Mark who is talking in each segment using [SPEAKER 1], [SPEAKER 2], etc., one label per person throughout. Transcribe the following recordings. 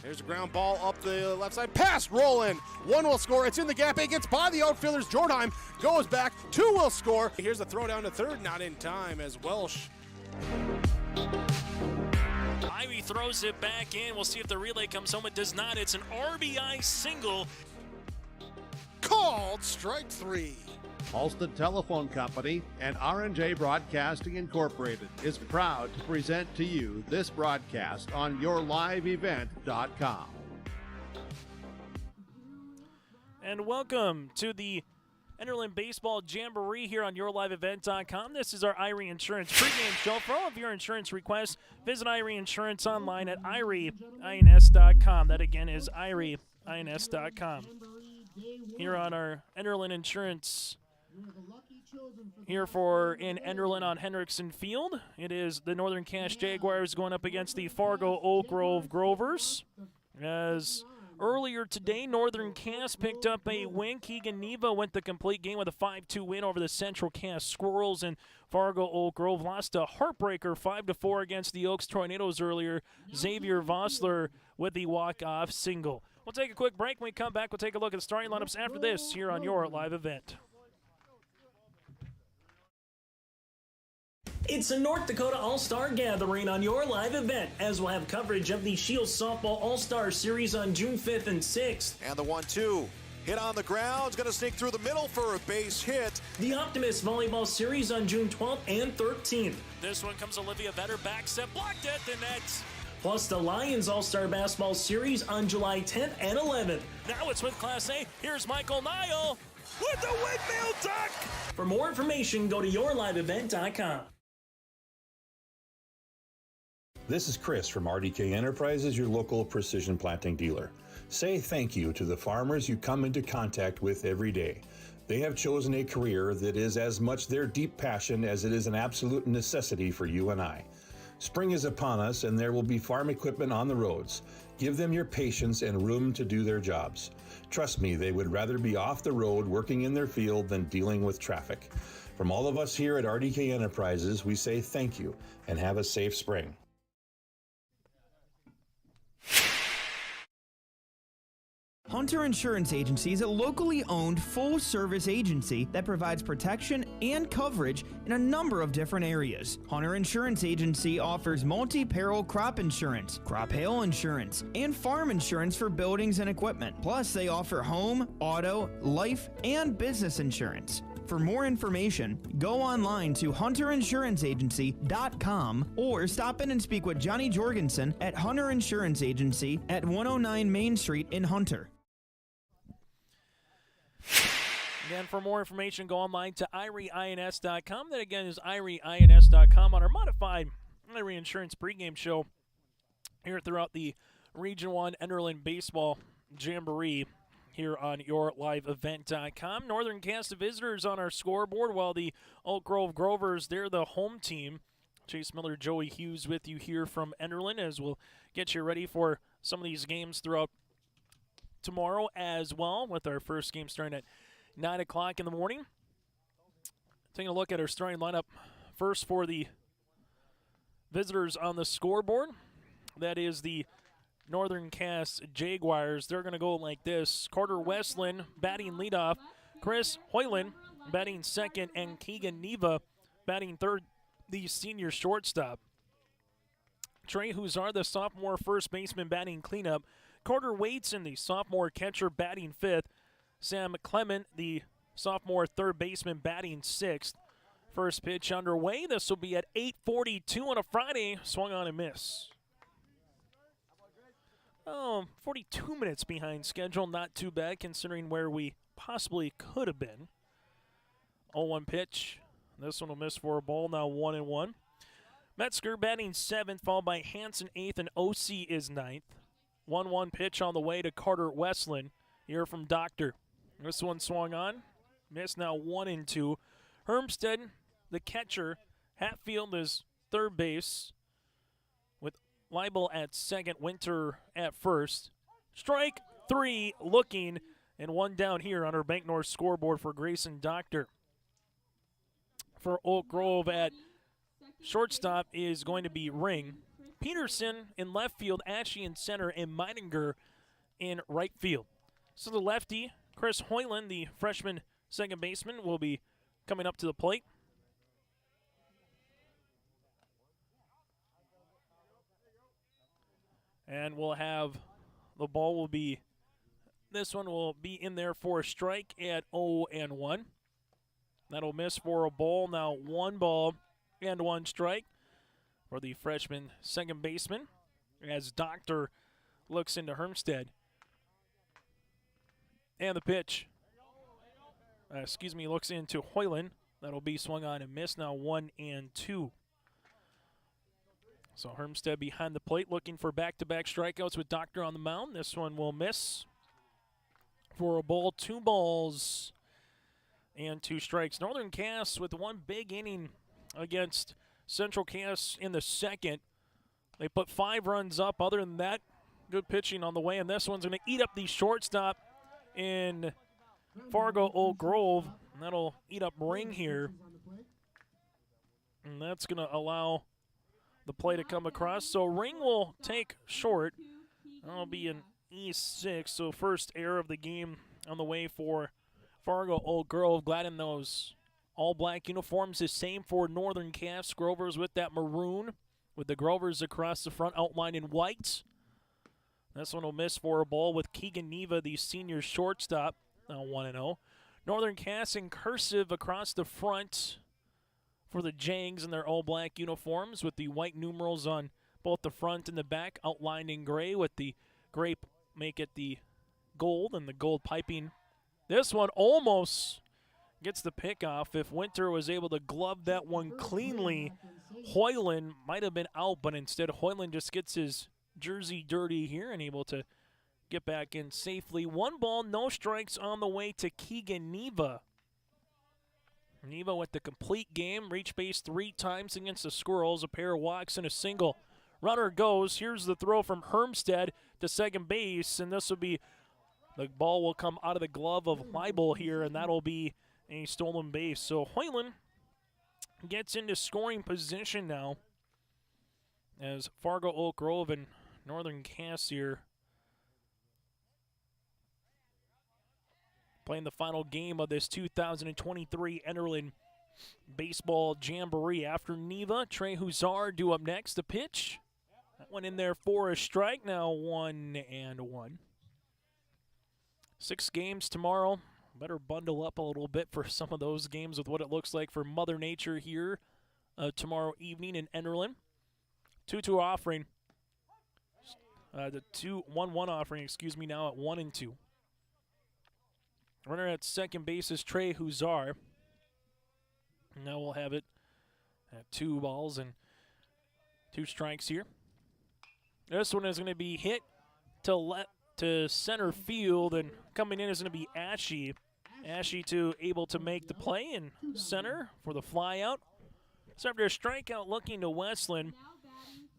[SPEAKER 1] There's a ground ball up the left side. Pass, rolling. One will score. It's in the gap. It gets by the outfielders. Jordheim goes back. Two will score. Here's the throw down to third. Not in time as Welsh.
[SPEAKER 2] Ivy throws it back in. We'll see if the relay comes home. It does not. It's an RBI single.
[SPEAKER 1] Called strike three.
[SPEAKER 3] Halsted Telephone Company and R&J Broadcasting Incorporated is proud to present to you this broadcast on yourliveevent.com.
[SPEAKER 2] And welcome to the Enderlin Baseball Jamboree here on yourliveevent.com. This is our Irie Insurance pregame show. For all of your insurance requests, visit Irie Insurance online at irieins.com. That again is irieins.com. Here on our Enderlin Insurance, here for in Enderlin on Hendrickson Field, it is the Northern Cass Jaguars going up against the Fargo Oak Grove Grovers. As earlier today, Northern Cass picked up a win. Keegan Neva went the complete game with a 5-2 win over the Central Cass Squirrels, and Fargo Oak Grove lost a heartbreaker 5-4 against the Oaks Tornadoes earlier. Xavier Vossler with the walk-off single. We'll take a quick break. When we come back, we'll take a look at the starting lineups after this here on your live event.
[SPEAKER 4] It's a North Dakota All-Star Gathering on your live event, as we'll have coverage of the Shields Softball All-Star Series on June 5th and 6th.
[SPEAKER 5] And the 1-2. Hit on the ground. It's going to sneak through the middle for a base hit.
[SPEAKER 4] The Optimist Volleyball Series on June 12th and 13th.
[SPEAKER 2] This one comes Olivia Vetter, back set, blocked at the net.
[SPEAKER 4] Plus the Lions All-Star Basketball Series on July 10th and 11th.
[SPEAKER 2] Now it's with Class A. Here's Michael Nile with the windmill duck.
[SPEAKER 4] For more information, go to yourliveevent.com.
[SPEAKER 6] This is Chris from RDK Enterprises, your local precision planting dealer. Say thank you to the farmers you come into contact with every day. They have chosen a career that is as much their deep passion as it is an absolute necessity for you and I. Spring is upon us and there will be farm equipment on the roads. Give them your patience and room to do their jobs. Trust me, they would rather be off the road working in their field than dealing with traffic. From all of us here at RDK Enterprises, we say thank you and have a safe spring.
[SPEAKER 7] Hunter Insurance Agency is a locally owned full-service agency that provides protection and coverage in a number of different areas. Hunter Insurance Agency offers multi-peril crop insurance, crop hail insurance, and farm insurance for buildings and equipment. Plus, they offer home, auto, life, and business insurance. For more information, go online to hunterinsuranceagency.com or stop in and speak with Johnny Jorgensen at Hunter Insurance Agency at 109 Main Street in Hunter.
[SPEAKER 2] Again, for more information, go online to irieins.com. That again is irieins.com on our modified Irie Insurance pregame show here throughout the Region 1 Enderlin Baseball Jamboree here on yourliveevent.com. Northern Cass visitors on our scoreboard, while the Oak Grove Grovers, they're the home team. Chase Miller, Joey Hughes with you here from Enderlin as we'll get you ready for some of these games throughout tomorrow as well, with our first game starting at 9 o'clock in the morning. Taking a look at our starting lineup first for the visitors on the scoreboard. That is the Northern Cass Jaguars. They're going to go like this. Carter Westland batting leadoff. Chris Hoyland batting second. And Keegan Neva batting third, the senior shortstop. Trey Huzar, the sophomore first baseman, batting cleanup. Carter Waitson, the sophomore catcher, batting fifth. Sam Clement, the sophomore third baseman, batting sixth. First pitch underway. This will be at 8:42 on a Friday. Swung on and miss. 42 minutes behind schedule. Not too bad considering where we possibly could have been. 0-1 pitch. This one will miss for a ball. Now 1-1. Metzger batting seventh, followed by Hanson eighth, and OC is ninth. 1-1 pitch on the way to Carter Westland. Here from Doctor. This one swung on. Missed, now 1-2. Hermstead, the catcher. Hatfield is third base. With Leibel at second. Winter at first. Strike three looking. And one down here on our Bank North scoreboard for Grayson Doctor. For Oak Grove at shortstop is going to be Ring. Peterson in left field, Ashe in center, and Meininger in right field. So the lefty, Chris Hoyland, the freshman second baseman, will be coming up to the plate. And we'll have the ball will be, this one will be in there for a strike at 0-1. That'll miss for a ball. Now 1 ball and 1 strike for the freshman second baseman as Doctor looks into Hermstead. And the pitch, looks into Hoyland. That'll be swung on and missed. Now 1-2. So Hermstead behind the plate looking for back-to-back strikeouts with Doctor on the mound. This one will miss for a ball. 2 balls and 2 strikes. Northern Cass with 1 big inning against Central Cass in the second. They put 5 runs up. Other than that, good pitching on the way. And this one's going to eat up the shortstop in Fargo Oak Grove. And that'll eat up Ring here. And that's going to allow the play to come across. So Ring will take short. That'll be an E6. So first error of the game on the way for Fargo Oak Grove. Glad in those all-black uniforms. The same for Northern Cass. Grovers with that maroon, with the Grovers across the front outlined in white. This one will miss for a ball with Keegan Neva, the senior shortstop. Now 1-0. Northern Cass in cursive across the front for the Jangs in their all-black uniforms with the white numerals on both the front and the back outlined in gray, with the gray make it the gold and the gold piping. This one almost gets the pick off. If Winter was able to glove that one cleanly, Hoyland might have been out, but instead Hoyland just gets his jersey dirty here and able to get back in safely. 1 ball, no strikes on the way to Keegan Neva. Neva with the complete game, reached base 3 times against the Squirrels, a pair of walks and a single. Runner goes. Here's the throw from Hermstead to second base, and this will be, the ball will come out of the glove of Leibel here, and that'll be a stolen base. So Hoyland gets into scoring position now as Fargo Oak Grove and Northern Cass here playing the final game of this 2023 Enderlin Baseball Jamboree. After Neva, Trey Huzar due up next. The pitch, that one in there for a strike. Now 1-1. 6 games tomorrow. Better bundle up a little bit for some of those games with what it looks like for Mother Nature here tomorrow evening in Enderlin. 2-2 offering. The 1-1 offering, now at 1-2. Runner at second base is Trey Huzar. Now we'll have it at 2 balls and 2 strikes here. This one is going to be hit to center field, and coming in is going to be Ashe. Ashe able to make the play in center for the fly out. So after a strikeout looking to Westland,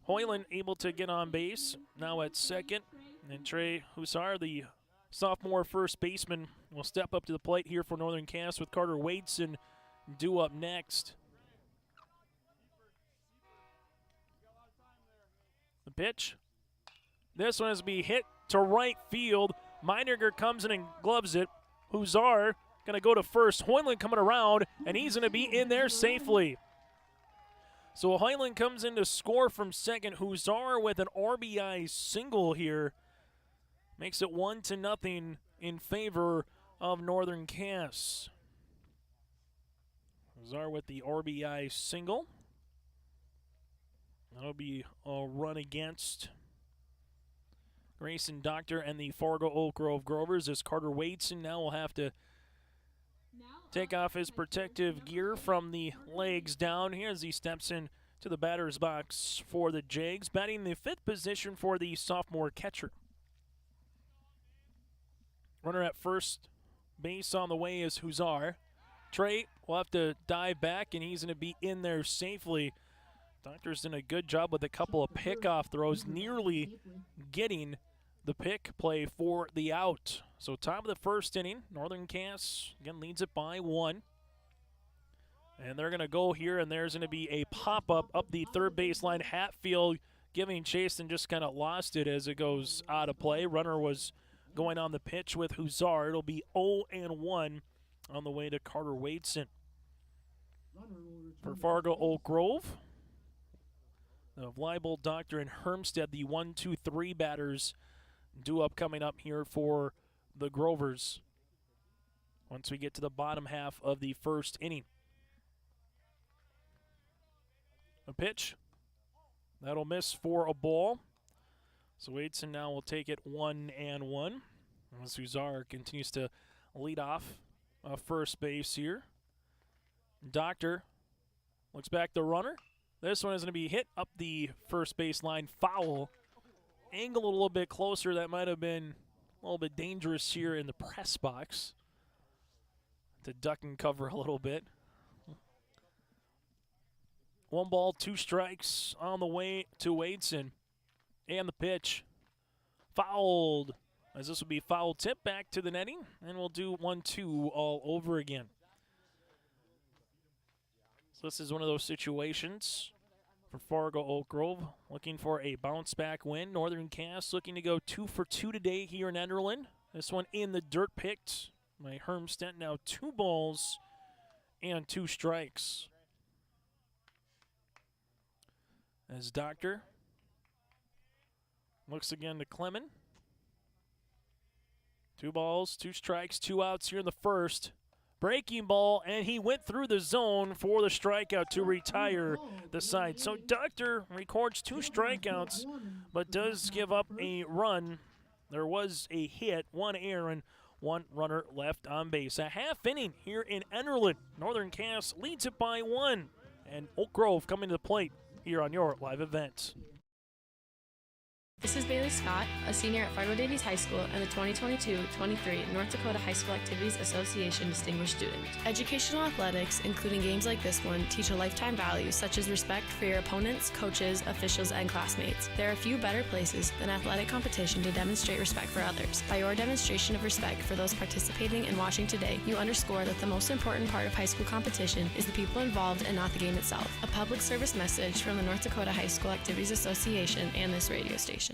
[SPEAKER 2] Hoyland able to get on base, now at second. And Trey Huzar, the sophomore first baseman, will step up to the plate here for Northern Cass with Carter Wadeson due up next. The pitch. This one is to be hit to right field. Meininger comes in and gloves it. Huzar going to go to first. Hoyland coming around, and he's going to be in there safely. So Hoyland comes in to score from second. Huzar with an RBI single here makes it 1-0 in favor of Northern Cass. Huzar with the RBI single. That'll be a run against Grayson Doctor and the Fargo Oak Grove Grovers, as Carter Wadeson now will have to take off his protective gear from the legs down here as he steps in to the batter's box for the Jags, batting the 5th position for the sophomore catcher. Runner at first base on the way is Huzar. Trey will have to dive back, and he's going to be in there safely. Doctor's done a good job with a couple of pickoff throws, nearly getting the pick play for the out. So top of the first inning, Northern Cass again leads it by 1. And they're going to go here, and there's going to be a pop-up up the third baseline. Hatfield giving chase and just kind of lost it as it goes out of play. Runner was going on the pitch with Huzar. It'll be 0-1 on the way to Carter Wadeson. For Fargo Oak Grove, the Leibel, Doctor, and Hermstead, the 1-2-3 batters due up coming up here for the Grovers once we get to the bottom half of the first inning. A pitch. That'll miss for a ball. So Wadeson now will take it 1-1. As Huzar continues to lead off first base here. Doctor looks back the runner. This one is going to be hit up the first base line, foul. Angled a little bit closer. That might have been a little bit dangerous here in the press box. To duck and cover a little bit. 1 ball, 2 strikes on the way to Wadeson. And the pitch. Fouled. As this will be foul tip back to the netting. And we'll do 1-2 all over again. So this is one of those situations for Fargo Oak Grove. Looking for a bounce back win. Northern Cass looking to go 2 for 2 today here in Enderlin. This one in the dirt picked by Hermstead. Now 2 balls and 2 strikes. As Doctor looks again to Clement. 2 balls, 2 strikes, 2 outs here in the first. Breaking ball, and he went through the zone for the strikeout to retire the side. So Doctor records 2 strikeouts, but does give up a run. There was a hit, 1 error, and 1 runner left on base. A half inning here in Enderlin. Northern Cass leads it by 1. And Oak Grove coming to the plate here on your live event.
[SPEAKER 8] This is Bailey Scott, a senior at Fargo Davies High School and the 2022-23 North Dakota High School Activities Association Distinguished Student. Educational athletics, including games like this one, teach a lifetime value such as respect for your opponents, coaches, officials, and classmates. There are few better places than athletic competition to demonstrate respect for others. By your demonstration of respect for those participating and watching today, you underscore that the most important part of high school competition is the people involved and not the game itself. A public service message from the North Dakota High School Activities Association and this radio station.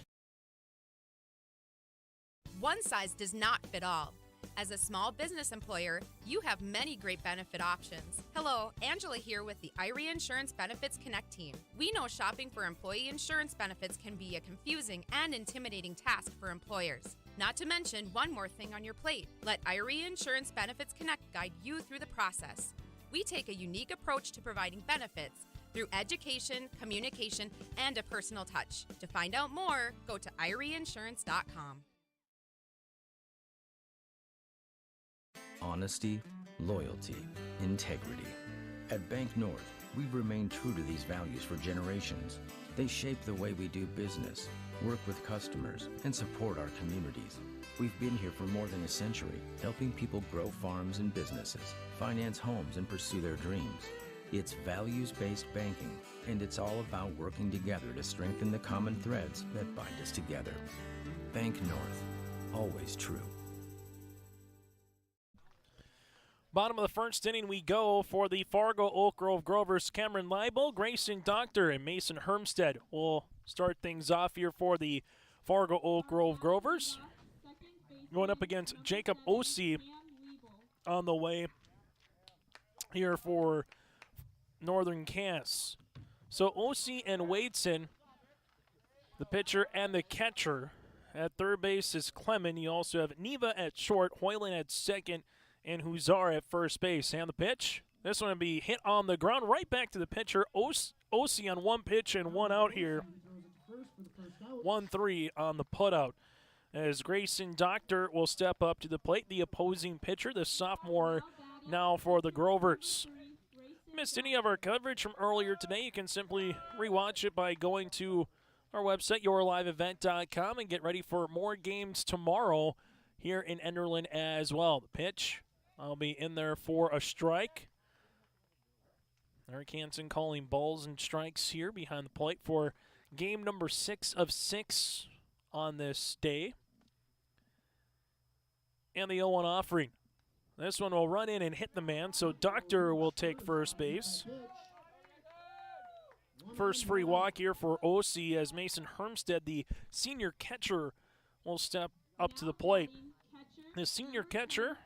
[SPEAKER 9] One size does not fit all. As a small business employer, you have many great benefit options. Hello, Angela here with the Irie Insurance Benefits Connect team. We know shopping for employee insurance benefits can be a confusing and intimidating task for employers. Not to mention one more thing on your plate. Let Irie Insurance Benefits Connect guide you through the process. We take a unique approach to providing benefits through education, communication, and a personal touch. To find out more, go to IrieInsurance.com.
[SPEAKER 10] Honesty, loyalty, integrity. At Bank North, we've remained true to these values for generations. They shape the way we do business, work with customers, and support our communities. We've been here for more than a century, helping people grow farms and businesses, finance homes, and pursue their dreams. It's values-based banking, and it's all about working together to strengthen the common threads that bind us together. Bank North, always true.
[SPEAKER 2] Bottom of the first inning we go for the Fargo Oak Grove Grovers. Cameron Leibel, Grayson Doctor, and Mason Hermstead will start things off here for the Fargo Oak Grove Grovers. Going up against Jacob Ossie on the way here for Northern Cass. So Ossie and Wadeson, the pitcher and the catcher. At third base is Clement. You also have Neva at short, Hoyland at second, and Huzar at first base. And the pitch, this one will be hit on the ground, right back to the pitcher. Ossie on 1 pitch and 1 out here. 1-3 on the putout. As Grayson Doctor will step up to the plate, the opposing pitcher, the sophomore now for the Grovers. Missed any of our coverage from earlier today, you can simply rewatch it by going to our website, yourliveevent.com, and get ready for more games tomorrow here in Enderlin as well. The pitch, I'll be in there for a strike. Eric Hansen calling balls and strikes here behind the plate for game number 6 of 6 on this day. And the 0-1 offering. This one will run in and hit the man, so Doctor will take first base. First free walk here for OC as Mason Hermstead, the senior catcher, will step up to the plate. The senior catcher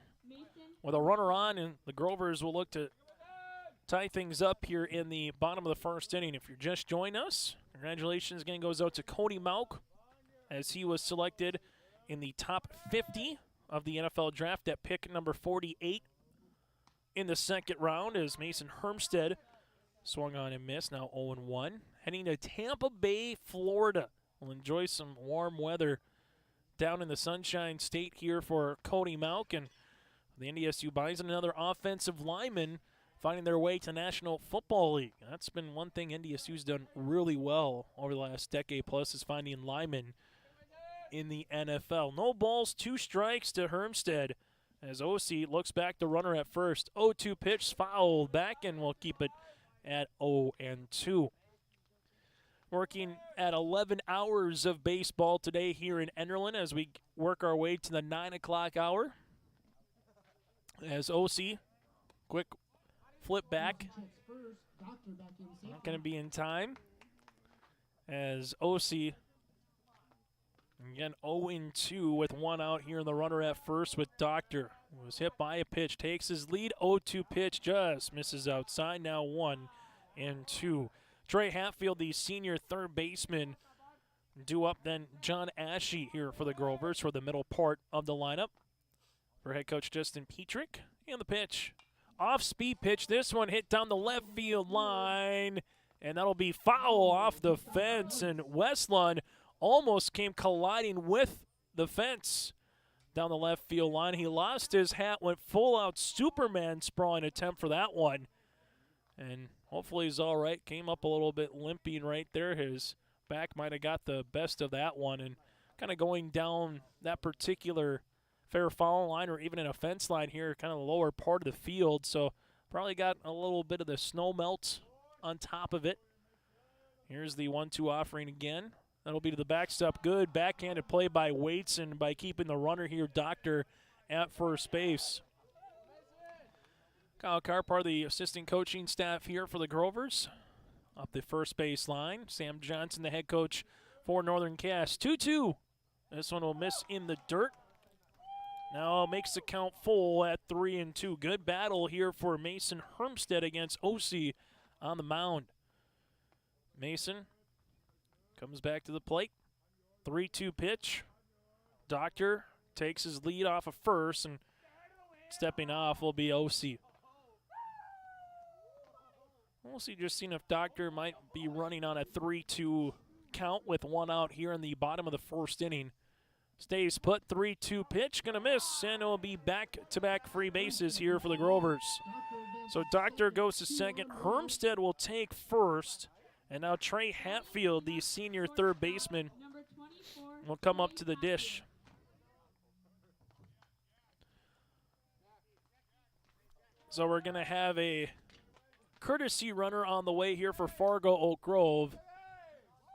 [SPEAKER 2] with a runner on, and the Grovers will look to tie things up here in the bottom of the first inning. If you're just joining us, congratulations again goes out to Cody Mauk as he was selected in the top 50 of the NFL draft at pick number 48 in the second round as Mason Hermstead swung on and missed, now 0-1. Heading to Tampa Bay, Florida. We'll enjoy some warm weather down in the Sunshine State here for Cody Mauk, and the NDSU Bison, another offensive lineman finding their way to the National Football League. That's been one thing NDSU's done really well over the last decade plus, is finding linemen in the NFL. No balls, 2 strikes to Hermstead as OC looks back the runner at first. 0-2 pitch, fouled back, and we'll keep it at 0-2. Working at 11 hours of baseball today here in Enderlin as we work our way to the 9 o'clock hour. As OC, quick flip back. Not going to be in time. As OC, again, 0-2 with 1 out here in the runner at first with Doctor. Was hit by a pitch, takes his lead. 0-2 pitch, just misses outside. Now 1-2. Trey Hatfield, the senior third baseman, due up then John Ashe here for the Grovers for the middle part of the lineup. For head coach Justin Petrick, and the pitch. Off-speed pitch, this one hit down the left field line, and that'll be foul off the fence, and Westland almost came colliding with the fence down the left field line. He lost his hat, went full-out Superman sprawling attempt for that one, and hopefully he's all right. Came up a little bit limping right there. His back might have got the best of that one, and kind of going down that particular fair foul line or even in a fence line here, kind of the lower part of the field. So probably got a little bit of the snow melt on top of it. Here's the 1-2 offering again. That'll be to the backstop. Good backhanded play by Waitson by keeping the runner here, Doctor, at first base. Kyle Carr, part of the assistant coaching staff here for the Grovers. Up the first base line. Sam Johnson, the head coach for Northern Cass. 2-2. This one will miss in the dirt. Now makes the count full at 3-2. Good battle here for Mason Hermstead against OC on the mound. Mason comes back to the plate. 3-2 pitch. Doctor takes his lead off of first, and stepping off will be OC. We'll see, just seeing if Doctor might be running on a 3-2 count with 1 out here in the bottom of the first inning. Stays put, 3-2 pitch, gonna miss, and it will be back-to-back free bases here for the Grovers. So Doctor goes to second, Hermstead will take first, and now Trey Hatfield, the senior third baseman, will come up to the dish. So we're gonna have a courtesy runner on the way here for Fargo Oak Grove.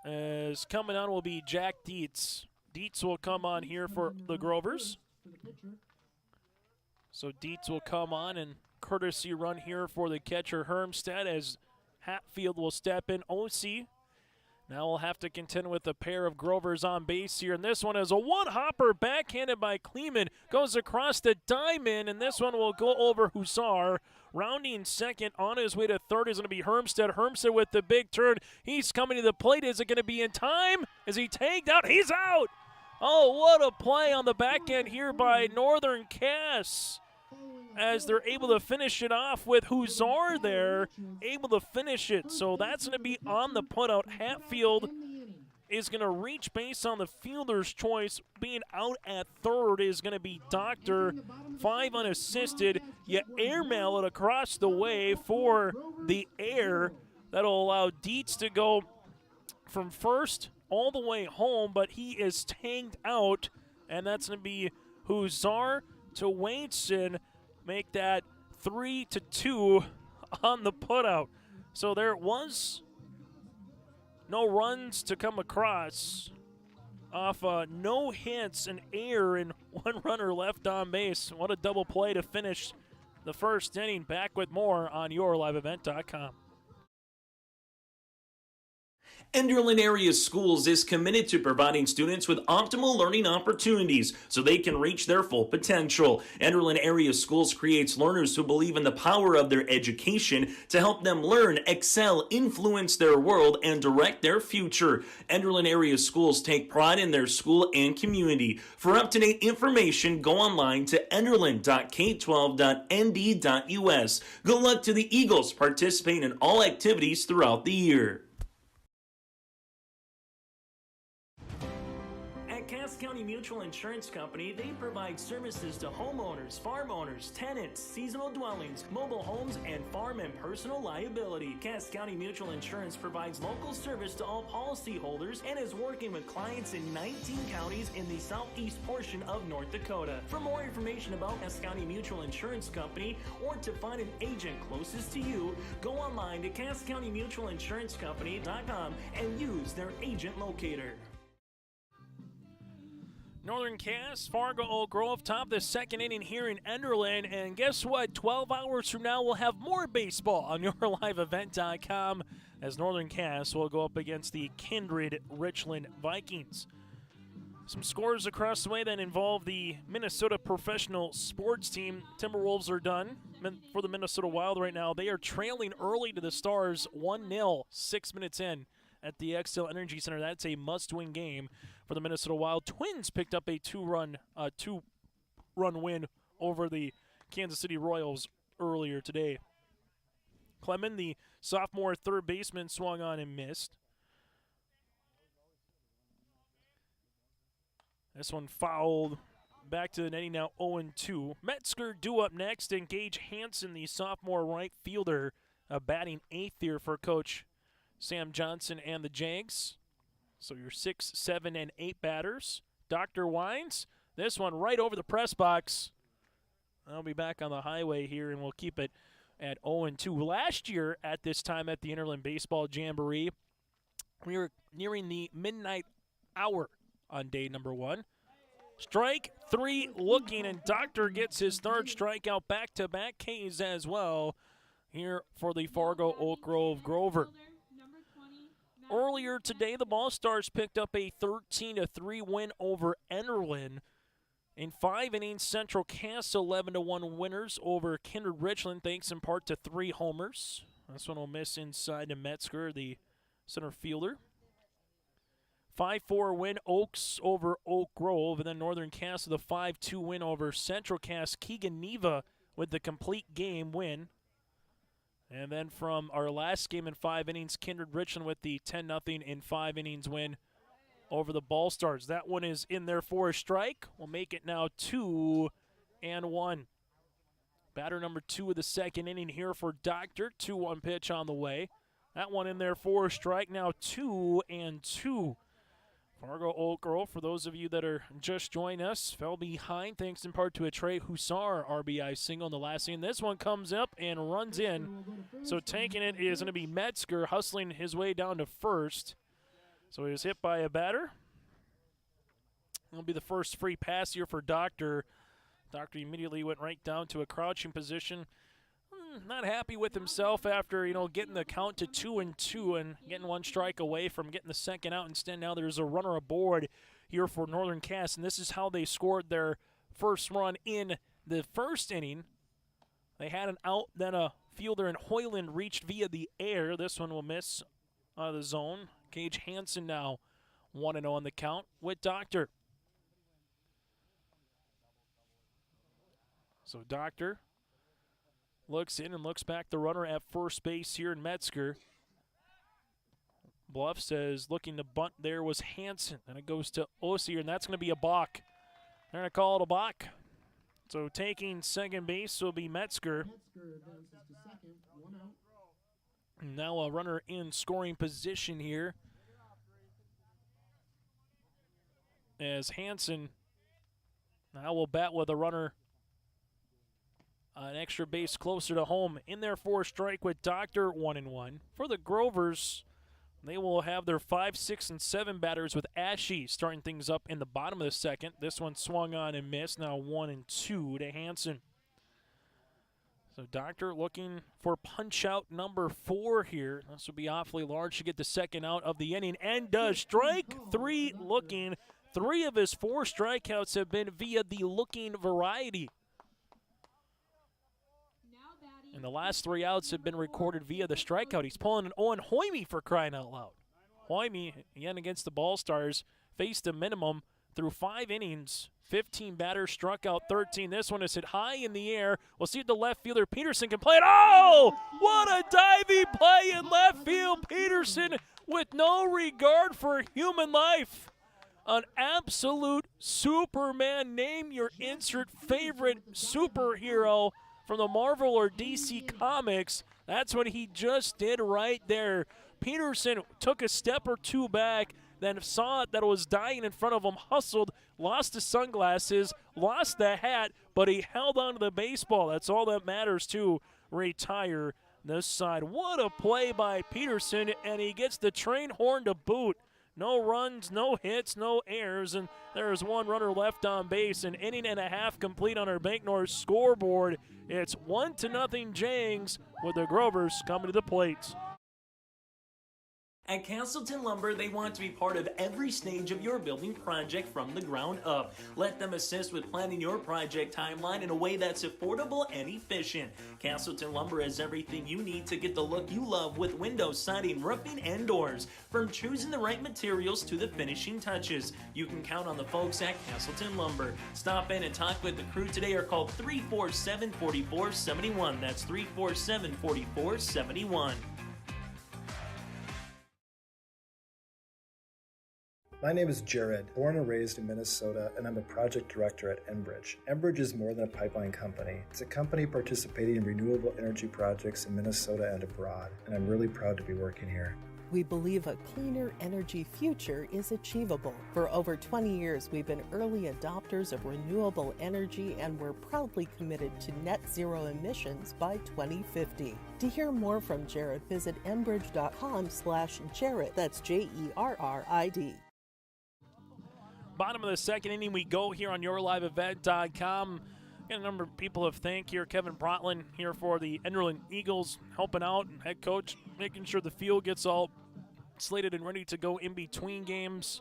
[SPEAKER 2] As coming on will be Jack Dietz. Dietz will come on here for the Grovers. So Dietz will come on and courtesy run here for the catcher Hermstead as Hatfield will step in. OC now we'll have to contend with a pair of Grovers on base here. And this one is a one-hopper backhanded by Kleeman. Goes across the diamond, and this one will go over Hussar. Rounding second, on his way to third is going to be Hermstead. Hermstead with the big turn. He's coming to the plate. Is it going to be in time? Is he tagged out? He's out! Oh, what a play on the back end here by Northern Cass, as they're able to finish it off with Hussar there, able to finish it. So that's going to be on the putout. Hatfield is going to reach base on the fielder's choice. Being out at third is going to be Doctor. 5 unassisted. You airmail it across the way for the air. That'll allow Dietz to go from first all the way home, but he is tagged out, and that's going to be Hussar to Waitson. Make that 3-2 on the putout. So there was no runs to come across off no hits and air and 1 runner left on base. What a double play to finish the first inning. Back with more on yourliveevent.com.
[SPEAKER 4] Enderlin Area Schools is committed to providing students with optimal learning opportunities so they can reach their full potential. Enderlin Area Schools creates learners who believe in the power of their education to help them learn, excel, influence their world, and direct their future. Enderlin Area Schools take pride in their school and community. For up-to-date information, go online to enderlin.k12.nd.us. Good luck to the Eagles participating in all activities throughout the year. At Cass County Mutual Insurance Company, they provide services to homeowners, farm owners, tenants, seasonal dwellings, mobile homes, and farm and personal liability. Cass County Mutual Insurance provides local service to all policyholders and is working with clients in 19 counties in the southeast portion of North Dakota. For more information about Cass County Mutual Insurance Company or to find an agent closest to you, go online to CassCountyMutualInsuranceCompany.com and use their agent locator.
[SPEAKER 2] Northern Cass, Fargo, Oak Grove, top of the second inning here in Enderlin. And guess what? 12 hours from now, we'll have more baseball on YourLiveEvent.com as Northern Cass will go up against the kindred Richland Vikings. Some scores across the way that involve the Minnesota professional sports team. Timberwolves are done for the Minnesota Wild right now. They are trailing early to the Stars 1-0, 6 minutes in at the Xcel Energy Center. That's a must-win game for the Minnesota Wild. Twins picked up a two-run win over the Kansas City Royals earlier today. Clement, the sophomore third baseman, swung on and missed. This one fouled back to the netting, now 0-2. Metzger due up next, and Gage Hansen, the sophomore right fielder, batting eighth here for Coach Sam Johnson and the Jags. So your 6, 7, and 8 batters. Dr. Wines, this one right over the press box. I'll be back on the highway here, and we'll keep it at 0-2. Last year at this time at the Enderlin Baseball Jamboree, we were nearing the midnight hour on day number 1. Strike 3 looking, and Doctor gets his third strikeout, back-to-back Ks as well here for the Fargo Oak Grove Grover. Earlier today, the Ball Stars picked up a 13-3 win over Enderlin. In 5 innings, Central Cass 11-1 winners over Kindred Richland, thanks in part to 3 homers. This one will miss inside to Metzger, the center fielder. 5-4 win Oaks over Oak Grove, and then Northern Cass with a 5-2 win over Central Cass. Keegan Neva with the complete game win. And then from our last game in 5 innings, Kindred Richland with the 10-0 in 5 innings win over the Ball Stars. That one is in there for a strike. We'll make it now 2-1. Batter number 2 of the second inning here for Doctor. 2-1 pitch on the way. That one in there for a strike. Now 2-2. Fargo Oak Grove, for those of you that are just joining us, fell behind thanks in part to a Trey Hussar RBI single in the last inning. This one comes up and runs in. So tanking it is going to be Metzger, hustling his way down to first. So he was hit by a batter. It'll be the first free pass here for Doctor. Doctor immediately went right down to a crouching position. Not happy with himself after, getting the count to 2-2 and getting 1 strike away from getting the second out. Instead, now there's a runner aboard here for Northern Cass, and this is how they scored their first run in the first inning. They had an out, then a fielder in Hoyland reached via the air. This one will miss out of the zone. Gage Hansen now 1-0 on the count with Doctor. So Doctor looks in and looks back the runner at first base here in Metzger. Bluff says looking to bunt there was Hansen. And it goes to Osier, and that's going to be a balk. They're going to call it a balk. So taking second base will be Metzger. And now a runner in scoring position here as Hansen now will bat with a runner an extra base closer to home. In there for a strike with Doctor, 1-1. For the Grovers, they will have their 5, 6, and 7 batters with Ashe starting things up in the bottom of the second. This one swung on and missed. Now 1-2 to Hansen. So Doctor looking for punch out number 4 here. This would be awfully large to get the second out of the inning, and does. Strike 3 looking. 3 of his 4 strikeouts have been via the looking variety. And the last 3 outs have been recorded via the strikeout. He's pulling an Owen Hoyme, for crying out loud. Hoyme, again against the Ball Stars, faced a minimum through 5 innings. 15 batters, struck out 13. This one is hit high in the air. We'll see if the left fielder Peterson can play it. Oh, what a diving play in left field. Peterson with no regard for human life. An absolute Superman. Name your insert favorite superhero from the Marvel or DC Comics. That's what he just did right there. Peterson took a step or 2 back, then saw that it was dying in front of him, hustled, lost his sunglasses, lost the hat, but he held on to the baseball. That's all that matters to retire this side. What a play by Peterson, and he gets the train horn to boot. No runs, no hits, no errors, and there's 1 runner left on base. An inning and a half complete on our Bank North scoreboard. It's 1-0 Jags with the Grovers coming to the plate.
[SPEAKER 4] At Castleton Lumber, they want to be part of every stage of your building project from the ground up. Let them assist with planning your project timeline in a way that's affordable and efficient. Castleton Lumber has everything you need to get the look you love with windows, siding, roofing, and doors. From choosing the right materials to the finishing touches, you can count on the folks at Castleton Lumber. Stop in and talk with the crew today or call 347-4471. That's 347-4471.
[SPEAKER 11] My name is Jared, born and raised in Minnesota, and I'm a project director at Enbridge. Enbridge is more than a pipeline company. It's a company participating in renewable energy projects in Minnesota and abroad, and I'm really proud to be working here.
[SPEAKER 12] We believe a cleaner energy future is achievable. For over 20 years, we've been early adopters of renewable energy, and we're proudly committed to net zero emissions by 2050. To hear more from Jared, visit enbridge.com/Jared. That's JERRID.
[SPEAKER 2] Bottom of the second inning we go here on YourLiveEvent.com. Got a number of people of thank here. Kevin Brotland here for the Enderlin Eagles, helping out, head coach, making sure the field gets all slated and ready to go in between games.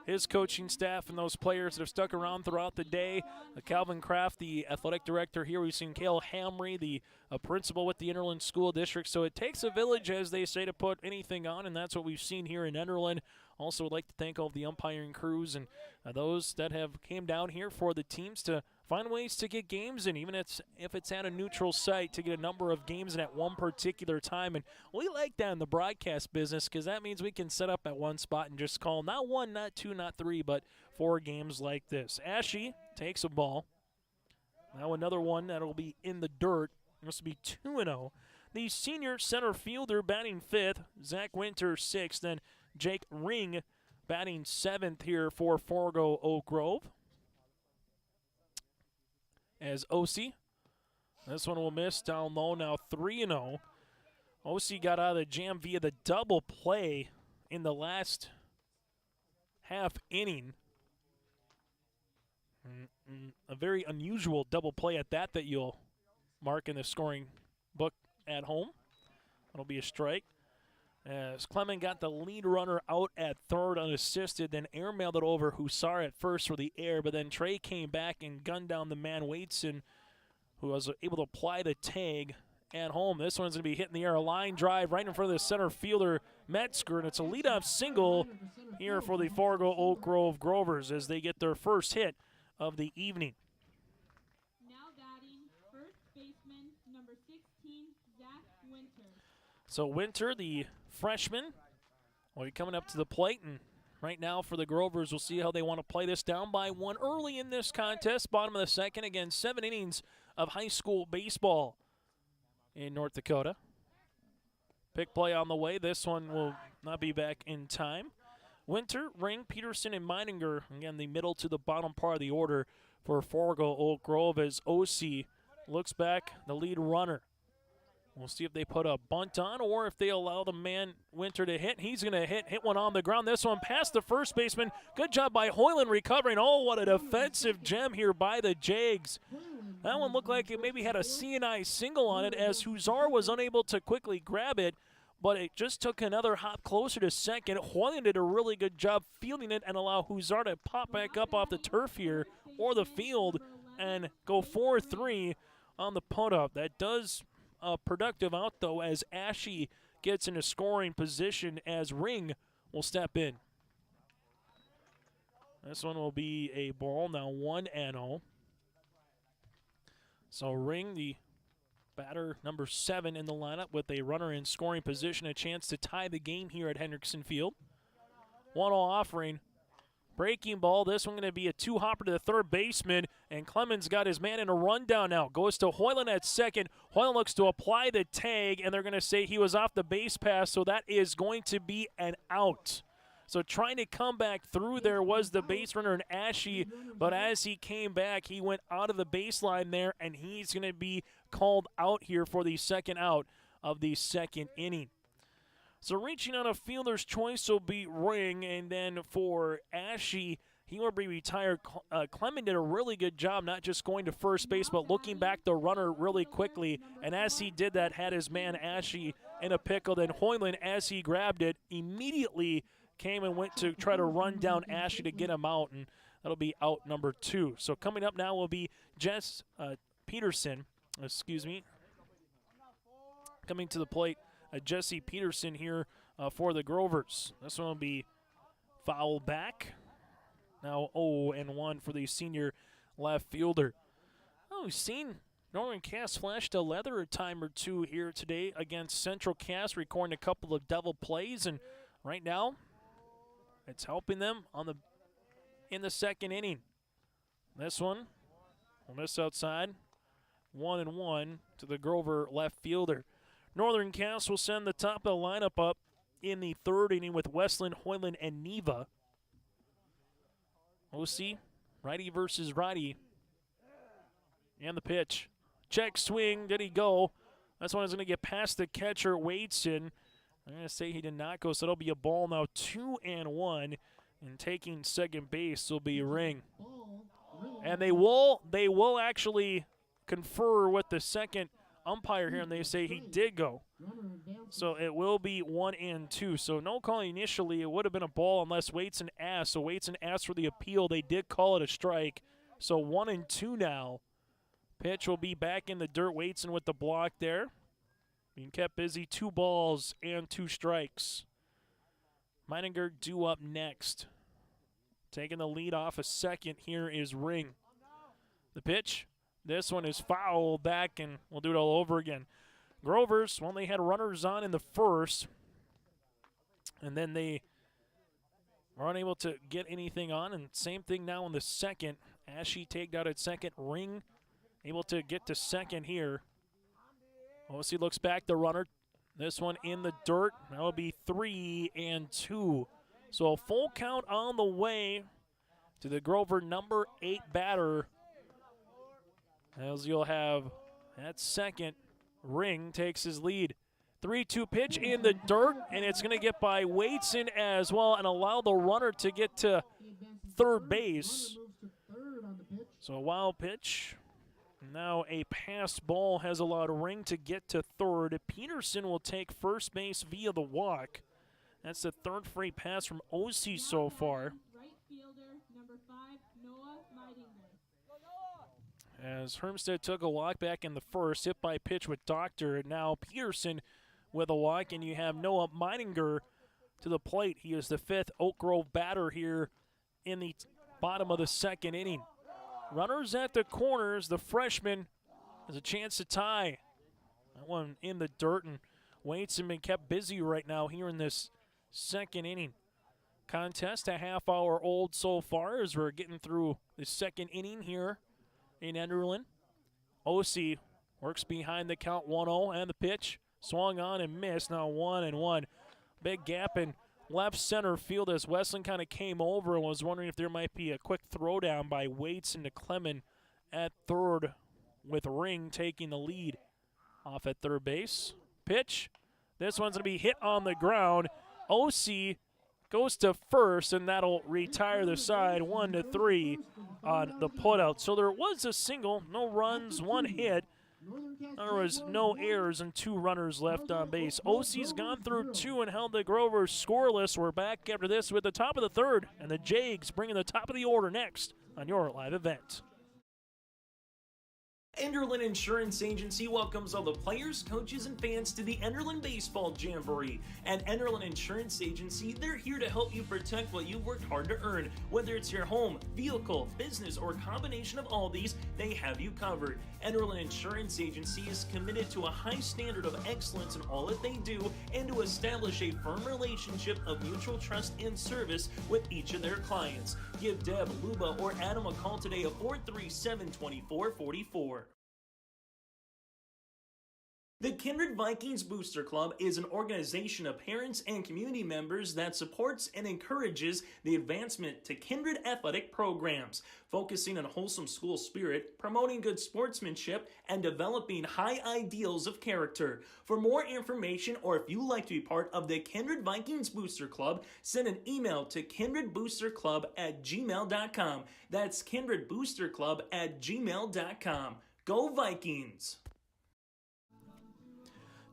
[SPEAKER 2] His coaching staff and those players that have stuck around throughout the day. Calvin Kraft, the athletic director here. We've seen Cale Hamry, the principal with the Enderlin School District. So it takes a village, as they say, to put anything on, and that's what we've seen here in Enderlin. Also would like to thank all of the umpiring crews and those that have came down here for the teams to find ways to get games in, even if it's at a neutral site, to get a number of games in at one particular time. And we like that in the broadcast business because that means we can set up at one spot and just call not 1, not 2, not 3, but 4 games like this. Ashe takes a ball. Now another one that'll be in the dirt. This will be 2-0. The senior center fielder batting 5th, Zach Winter 6th, then Jake Ring batting 7th here for Fargo Oak Grove. As OC, this one will miss down low, now 3-0. OC got out of the jam via the double play in the last half inning. A very unusual double play at that you'll mark in the scoring book at home. That'll be a strike. As Clement got the lead runner out at third unassisted, then airmailed it over Hussar at first for the air, but then Trey came back and gunned down the man Waitson, who was able to apply the tag at home. This one's going to be hit in the air, a line drive right in front of the center fielder, Metzger, and it's a leadoff single here for the Fargo Oak Grove Grovers as they get their first hit of the evening.
[SPEAKER 13] Now batting, first baseman, number 16, Zach Winter.
[SPEAKER 2] So Winter, the freshman, will be coming up to the plate, and right now for the Grovers, we'll see how they want to play this. Down by 1 early in this contest, bottom of the second. Again, 7 innings of high school baseball in North Dakota. Pick play on the way. This one will not be back in time. Winter, Ring, Peterson, and Meininger, again, the middle to the bottom part of the order for Fargo Oak Grove as OC looks back, the lead runner. We'll see if they put a bunt on or if they allow the man Winter to hit. He's going to hit one on the ground. This one past the first baseman. Good job by Hoyland recovering. Oh, what a defensive gem here by the Jags. That one looked like it maybe had a CNI single on it as Huzar was unable to quickly grab it, but it just took another hop closer to second. Hoyland did a really good job fielding it and allow Huzar to pop back up off the turf here or the field and go 4-3 on the put-up. That does productive out, though, as Ashe gets into scoring position as Ring will step in. This one will be a ball, now 1-0. So Ring, the batter number 7 in the lineup with a runner in scoring position, a chance to tie the game here at Hendrickson Field. 1-0 offering. Breaking ball, this one going to be a two-hopper to the third baseman, and Clemens got his man in a rundown now. Goes to Hoyland at second. Hoyland looks to apply the tag, and they're going to say he was off the base pass, so that is going to be an out. So trying to come back through there was the base runner in Ashe, but as he came back, he went out of the baseline there, and he's going to be called out here for the second out of the second inning. So reaching on a fielder's choice will be Ring, and then for Ashe, he will be retired. Clement did a really good job not just going to first base, but looking back the runner really quickly, and as he did that, had his man Ashe in a pickle. Then Hoyland, as he grabbed it, immediately came and went to try to run down Ashe to get him out, and that'll be out number 2. So coming up now will be Peterson, coming to the plate. Jesse Peterson here for the Grovers. This one will be foul back. Now 0-1 for the senior left fielder. Oh, we've seen Northern Cass flash to leather a time or two here today against Central Cass, recording a couple of double plays, and right now it's helping them in the second inning. This one will miss outside. 1-1 to the Grover left fielder. Northern Cass will send the top of the lineup up in the third inning with Westland, Hoyland, and Neva. OC, righty versus righty. And the pitch. Check swing. Did he go? That's one is going to get past the catcher, Wadeson. I'm going to say he did not go, so it'll be a ball now 2-1. And taking second base will be Ring. And they will actually confer with the second umpire here, and they say he did go. So it will be 1-2. So no calling initially. It would have been a ball unless Wadeson asked. So Wadeson asked for the appeal. They did call it a strike. So 1-2 now. Pitch will be back in the dirt. Wadeson with the block there. Being kept busy. 2 balls and 2 strikes. Meininger due up next. Taking the lead off a second here is Ring. The pitch. This one is foul back, and we'll do it all over again. Grovers, well, they had runners on in the first, and then they were unable to get anything on, and same thing now in the second. Ashe tagged out at second. Ring able to get to second here. OC looks back, the runner. This one in the dirt. That will be 3-2. So a full count on the way to the Grover number 8 batter. As you'll have at second, Ring takes his lead. 3-2 pitch in the dirt, and it's going to get by Wadeson as well and allow the runner to get to third base. So a wild pitch. Now a passed ball has allowed Ring to get to third. Peterson will take first base via the walk. That's the third free pass from OC so far.
[SPEAKER 13] Right fielder, number 5, Noah Leidinger.
[SPEAKER 2] As Hermstead took a walk back in the first, hit by pitch with Doctor, and now Peterson with a walk, and you have Noah Meininger to the plate. He is the 5th Oak Grove batter here in the bottom of the second inning. Runners at the corners. The freshman has a chance to tie. That one in the dirt, and Wadeson been kept busy right now here in this second inning. Contest a half hour old so far as we're getting through the second inning here in Enderlin. OC works behind the count 1-0, and the pitch swung on and missed. Now 1-1. Big gap in left center field as Westland kind of came over and was wondering if there might be a quick throwdown by Wadeson to Clement at third, with Ring taking the lead off at third base. Pitch. This one's going to be hit on the ground. OC goes to first, and that'll retire the side 1-3 on the putout. So there was a single, no runs, 1 hit. There was no errors and 2 runners left on base. OC's gone through 2 and held the Grovers scoreless. We're back after this with the top of the third, and the Jags bringing the top of the order next on your live event.
[SPEAKER 4] Enderlin Insurance Agency welcomes all the players, coaches, and fans to the Enderlin Baseball Jamboree. At Enderlin Insurance Agency, they're here to help you protect what you've worked hard to earn. Whether it's your home, vehicle, business, or combination of all these, they have you covered. Enderlin Insurance Agency is committed to a high standard of excellence in all that they do and to establish a firm relationship of mutual trust and service with each of their clients. Give Deb, Luba, or Adam a call today at 437-2444. The Kindred Vikings Booster Club is an organization of parents and community members that supports and encourages the advancement to Kindred athletic programs, focusing on wholesome school spirit, promoting good sportsmanship, and developing high ideals of character. For more information, or if you'd like to be part of the Kindred Vikings Booster Club, send an email to kindredboosterclub@gmail.com. That's kindredboosterclub@gmail.com. Go Vikings!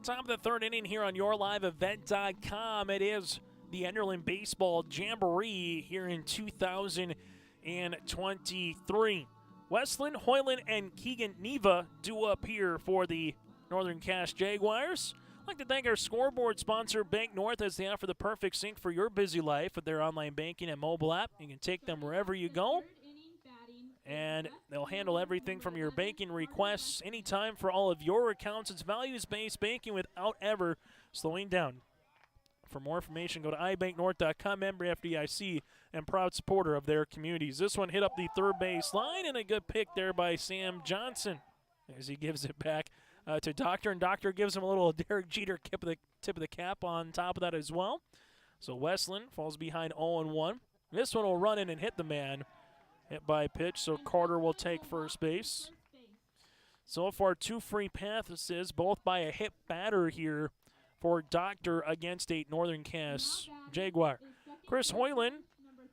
[SPEAKER 2] Top of the third inning here on yourliveevent.com. It is the Enderlin Baseball Jamboree here in 2023. Westland, Hoyland, and Keegan Neva do up here for the Northern Cass Jaguars. I'd like to thank our scoreboard sponsor, Bank North, as they offer the perfect sync for your busy life with their online banking and mobile app. You can take them wherever you go, and they'll handle everything from your banking requests anytime for all of your accounts. It's values-based banking without ever slowing down. For more information, go to ibanknorth.com, member FDIC, and proud supporter of their communities. This one hit up the third base line, and a good pick there by Sam Johnson as he gives it back to Doctor, and Doctor gives him a little Derek Jeter tip of the cap on top of that as well. So Westland falls behind 0-1. This one will run in and hit the man. Hit by pitch, so Carter will take first base. So far, 2 free passes, both by a hit batter here for Doctor against a Northern Cass Jaguar. Chris Hoyland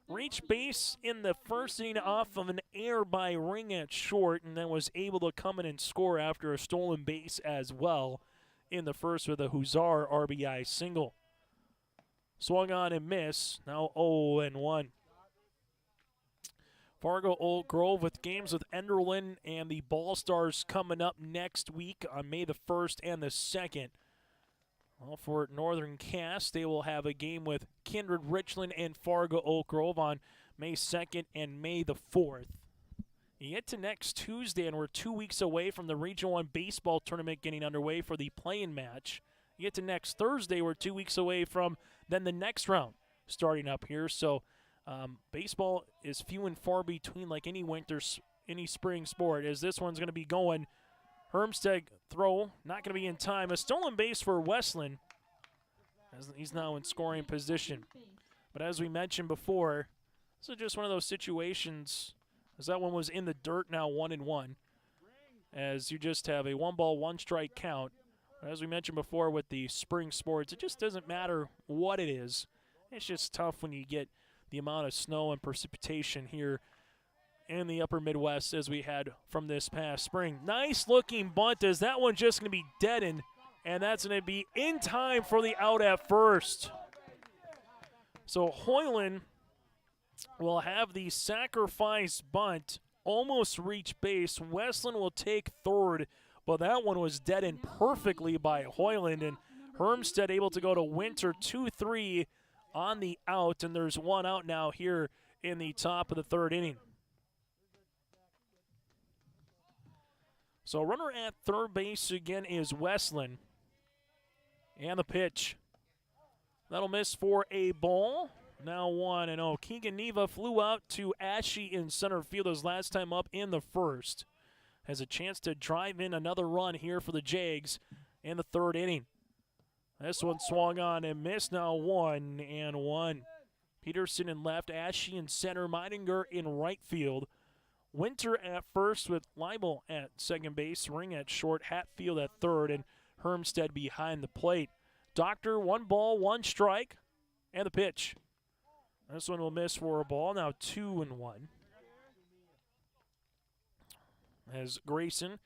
[SPEAKER 2] reached base in the first inning off of an error by Ring at short, and then was able to come in and score after a stolen base as well in the first with a Huszar RBI single. Swung on and missed, now 0-1. Fargo Oak Grove with games with Enderlin and the Ball Stars coming up next week on May the 1st and the 2nd. Well, for Northern Cass, they will have a game with Kindred Richland and Fargo Oak Grove on May 2nd and May the 4th. You get to next Tuesday, and we're 2 weeks away from the Region 1 baseball tournament getting underway for the play-in match. You get to next Thursday, we're 2 weeks away from then the next round starting up here. So baseball is few and far between, like any spring sport, as this one's going to be going. Hermstead throw, not going to be in time. A stolen base for Westland, as he's now in scoring position. But as we mentioned before, this is just one of those situations, as that one was in the dirt, now 1-1, as you just have a 1-ball, 1-strike count. As we mentioned before with the spring sports, it just doesn't matter what it is. It's just tough when you get the amount of snow and precipitation here in the upper Midwest as we had from this past spring. Nice looking bunt, as that one just going to be deadened, and that's going to be in time for the out at first. So Hoyland will have the sacrifice bunt, almost reach base. Westland will take third, but that one was deadened perfectly by Hoyland, and Hermstead able to go to Winter 2-3 on the out, and there's one out now here in the top of the third inning. So runner at third base again is Westland. And the pitch. That'll miss for a ball. Now 1-0. Keegan Neva flew out to Ashe in center field his last time up in the first. Has a chance to drive in another run here for the Jags in the third inning. This one swung on and missed, now 1-1. Peterson in left, Ashe in center, Meidinger in right field. Winter at first with Leibel at second base, Ring at short, Hatfield at third, and Hermstead behind the plate. Doctor, 1 ball, 1 strike, and the pitch. This one will miss for a ball. Now 2-1. As Grayson,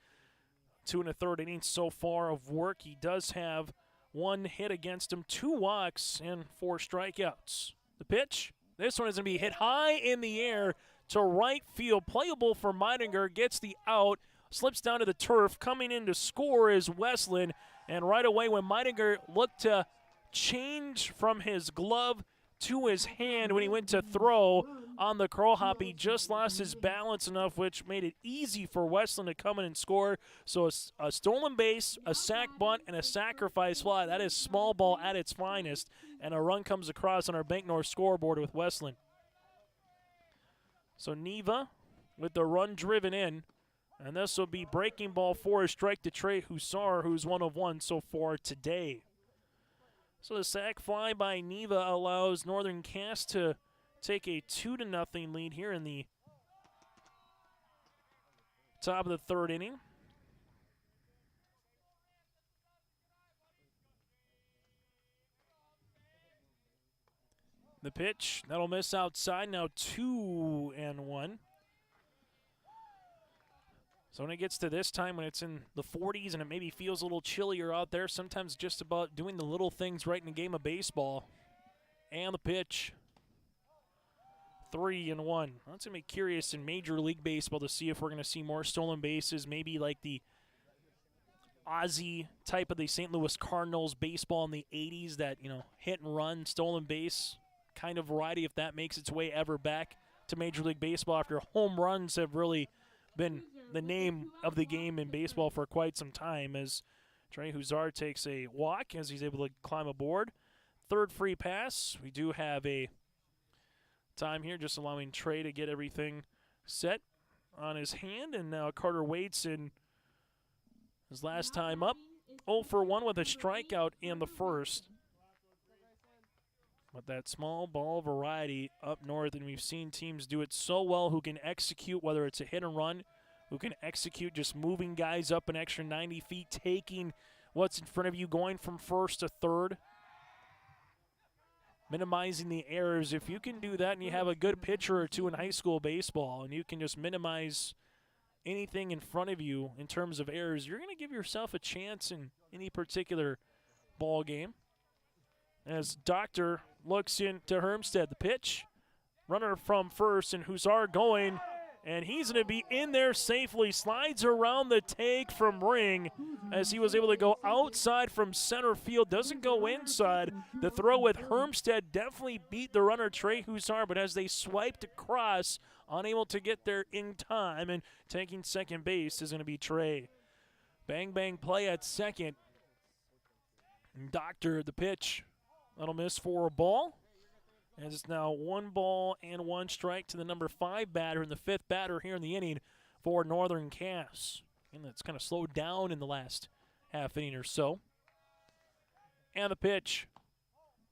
[SPEAKER 2] 2 1/3 innings so far of work. He does have 1 hit against him, 2 walks, and 4 strikeouts. The pitch, this one is going to be hit high in the air to right field. Playable for Meidinger, gets the out, slips down to the turf. Coming in to score is Westland, and right away when Meidinger looked to change from his glove to his hand when he went to throw on the curl hop, he just lost his balance enough, which made it easy for Westland to come in and score. So a stolen base, a sac bunt, and a sacrifice fly. That is small ball at its finest, and a run comes across on our Bank North scoreboard with Westland. So Neva with the run driven in, and this will be breaking ball for a strike to Trey Hussar, who's 1 of 1 so far today. So the sac fly by Neva allows Northern Cass to take a 2-0 lead here in the top of the 3rd inning. The pitch, that'll miss outside, now 2-1. So when it gets to this time, when it's in the 40s and it maybe feels a little chillier out there, sometimes just about doing the little things right in a game of baseball. And the pitch, 3-1. That's going to be curious in Major League Baseball to see if we're going to see more stolen bases, maybe like the Aussie type of the St. Louis Cardinals baseball in the 80s, that, hit and run, stolen base kind of variety, if that makes its way ever back to Major League Baseball after home runs have really been the name of the game in baseball for quite some time, as Trey Hussar takes a walk as he's able to climb aboard. 3rd free pass. We do have a time here just allowing Trey to get everything set on his hand, and now Carter waits in his last time up. 0 for 1 with a strikeout in the 1st. But that small ball variety up north, and we've seen teams do it so well who can execute, whether it's a hit and run, who can execute just moving guys up an extra 90 feet, taking what's in front of you, going from 1st to 3rd, minimizing the errors. If you can do that and you have a good pitcher or two in high school baseball and you can just minimize anything in front of you in terms of errors, you're going to give yourself a chance in any particular ball game. As Doctor looks into Hermstead, the pitch, runner from 1st, and Hussar going, and he's going to be in there safely. Slides around the take from Ring as he was able to go outside from center field. Doesn't go inside. The throw with Hermstead definitely beat the runner Trey Hussar, but as they swiped across, unable to get there in time, and taking second base is going to be Trey. Bang, bang play at second. Doctor, the pitch. That'll miss for a ball. As it's now 1 ball and 1 strike to the number 5 batter and the 5th batter here in the inning for Northern Cass. And that's kind of slowed down in the last half inning or so. And the pitch.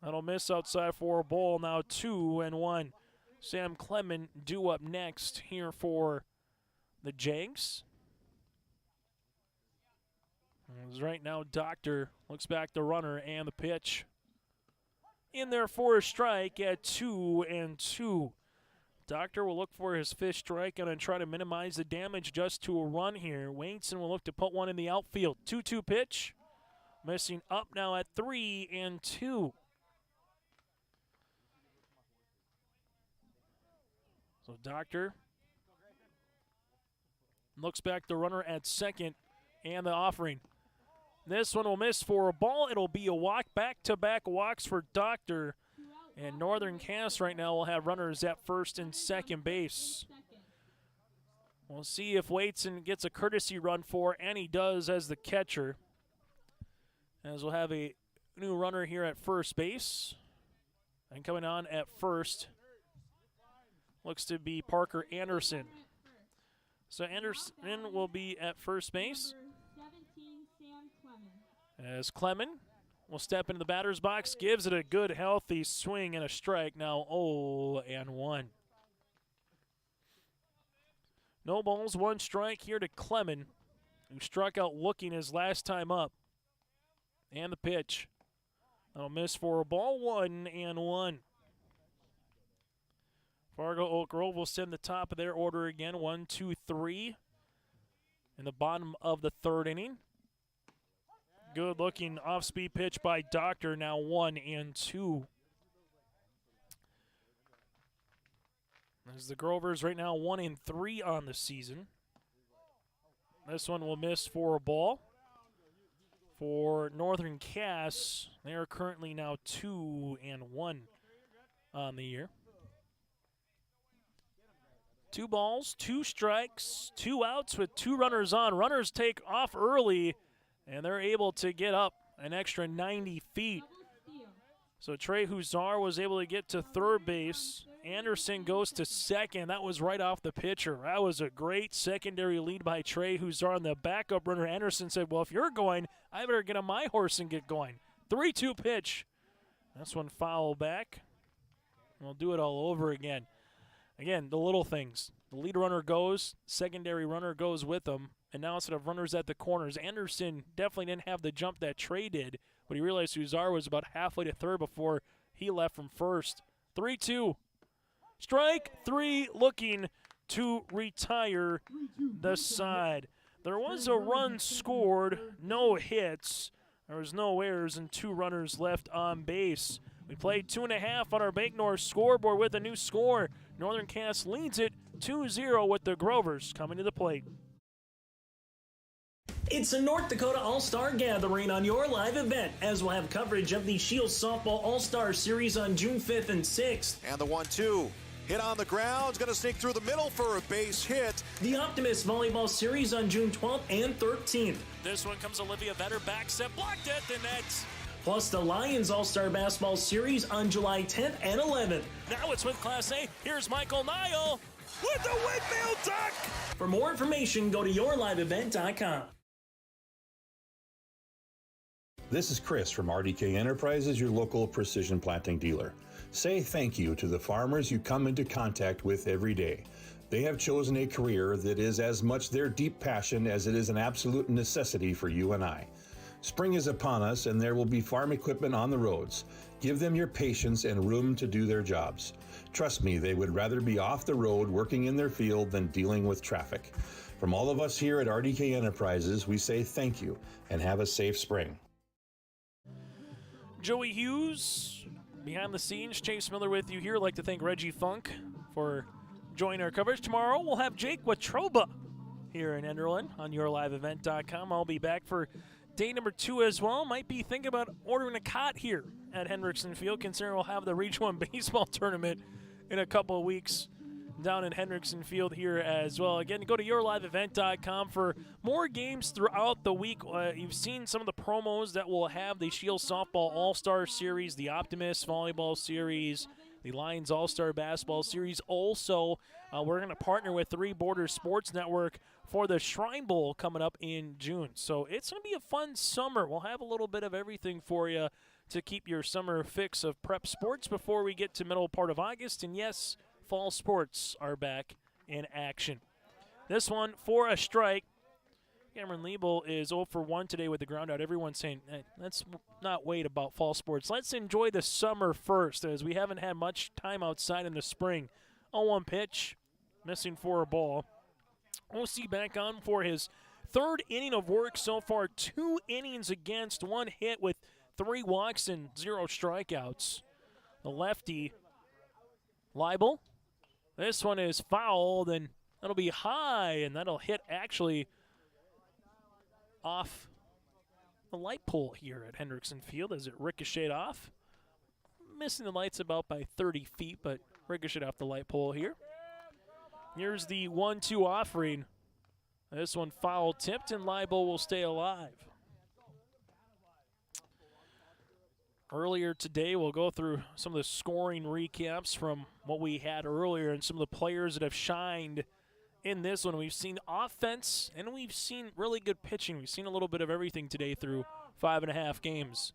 [SPEAKER 2] That'll miss outside for a ball. Now 2-1. Sam Clement due up next here for the Jags. As right now, Doctor looks back the runner and the pitch. In there for a strike at 2-2. Doctor will look for his 5th strike and try to minimize the damage just to a run here. Wainson will look to put one in the outfield. 2-2 pitch. Missing up now at 3-2. So Doctor looks back the runner at second and the offering. This one will miss for a ball. It'll be a walk, back-to-back walks for Doctor. And Northern Cass right now will have runners at 1st and 2nd base. We'll see if Waitson gets a courtesy run for, and he does as the catcher. As we'll have a new runner here at 1st base. And coming on at 1st looks to be Parker Anderson. So Anderson will be at 1st base. As Clement will step into the batter's box, gives it a good, healthy swing and a strike. Now 0-1. No balls, 1 strike here to Clement, who struck out looking his last time up. And the pitch. That'll miss for a ball. 1-1. Fargo Oak Grove will send the top of their order again. 1, 2, 3 in the bottom of the third inning. Good looking off-speed pitch by Doctor, now 1 and 2. As the Grovers right now 1 and 3 on the season. This one will miss for a ball. For Northern Cass, they are currently now 2 and 1 on the year. 2 balls, 2 strikes, 2 outs with 2 runners on. Runners take off early, and they're able to get up an extra 90 feet. So Trey Huzar was able to get to third base. Anderson goes to second. That was right off the pitcher. That was a great secondary lead by Trey Huzar. And the backup runner, Anderson, said, well, if you're going, I better get on my horse and get going. 3-2 pitch. This one foul back. We'll do it all over again. Again, the little things. The lead runner goes, secondary runner goes with them, and now instead of runners at the corners, Anderson definitely didn't have the jump that Trey did, but he realized Huzar was about halfway to third before he left from first. 3-2. Strike 3 looking to retire the side. There was a run scored, no hits. There was no errors and 2 runners left on base. We played 2.5 on our Bank North scoreboard with a new score. Northern Cass leads it 2-0 with the Grovers coming to the plate.
[SPEAKER 4] It's a North Dakota All-Star Gathering on your live event, as we'll have coverage of the Shields Softball All-Star Series on June 5th and 6th.
[SPEAKER 5] And the 1-2. Hit on the ground. It's going to sneak through the middle for a base hit.
[SPEAKER 4] The Optimist Volleyball Series on June 12th and 13th.
[SPEAKER 2] This one comes Olivia Vetter, back set, blocked at the net.
[SPEAKER 4] Plus the Lions All-Star Basketball Series on July 10th and 11th.
[SPEAKER 2] Now it's with Class A. Here's Michael Nile with the windmill duck.
[SPEAKER 4] For more information, go to yourliveevent.com.
[SPEAKER 6] This is Chris from RDK Enterprises, your local precision planting dealer. Say thank you to the farmers you come into contact with every day. They have chosen a career that is as much their deep passion as it is an absolute necessity for you and I. Spring is upon us and there will be farm equipment on the roads. Give them your patience and room to do their jobs. Trust me, they would rather be off the road working in their field than dealing with traffic. From all of us here at RDK Enterprises, we say thank you and have a safe spring.
[SPEAKER 2] Joey Hughes, behind the scenes. Chase Miller with you here. I'd like to thank Reggie Funk for joining our coverage. Tomorrow we'll have Jake Watroba here in Enderlin on yourliveevent.com. I'll be back for day number 2 as well. Might be thinking about ordering a cot here at Hendrickson Field, considering we'll have the Region 1 baseball tournament in a couple of weeks down in Hendrickson Field here as well. Again, go to yourliveevent.com for more games throughout the week. You've seen some of the promos that will have the Shields Softball All-Star Series, the Optimist Volleyball Series, the Lions All-Star Basketball Series. Also, we're going to partner with Three Borders Sports Network for the Shrine Bowl coming up in June. So it's going to be a fun summer. We'll have a little bit of everything for you to keep your summer fix of prep sports before we get to middle part of August. And yes, fall sports are back in action. This one for a strike. Cameron Liebel is 0 for 1 today with the ground out. Everyone's saying, hey, let's not wait about fall sports. Let's enjoy the summer first, as we haven't had much time outside in the spring. 0-1 pitch, missing for a ball. OC back on for his 3rd inning of work so far. 2 innings against, 1 hit with 3 walks and 0 strikeouts. The lefty, Liebel. This one is fouled, and that'll be high, and that'll hit actually off the light pole here at Hendrickson Field as it ricocheted off. Missing the lights about by 30 feet, but ricocheted off the light pole here. Here's the 1-2 offering. This one foul tipped, and Liebel will stay alive. Earlier today, we'll go through some of the scoring recaps from what we had earlier and some of the players that have shined in this one. We've seen offense, and we've seen really good pitching. We've seen a little bit of everything today through 5.5 games.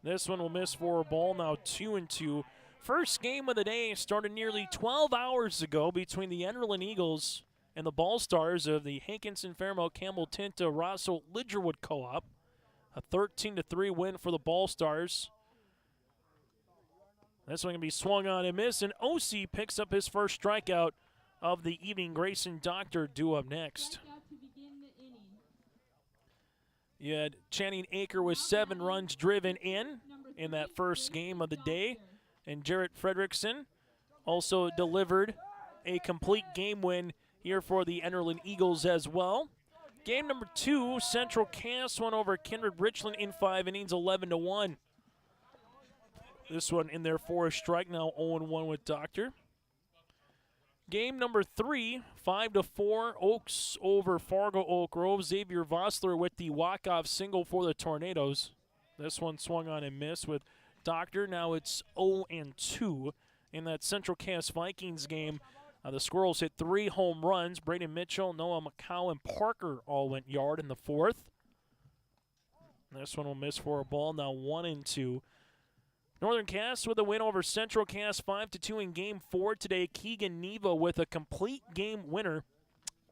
[SPEAKER 2] This one will miss for a ball, now 2-2. First game of the day started nearly 12 hours ago between the Enderlin Eagles and the Ball Stars of the Hankinson Fairmount Campbell Tinta Rosso Lidgerwood Co-op. A 13-3 win for the Ball Stars. This one going to be swung on and missed, and OC picks up his first strikeout of the evening. Grayson Doctor due up next. You had Channing Aker with 7 runs driven in that first game of the day, and Jarrett Fredrickson also delivered a complete game win here for the Enderlin Eagles as well. Game number 2, Central Cass won over Kindred Richland in 5 innings, 11-1. This one in their 4th strike, now 0-1 with Doctor. Game number 3, 5-4, Oaks over Fargo Oak Grove. Xavier Vossler with the walk-off single for the Tornadoes. This one swung on and missed with Doctor. Now it's 0-2 in that Central Cass Vikings game. The Squirrels hit 3 home runs. Braden Mitchell, Noah McCow, and Parker all went yard in the 4th. This one will miss for a ball. Now 1-2. Northern Cass with a win over Central Cass 5-2 in Game 4 today. Keegan Neva with a complete game winner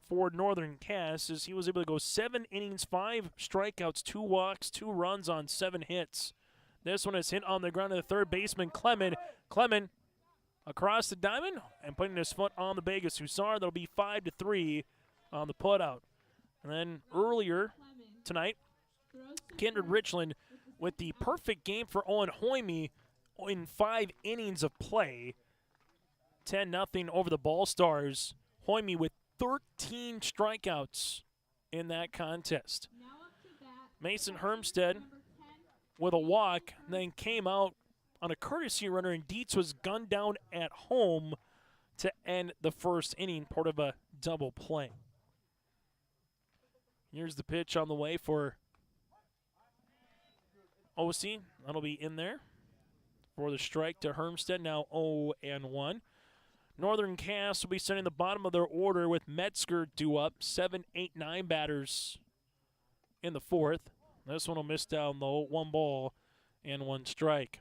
[SPEAKER 2] for Northern Cass as he was able to go 7 innings, 5 strikeouts, 2 walks, 2 runs on 7 hits. This one is hit on the ground to the third baseman, Clement. Clement across the diamond and putting his foot on the Vegas Hussar. That'll be 5-3 on the putout. And then earlier tonight, Kindred Richland with the perfect game for Owen Hoyme in 5 innings of play. 10-0 over the Ball Stars. Hoyme with 13 strikeouts in that contest. Mason Hermstead with a walk, then came out on a courtesy runner, and Dietz was gunned down at home to end the 1st inning, part of a double play. Here's the pitch on the way for OC. That'll be in there for the strike to Hermstead, now 0-1. Northern Cass will be sending the bottom of their order with Metzger due up, 7, 8, 9 batters in the 4th. This one will miss down low, 1 ball and 1 strike.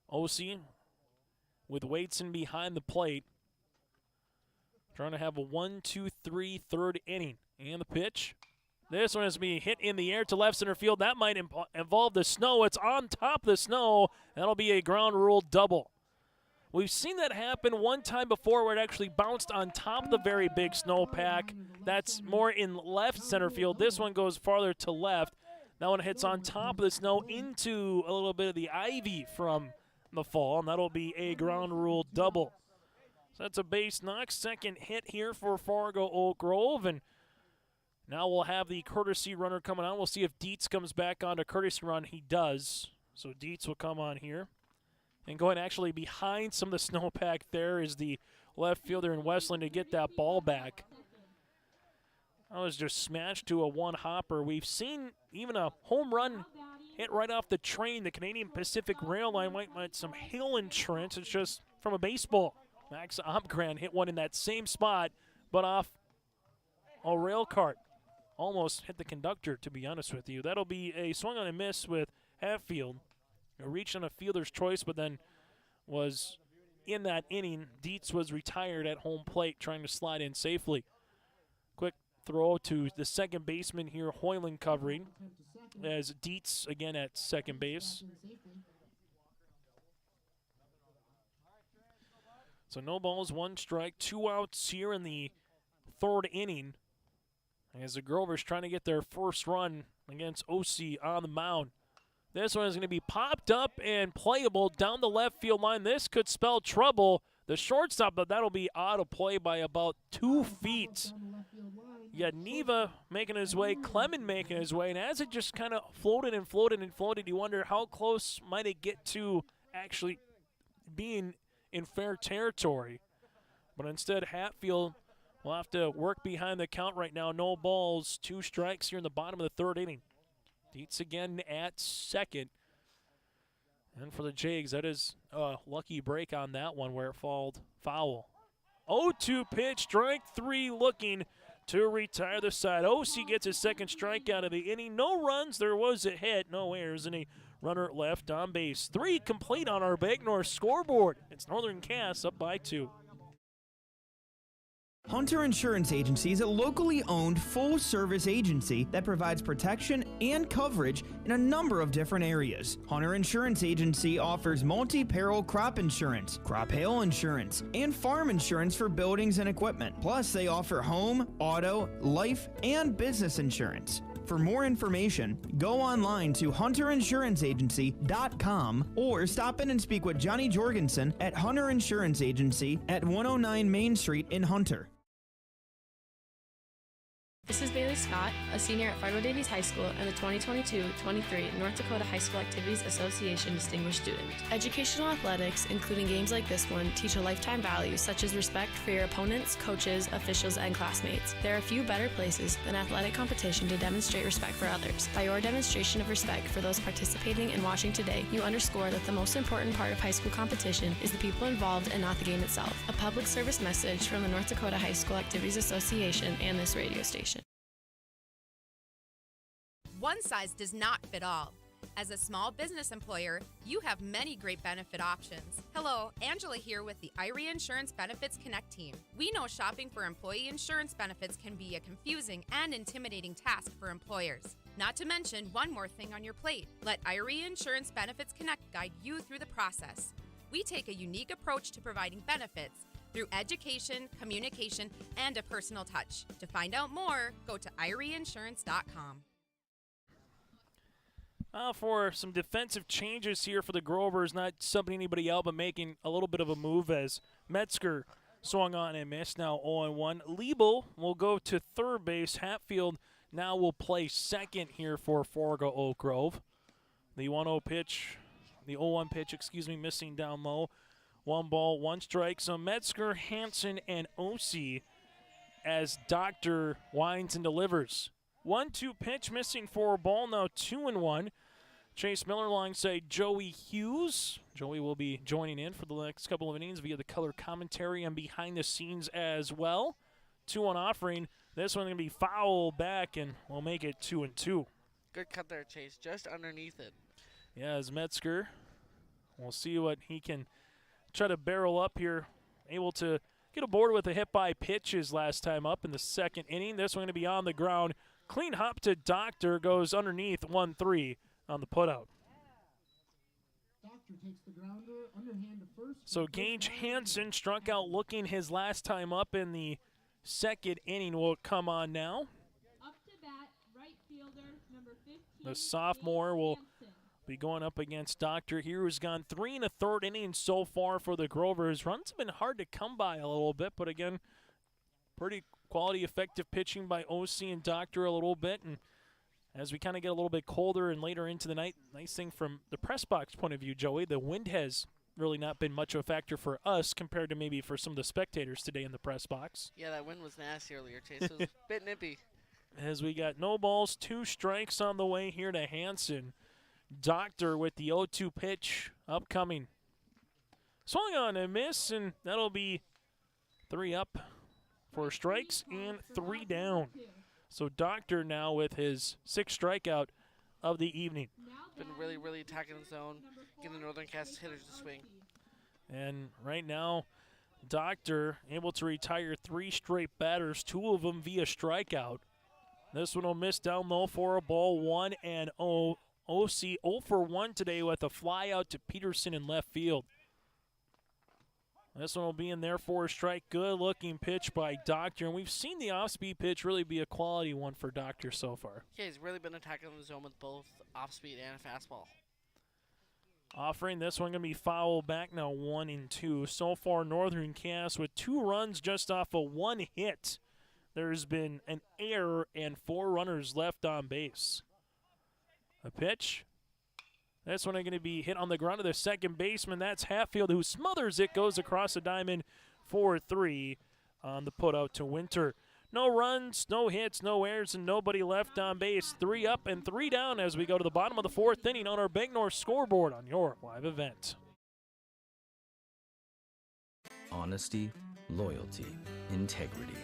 [SPEAKER 2] OC with Waitson behind the plate, trying to have a 1-2-3 3rd inning. And the pitch. This one is being hit in the air to left center field. That might involve the snow. It's on top of the snow. That'll be a ground rule double. We've seen that happen one time before where it actually bounced on top of the very big snowpack. That's more in left center field. This one goes farther to left. That one hits on top of the snow into a little bit of the ivy from the fall, and that'll be a ground rule double. So that's a base knock. 2nd hit here for Fargo Oak Grove, and now we'll have the courtesy runner coming on. We'll see if Dietz comes back on to courtesy run. He does. So Dietz will come on here. And going actually behind some of the snowpack there is the left fielder in Westland to get that ball back. That was just smashed to a 1-hopper. We've seen even a home run hit right off the train. The Canadian Pacific Rail Line might want some hail insurance. It's just from a baseball. Max Omgren hit one in that same spot, but off a rail cart. Almost hit the conductor, to be honest with you. That'll be a swing on a miss with Hatfield. Reached on a fielder's choice, but then was in that inning. Dietz was retired at home plate, trying to slide in safely. Quick throw to the 2nd baseman here, Hoyland covering, as Dietz again at 2nd base. So no balls, 1 strike, 2 outs here in the 3rd inning, as the Grovers trying to get their first run against OC on the mound. This one is going to be popped up and playable down the left field line. This could spell trouble. The shortstop, but that'll be out of play by about 2 feet. You got Neva making his way, Clement making his way, and as it just kind of floated and floated and floated, you wonder how close might it get to actually being in fair territory. But instead, Hatfield will have to work behind the count right now. No balls, 2 strikes here in the bottom of the 3rd inning. Dietz again at 2nd. And for the Jags, that is a lucky break on that one where it falled foul. 0-2 pitch, strike 3 looking to retire the side. OC gets his 2nd strikeout of the inning. No runs, there was a hit, no errors, and a runner left on base. 3 complete on our Bank North scoreboard. It's Northern Cass up by 2.
[SPEAKER 7] Hunter Insurance Agency is a locally owned full-service agency that provides protection and coverage in a number of different areas. Hunter Insurance Agency offers multi-peril crop insurance, crop hail insurance, and farm insurance for buildings and equipment. Plus, they offer home, auto, life, and business insurance. For more information, go online to hunterinsuranceagency.com or stop in and speak with Johnny Jorgensen at Hunter Insurance Agency at 109 Main Street in Hunter.
[SPEAKER 8] This is Bailey Scott, a senior at Fargo Davies High School and the 2022-23 North Dakota High School Activities Association Distinguished Student. Educational athletics, including games like this one, teach a lifetime values such as respect for your opponents, coaches, officials, and classmates. There are few better places than athletic competition to demonstrate respect for others. By your demonstration of respect for those participating and watching today, you underscore that the most important part of high school competition is the people involved and not the game itself. A public service message from the North Dakota High School Activities Association and this radio station.
[SPEAKER 9] One size does not fit all. As a small business employer, you have many great benefit options. Hello, Angela here with the Irie Insurance Benefits Connect team. We know shopping for employee insurance benefits can be a confusing and intimidating task for employers. Not to mention one more thing on your plate. Let Irie Insurance Benefits Connect guide you through the process. We take a unique approach to providing benefits through education, communication, and a personal touch. To find out more, go to IrieInsurance.com.
[SPEAKER 2] For some defensive changes here for the Grovers, not subbing anybody out, but making a little bit of a move as Metzger swung on and missed, now 0-1. Liebel will go to third base. Hatfield now will play second here for Fargo Oak Grove. The 1-0 pitch, the 0-1 pitch, missing down low. 1 ball, 1 strike. So Metzger, Hansen, and Ossie as Doctor winds and delivers. 1-2 pitch, missing for a ball, now 2-1. Chase Miller alongside Joey Hughes. Joey will be joining in for the next couple of innings via the color commentary and behind the scenes as well. 2-1 offering. This one going to be foul back, and we'll make it 2-2.
[SPEAKER 14] Good cut there, Chase, just underneath it.
[SPEAKER 2] Yeah, as Metzger, we'll see what he can try to barrel up here. Able to get aboard with a hit-by pitches last time up in the second inning. This one going to be on the ground. Clean hop to Doctor, goes underneath 1-3 on the putout. So Gage Hansen struck out looking his last time up in the second inning will come on now.
[SPEAKER 13] Up to bat, right fielder, number 15.
[SPEAKER 2] The sophomore will be going up against Doctor here, who's gone 3 1/3 innings so far for the Grovers. Runs have been hard to come by a little bit, but again, pretty quality, effective pitching by OC and Doctor a little bit. And as we kind of get a little bit colder and later into the night, nice thing from the press box point of view, Joey, the wind has really not been much of a factor for us compared to maybe for some of the spectators today in the press box.
[SPEAKER 14] Yeah, that wind was nasty earlier, Chase. It was a bit nippy.
[SPEAKER 2] As we got no balls, 2 strikes on the way here to Hansen. Doctor with the 0-2 pitch upcoming. Swung on a miss, and that'll be 3 up for strikes and 3 down. So Doctor now with his 6th strikeout of the evening.
[SPEAKER 14] Been really, really attacking the zone, getting the Northern Cast hitters to swing.
[SPEAKER 2] And right now, Doctor able to retire 3 straight batters, 2 of them via strikeout. This one will miss down low for a ball, 1-0. OC 0 for 1 today with a fly out to Peterson in left field. This one will be in there for a strike. Good-looking pitch by Doctor. And we've seen the off-speed pitch really be a quality one for Doctor so far.
[SPEAKER 14] Yeah, he's really been attacking the zone with both off-speed and a fastball.
[SPEAKER 2] Offering this one going to be foul back now, 1-2. So far, Northern Cass with 2 runs just off of 1 hit. There's been an error and 4 runners left on base. A pitch. This one going to be hit on the ground of the second baseman. That's Hatfield, who smothers it, goes across the diamond for 3 on the putout to Winter. No runs, no hits, no errors, and nobody left on base. 3 up and 3 down as we go to the bottom of the 4th inning on our Bank North scoreboard on your live event.
[SPEAKER 10] Honesty, loyalty, integrity.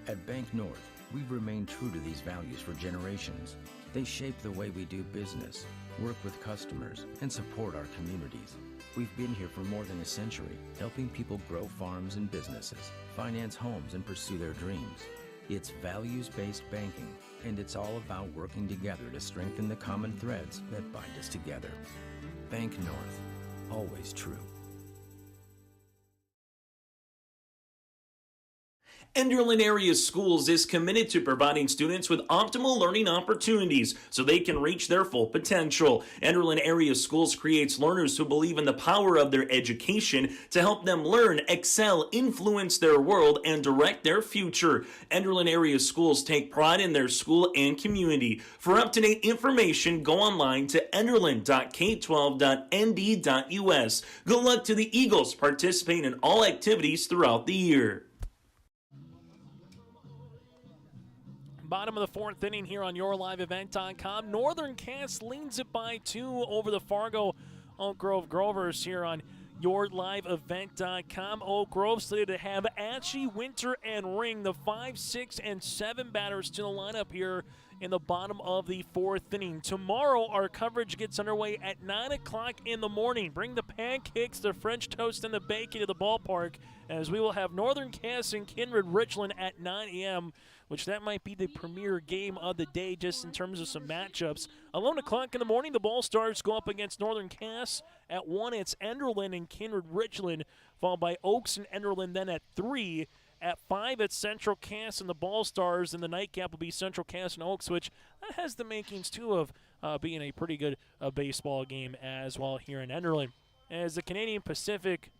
[SPEAKER 10] At Bank North, we've remained true to these values for generations. They shape the way we do business, work with customers, and support our communities. We've been here for more than a century, helping people grow farms and businesses, finance homes, and pursue their dreams. It's values-based banking, and it's all about working together to strengthen the common threads that bind us together. Bank North, always true.
[SPEAKER 15] Enderlin Area Schools is committed to providing students with optimal learning opportunities so they can reach their full potential. Enderlin Area Schools creates learners who believe in the power of their education to help them learn, excel, influence their world, and direct their future. Enderlin Area Schools take pride in their school and community. For up-to-date information, go online to enderlin.k12.nd.us. Good luck to the Eagles participating in all activities throughout the year.
[SPEAKER 2] Bottom of the fourth inning here on YourLiveEvent.com. Northern Cass leads it by 2 over the Fargo Oak Grove Grovers here on YourLiveEvent.com. Oak Grove slated to have Ashley, Winter, and Ring, the 5, 6, and 7 batters to the lineup here in the bottom of the fourth inning. Tomorrow, our coverage gets underway at 9 o'clock in the morning. Bring the pancakes, the French toast, and the bacon to the ballpark, as we will have Northern Cass and Kindred Richland at 9 a.m., which that might be the premier game of the day just in terms of some matchups. 11 o'clock in the morning, the Ball Stars go up against Northern Cass. At 1, it's Enderlin and Kindred Richland, followed by Oaks and Enderlin then at 3. At 5, it's Central Cass and the Ball Stars, and the nightcap will be Central Cass and Oaks, which that has the makings, too, of being a pretty good baseball game as well here in Enderlin. As the Canadian Pacific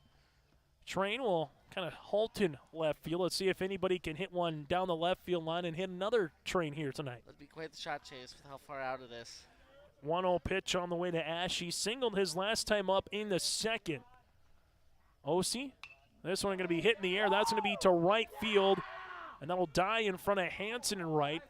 [SPEAKER 2] train will kind of halt in left field. Let's see if anybody can hit one down the left field line and hit another train here tonight.
[SPEAKER 14] That'd be quite the shot chase with how far out it is.
[SPEAKER 2] 1-0 pitch on the way to Ash. He singled his last time up in the second. Osi, this one going to be hit in the air. That's going to be to right field, and that'll die in front of Hanson in right.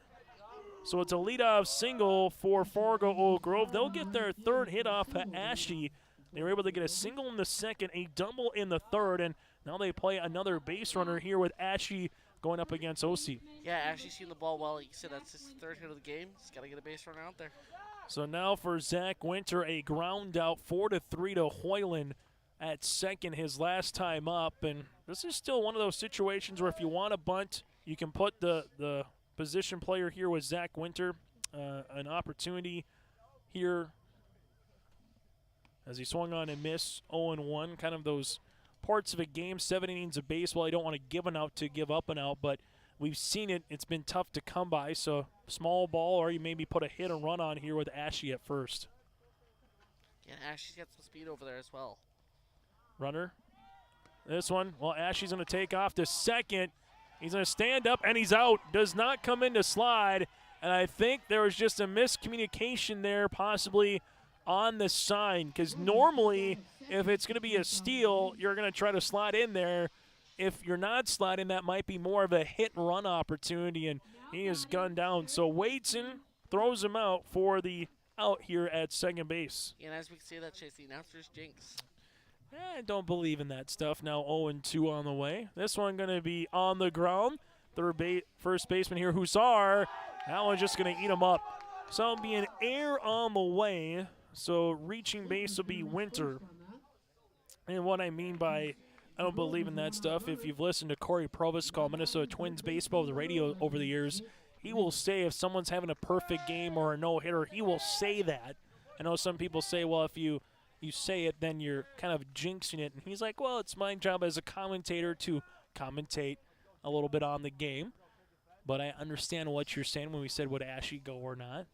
[SPEAKER 2] So it's a leadoff single for Fargo Oak Grove. They'll get their third hit off of Ashy. They were able to get a single in the second, a double in the third, and now they play another base runner here with Ashy going up against Osi.
[SPEAKER 14] Yeah, Ashy's seen the ball well. Like you said, that's his third hit of the game. He's got to get a base runner out there.
[SPEAKER 2] So now for Zach Winter, a ground out 4-3 to Hoyland at second his last time up. And this is still one of those situations where if you want to bunt, you can put the position player here with Zach Winter. An opportunity here as he swung on and missed 0-1, kind of those parts of a game, 7 innings of baseball. I don't want to give an out to give up an out, but we've seen it. It's been tough to come by, so small ball, or you maybe put a hit and run on here with Ashy at first.
[SPEAKER 14] Yeah, Ashy's got some speed over there as well.
[SPEAKER 2] Runner. This one, well, Ashy's going to take off to second. He's going to stand up, and he's out. Does not come in to slide, and I think there was just a miscommunication there possibly on the sign, because normally if it's going to be a steal, you're going to try to slide in there. If you're not sliding, that might be more of a hit-and-run opportunity, and he is gunned down. So Waitson throws him out for the out here at second base.
[SPEAKER 14] Yeah, and as we can see that, Chase, the announcer's jinx.
[SPEAKER 2] I don't believe in that stuff. Now 0-2 on the way. This one going to be on the ground. First baseman here, Hussar. That one's just going to eat him up. So it'll be an error on the way. So reaching base will be Winter. And what I mean by I don't believe in that stuff, if you've listened to Corey Provis call Minnesota Twins baseball over the radio over the years, he will say if someone's having a perfect game or a no-hitter, he will say that. I know some people say, well, if you say it, then you're kind of jinxing it. And he's like, well, it's my job as a commentator to commentate a little bit on the game. But I understand what you're saying when we said would Ashy go or not.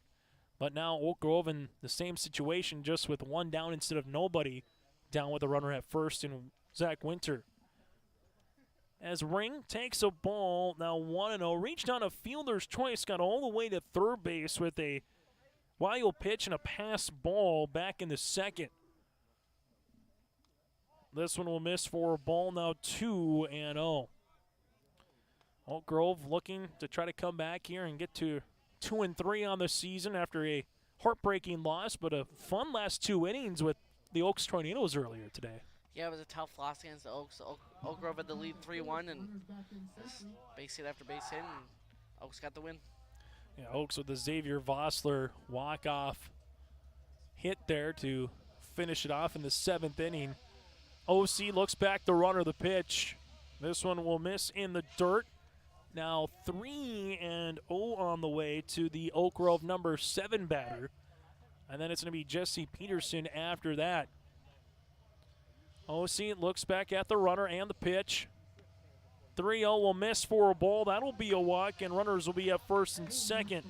[SPEAKER 2] But now Oak Grove in the same situation, just with one down instead of nobody, down with a runner at first and Zach Winter. As Ring takes a ball, now 1-0, reached on a fielder's choice, got all the way to third base with a wild pitch and a pass ball back in the second. This one will miss for a ball, now 2-0. Oak Grove looking to try to come back here and get to 2-3 on the season after a heartbreaking loss, but a fun last 2 innings with the Oaks Tornadoes earlier today.
[SPEAKER 14] Yeah, it was a tough loss against the Oaks. Oak Grove had the lead 3-1, and just base hit after base hit, and Oaks got the win. Yeah,
[SPEAKER 2] Oaks with the Xavier Vossler walk-off hit there to finish it off in the 7th inning. OC looks back the runner, the pitch. This one will miss in the dirt. Now 3-0 on the way to the Oak Grove number 7 batter. And then it's going to be Jesse Peterson after that. OC looks back at the runner and the pitch. 3-0 will miss for a ball. That'll be a walk, and runners will be at first and second.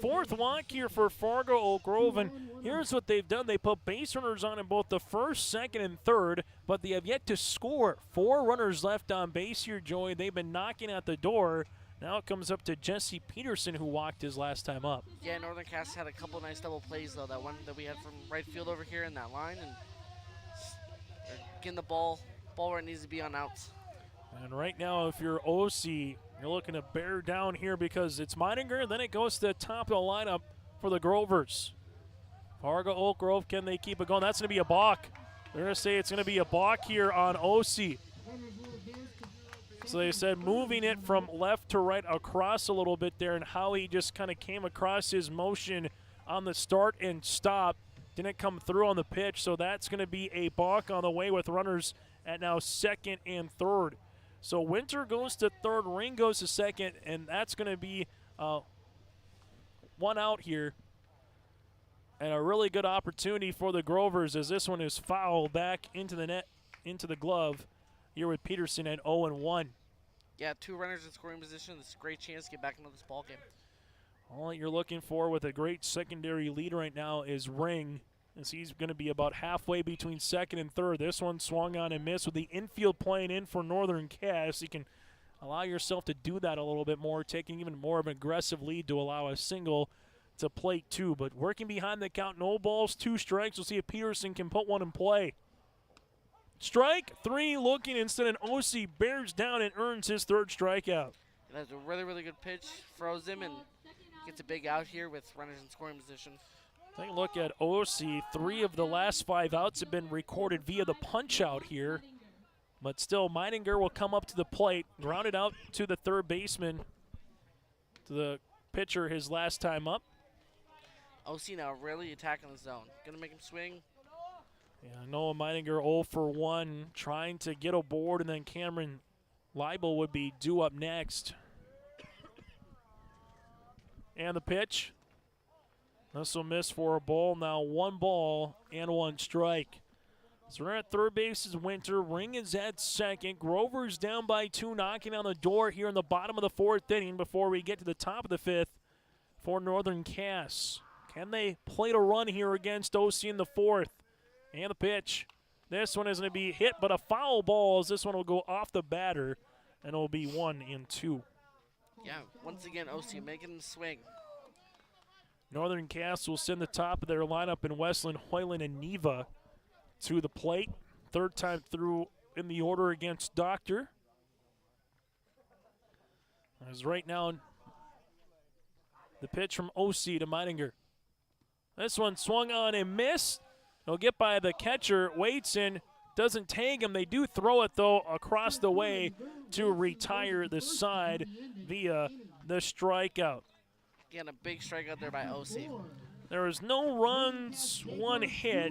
[SPEAKER 2] 4th walk here for Fargo Oak Grove, and here's what they've done. They put base runners on in both the 1st, 2nd, and 3rd, but they have yet to score. 4 runners left on base here, Joey. They've been knocking at the door. Now it comes up to Jesse Peterson, who walked his last time up.
[SPEAKER 14] Yeah, Northern Cass had a couple nice double plays, though. That one that we had from right field over here in that line, and they're getting the ball where it needs to be on outs.
[SPEAKER 2] And right now, if you're OC, you're looking to bear down here because it's Meininger. Then it goes to the top of the lineup for the Grovers. Fargo Oak Grove, can they keep it going? That's going to be a balk. They're going to say it's going to be a balk here on OC. So they said moving it from left to right across a little bit there, and how he just kind of came across his motion on the start and stop. Didn't come through on the pitch, so that's going to be a balk on the way with runners at now 2nd and 3rd. So Winter goes to 3rd, Ring goes to 2nd, and that's going to be 1 out here. And a really good opportunity for the Grovers as this one is fouled back into the net, into the glove here with Peterson at 0-1.
[SPEAKER 14] Yeah, 2 runners in scoring position. This is a great chance to get back into this ball game.
[SPEAKER 2] All you're looking for with a great secondary lead right now is Ring, as he's going to be about halfway between 2nd and 3rd. This one swung on and missed with the infield playing in for Northern Cass. You can allow yourself to do that a little bit more, taking even more of an aggressive lead to allow a single to plate 2. But working behind the count, no balls, 2 strikes. We'll see if Peterson can put one in play. Strike 3 looking instead, and OC bears down and earns his 3rd strikeout.
[SPEAKER 14] That's a really, really good pitch. Froze him and gets a big out here with runners in scoring position.
[SPEAKER 2] Take a look at OC. 3 of the last 5 outs have been recorded via the punch out here. But still, Meininger will come up to the plate, ground it out to the 3rd baseman, to the pitcher his last time up.
[SPEAKER 14] OC now really attacking the zone. Gonna make him swing.
[SPEAKER 2] Yeah, Noah Meininger 0 for 1, trying to get aboard, and then Cameron Leibel would be due up next. And the pitch. This will miss for a ball. Now 1 ball and 1 strike. So we're at 3rd base is Winter. Ring is at 2nd. Grover's down by 2, knocking on the door here in the bottom of the 4th inning before we get to the top of the 5th for Northern Cass. Can they play to run here against OC in the 4th? And the pitch. This one is going to be hit, but a foul ball as this one will go off the batter, and it will be 1-2.
[SPEAKER 14] Yeah, once again, OC making him swing.
[SPEAKER 2] Northern Cass will send the top of their lineup in Westland, Hoyland, and Neva to the plate. 3rd time through in the order against Doctor. As right now, the pitch from OC to Meininger. This one swung on and missed. He'll get by the catcher, waits in, doesn't tag him. They do throw it, though, across the way to retire the side via the strikeout.
[SPEAKER 14] Again, a big strikeout there by OC.
[SPEAKER 2] There was no runs, 1 hit.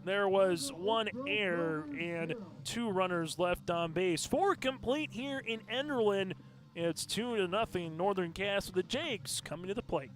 [SPEAKER 2] There was 1 error and 2 runners left on base. 4 complete here in Enderlin. It's 2-0 Northern Cass with the Jakes coming to the plate.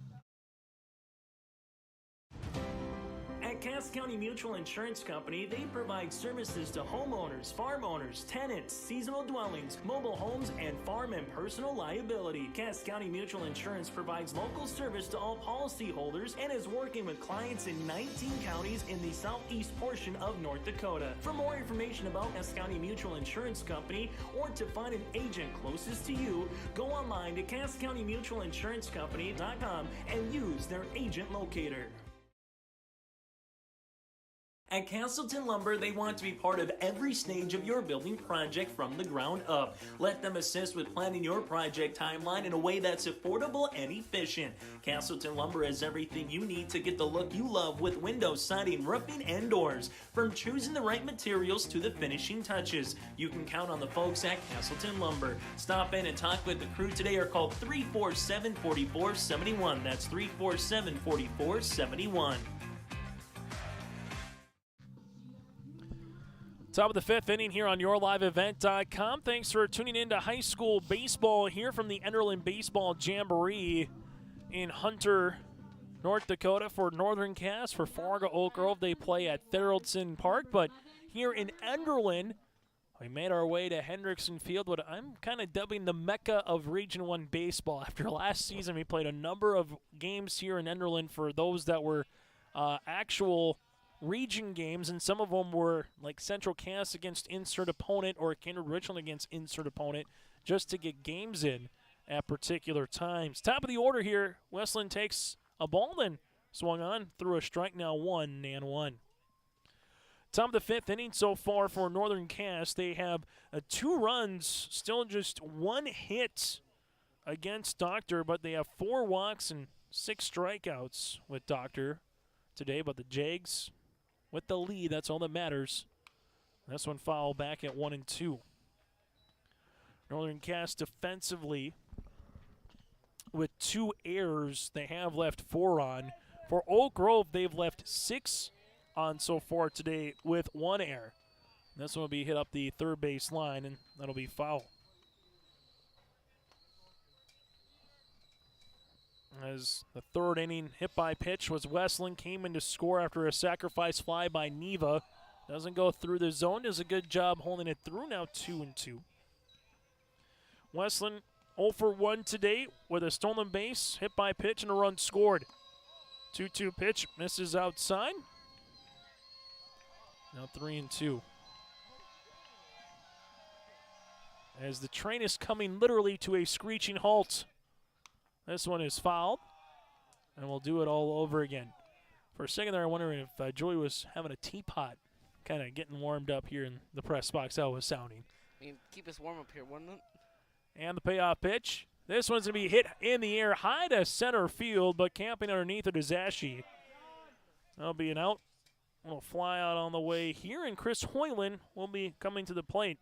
[SPEAKER 4] At Cass County Mutual Insurance Company, they provide services to homeowners, farm owners, tenants, seasonal dwellings, mobile homes, and farm and personal liability. Cass County Mutual Insurance provides local service to all policyholders and is working with clients in 19 counties in the southeast portion of North Dakota. For more information about Cass County Mutual Insurance Company or to find an agent closest to you, go online to CassCountyMutualInsuranceCompany.com and use their agent locator.
[SPEAKER 15] At Castleton Lumber, they want to be part of every stage of your building project from the ground up. Let them assist with planning your project timeline in a way that's affordable and efficient. Castleton Lumber has everything you need to get the look you love with windows, siding, roofing, and doors. From choosing the right materials to the finishing touches, you can count on the folks at Castleton Lumber. Stop in and talk with the crew today or call 347-4471. That's 347-4471.
[SPEAKER 2] Top of the fifth inning here on YourLiveEvent.com. Thanks for tuning in to high school baseball here from the Enderlin Baseball Jamboree in Hunter, North Dakota. For Northern Cast, for Fargo Oak Grove, they play at Theraldson Park. But here in Enderlin, we made our way to Hendrickson Field, what I'm kind of dubbing the Mecca of Region 1 baseball. After last season, we played a number of games here in Enderlin for those that were actual region games, and some of them were like Central Cass against insert opponent or Kindred Richland against insert opponent, just to get games in at particular times. Top of the order here, Westland takes a ball, then swung on through a strike, now 1-1. Top of the fifth inning so far for Northern Cass. They have 2 runs, still just 1 hit against Doctor, but they have 4 walks and 6 strikeouts with Doctor today. But the Jags with the lead, that's all that matters. This one foul back at 1-2. Northern Cass defensively with 2 errors. They have left 4 on. For Oak Grove, they've left 6 on so far today with 1 error. This one will be hit up the third base line, and that'll be foul. As the third inning hit by pitch was Westland, came in to score after a sacrifice fly by Neva. Doesn't go through the zone, does a good job holding it through, now 2-2. Westland 0 for 1 today with a stolen base, hit by pitch, and a run scored. 2-2 pitch, misses outside. Now 3-2. As the train is coming literally to a screeching halt. This one is fouled, and we'll do it all over again. For a second there, I'm wondering if Joey was having a teapot, kind of getting warmed up here in the press box. How it was sounding.
[SPEAKER 14] I mean, keep us warm up here, wouldn't it?
[SPEAKER 2] And the payoff pitch. This one's going to be hit in the air, high to center field, but camping underneath it is Ashi. That'll be an out. We'll fly out on the way here, and Chris Hoyland will be coming to the plate.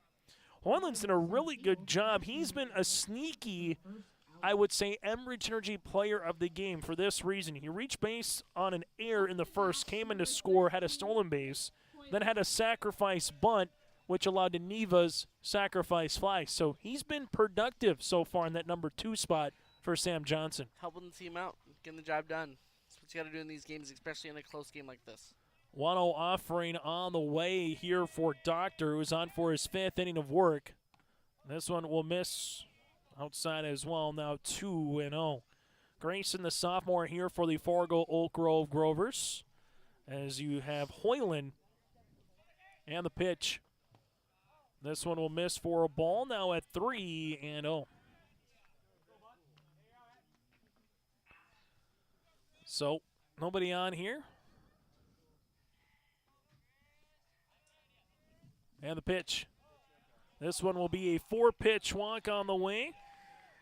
[SPEAKER 2] Hoyland's done a really good job. He's been a sneaky, I would say, Enbridge Energy player of the game for this reason. He reached base on an error in the first, came in to score, had a stolen base, then had a sacrifice bunt, which allowed to Neva's sacrifice fly. So he's been productive so far in that number 2 spot for Sam Johnson.
[SPEAKER 14] Helping the team out, getting the job done. That's what you got to do in these games, especially in a close game like this.
[SPEAKER 2] 1-0 offering on the way here for Doctor, who's on for his 5th inning of work. This one will miss outside as well, now 2-0. Grayson, the sophomore, here for the Fargo Oak Grove Grovers. As you have Hoyland and the pitch. This one will miss for a ball, now at 3-0. So, nobody on here. And the pitch. This one will be a 4-pitch walk on the way.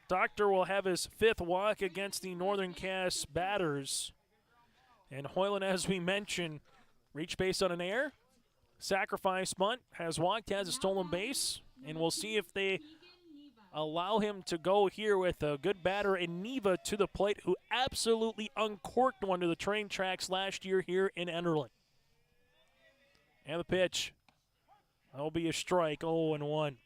[SPEAKER 2] Doctor will have his 5th walk against the Northern Cass batters. And Hoyland, as we mentioned, reached base on an error. Sacrifice bunt, has walked, has a stolen base. And we'll see if they allow him to go here with a good batter in Neva to the plate, who absolutely uncorked one to the train tracks last year here in Enderlin. And the pitch. That'll be a strike, 0-1.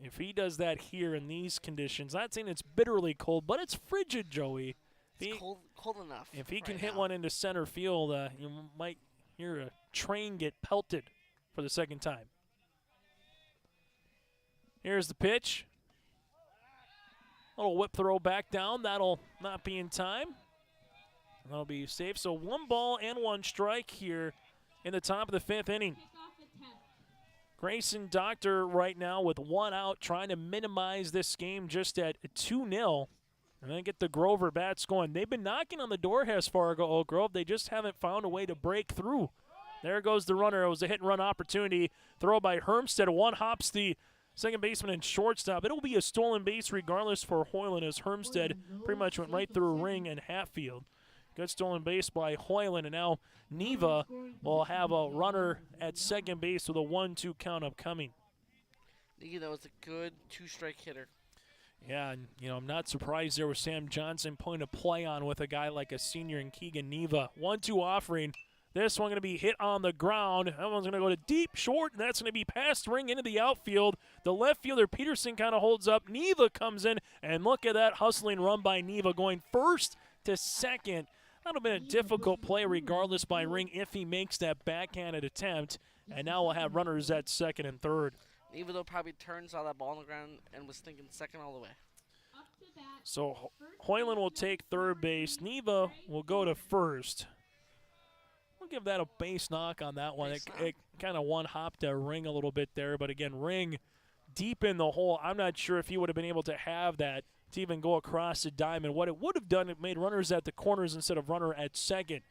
[SPEAKER 2] If he does that here in these conditions, not saying it's bitterly cold, but it's frigid, Joey.
[SPEAKER 14] It's cold enough.
[SPEAKER 2] If he can hit one into center field, you might hear a train get pelted for the second time. Here's the pitch. Little whip throw back down. That'll not be in time. That'll be safe. So 1 ball and 1 strike here in the top of the 5th inning. Grayson Doctor right now with 1 out, trying to minimize this game just at 2-0 and then get the Grover bats going. They've been knocking on the door, has Fargo Oak Grove. They just haven't found a way to break through. There goes the runner. It was a hit-and-run opportunity. Throw by Hermstead. 1 hops the second baseman and shortstop. It'll be a stolen base regardless for Hoyland, as Hermstead pretty much went right through a ring and Hatfield. Good stolen base by Hoyland, and now Neva will have a runner at second base with a 1-2 count upcoming.
[SPEAKER 14] You know, it's a good 2-strike hitter.
[SPEAKER 2] Yeah, and I'm not surprised there was Sam Johnson putting a play on with a guy like a senior in Keegan Neva. 1-2 offering. This one going to be hit on the ground. That one's going to go to deep, short, and that's going to be past ring into the outfield. The left fielder, Peterson, kind of holds up. Neva comes in, and look at that hustling run by Neva going first to second. That would have been a difficult play regardless by Ring if he makes that backhanded attempt. And now we'll have runners at second and third.
[SPEAKER 14] Neva, though, probably turned, saw that ball on the ground, and was thinking second all the way.
[SPEAKER 2] So Hoyland will take third base. Neva will go to first. We'll give that a base knock on that one. It kind of one-hopped Ring a little bit there. But, again, Ring deep in the hole. I'm not sure if he would have been able to have that to even go across the diamond. What it would have done, it made runners at the corners instead of runner at second.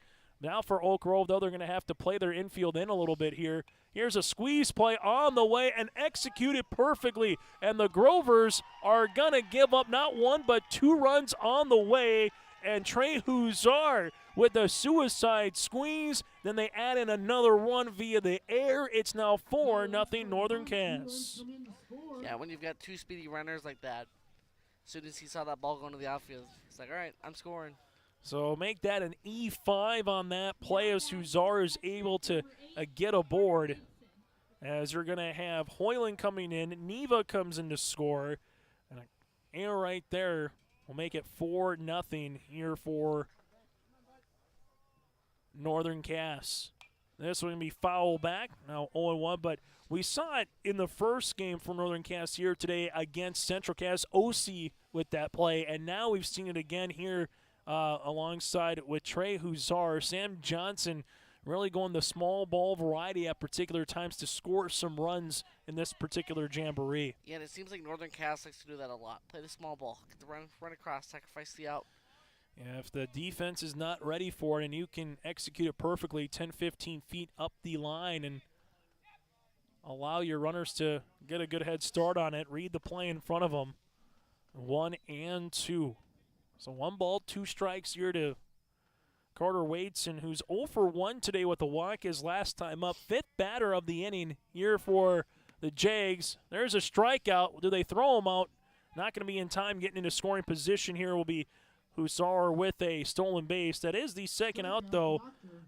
[SPEAKER 2] Now for Oak Grove, though, they're going to have to play their infield in a little bit here. Here's a squeeze play on the way and executed perfectly. And the Grovers are going to give up not one but 2 runs on the way. And Trey Huzar with the suicide squeeze. Then they add in another one via the air. It's now 4-0 Northern Cass.
[SPEAKER 14] Yeah, when you've got 2 speedy runners like that, as soon as he saw that ball going to the outfield, he's like, all right, I'm scoring.
[SPEAKER 2] So make that an E5 on that play as Huzar is able to get aboard. As you're going to have Hoyland coming in. Neva comes in to score. And an air right there will make it 4-0 here for Northern Cass. This one going to be foul back. Now 0-1, but we saw it in the first game for Northern Cass here today against Central Cass. OC with that play, and now we've seen it again here alongside with Trey Huzar. Sam Johnson really going the small ball variety at particular times to score some runs in this particular Jamboree.
[SPEAKER 14] Yeah, and it seems like Northern Cass likes to do that a lot. Play the small ball, get the run across, sacrifice the out.
[SPEAKER 2] Yeah, if the defense is not ready for it and you can execute it perfectly 10, 15 feet up the line and allow your runners to get a good head start on it, read the play in front of them. 1 and 2. So 1 ball, 2 strikes here to Carter Waitson, who's 0 for 1 today with a walk his last time up. 5th batter of the inning here for the Jags. There's a strikeout. Do they throw him out? Not going to be in time getting into scoring position here will be Huzar with a stolen base. That is the second out, though,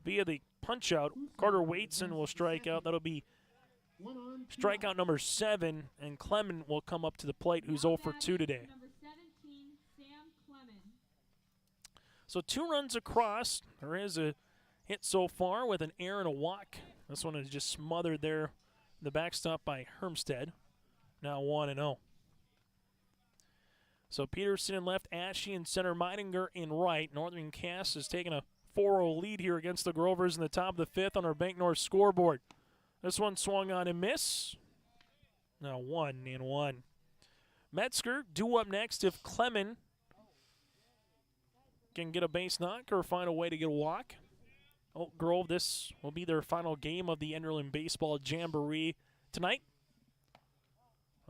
[SPEAKER 2] via the punch-out. Carter Waitson will strike out. That'll be strikeout number 7, and Clement will come up to the plate, who's 0 for 2 today. So 2 runs across. There is a hit so far with an error and a walk. This one is just smothered there. The backstop by Hermstead. Now 1-0. So Peterson in left, Ashe in center, Meidinger in right. Northern Cass has taken a 4-0 lead here against the Grovers in the top of the 5th on our Bank North scoreboard. This one swung on and miss. Now 1-1. Metzger due up next if Clement can get a base knock or find a way to get a walk. Oak Grove, this will be their final game of the Enderlin Baseball Jamboree tonight.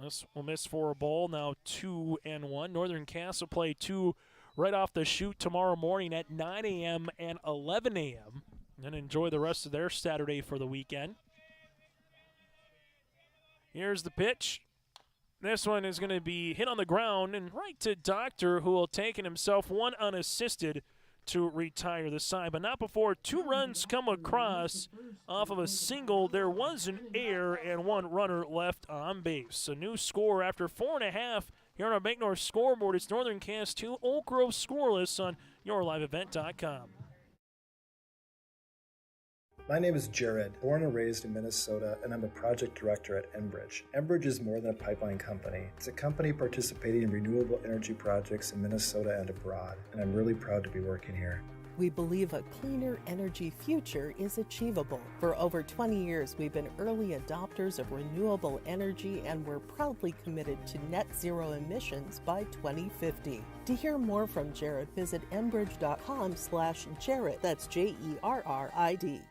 [SPEAKER 2] This will miss for a ball, now 2-1. Northern Cass will play 2 right off the chute tomorrow morning at 9 a.m. and 11 a.m. And enjoy the rest of their Saturday for the weekend. Here's the pitch. This one is going to be hit on the ground and right to Doctor, who will take it himself, 1 unassisted to retire the side. But not before 2 runs come across off of a single. There was an error and 1 runner left on base. A new score after 4.5 here on our Bank North scoreboard. It's Northern Cass 2, Oak Grove scoreless on yourliveevent.com.
[SPEAKER 11] My name is Jared, born and raised in Minnesota, and I'm a project director at Enbridge. Enbridge is more than a pipeline company. It's a company participating in renewable energy projects in Minnesota and abroad, and I'm really proud to be working here.
[SPEAKER 12] We believe a cleaner energy future is achievable. For over 20 years, we've been early adopters of renewable energy, and we're proudly committed to net zero emissions by 2050. To hear more from Jared, visit enbridge.com/Jared. That's Jerrid.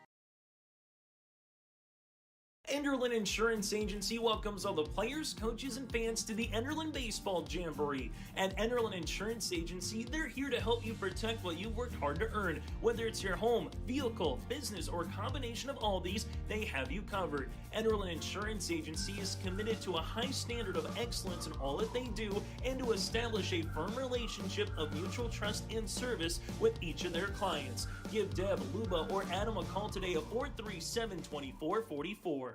[SPEAKER 15] Enderlin Insurance Agency welcomes all the players, coaches, and fans to the Enderlin Baseball Jamboree. At Enderlin Insurance Agency, they're here to help you protect what you've worked hard to earn. Whether it's your home, vehicle, business, or a combination of all these, they have you covered. Enderlin Insurance Agency is committed to a high standard of excellence in all that they do and to establish a firm relationship of mutual trust and service with each of their clients. Give Deb, Luba, or Adam a call today at 437-2444.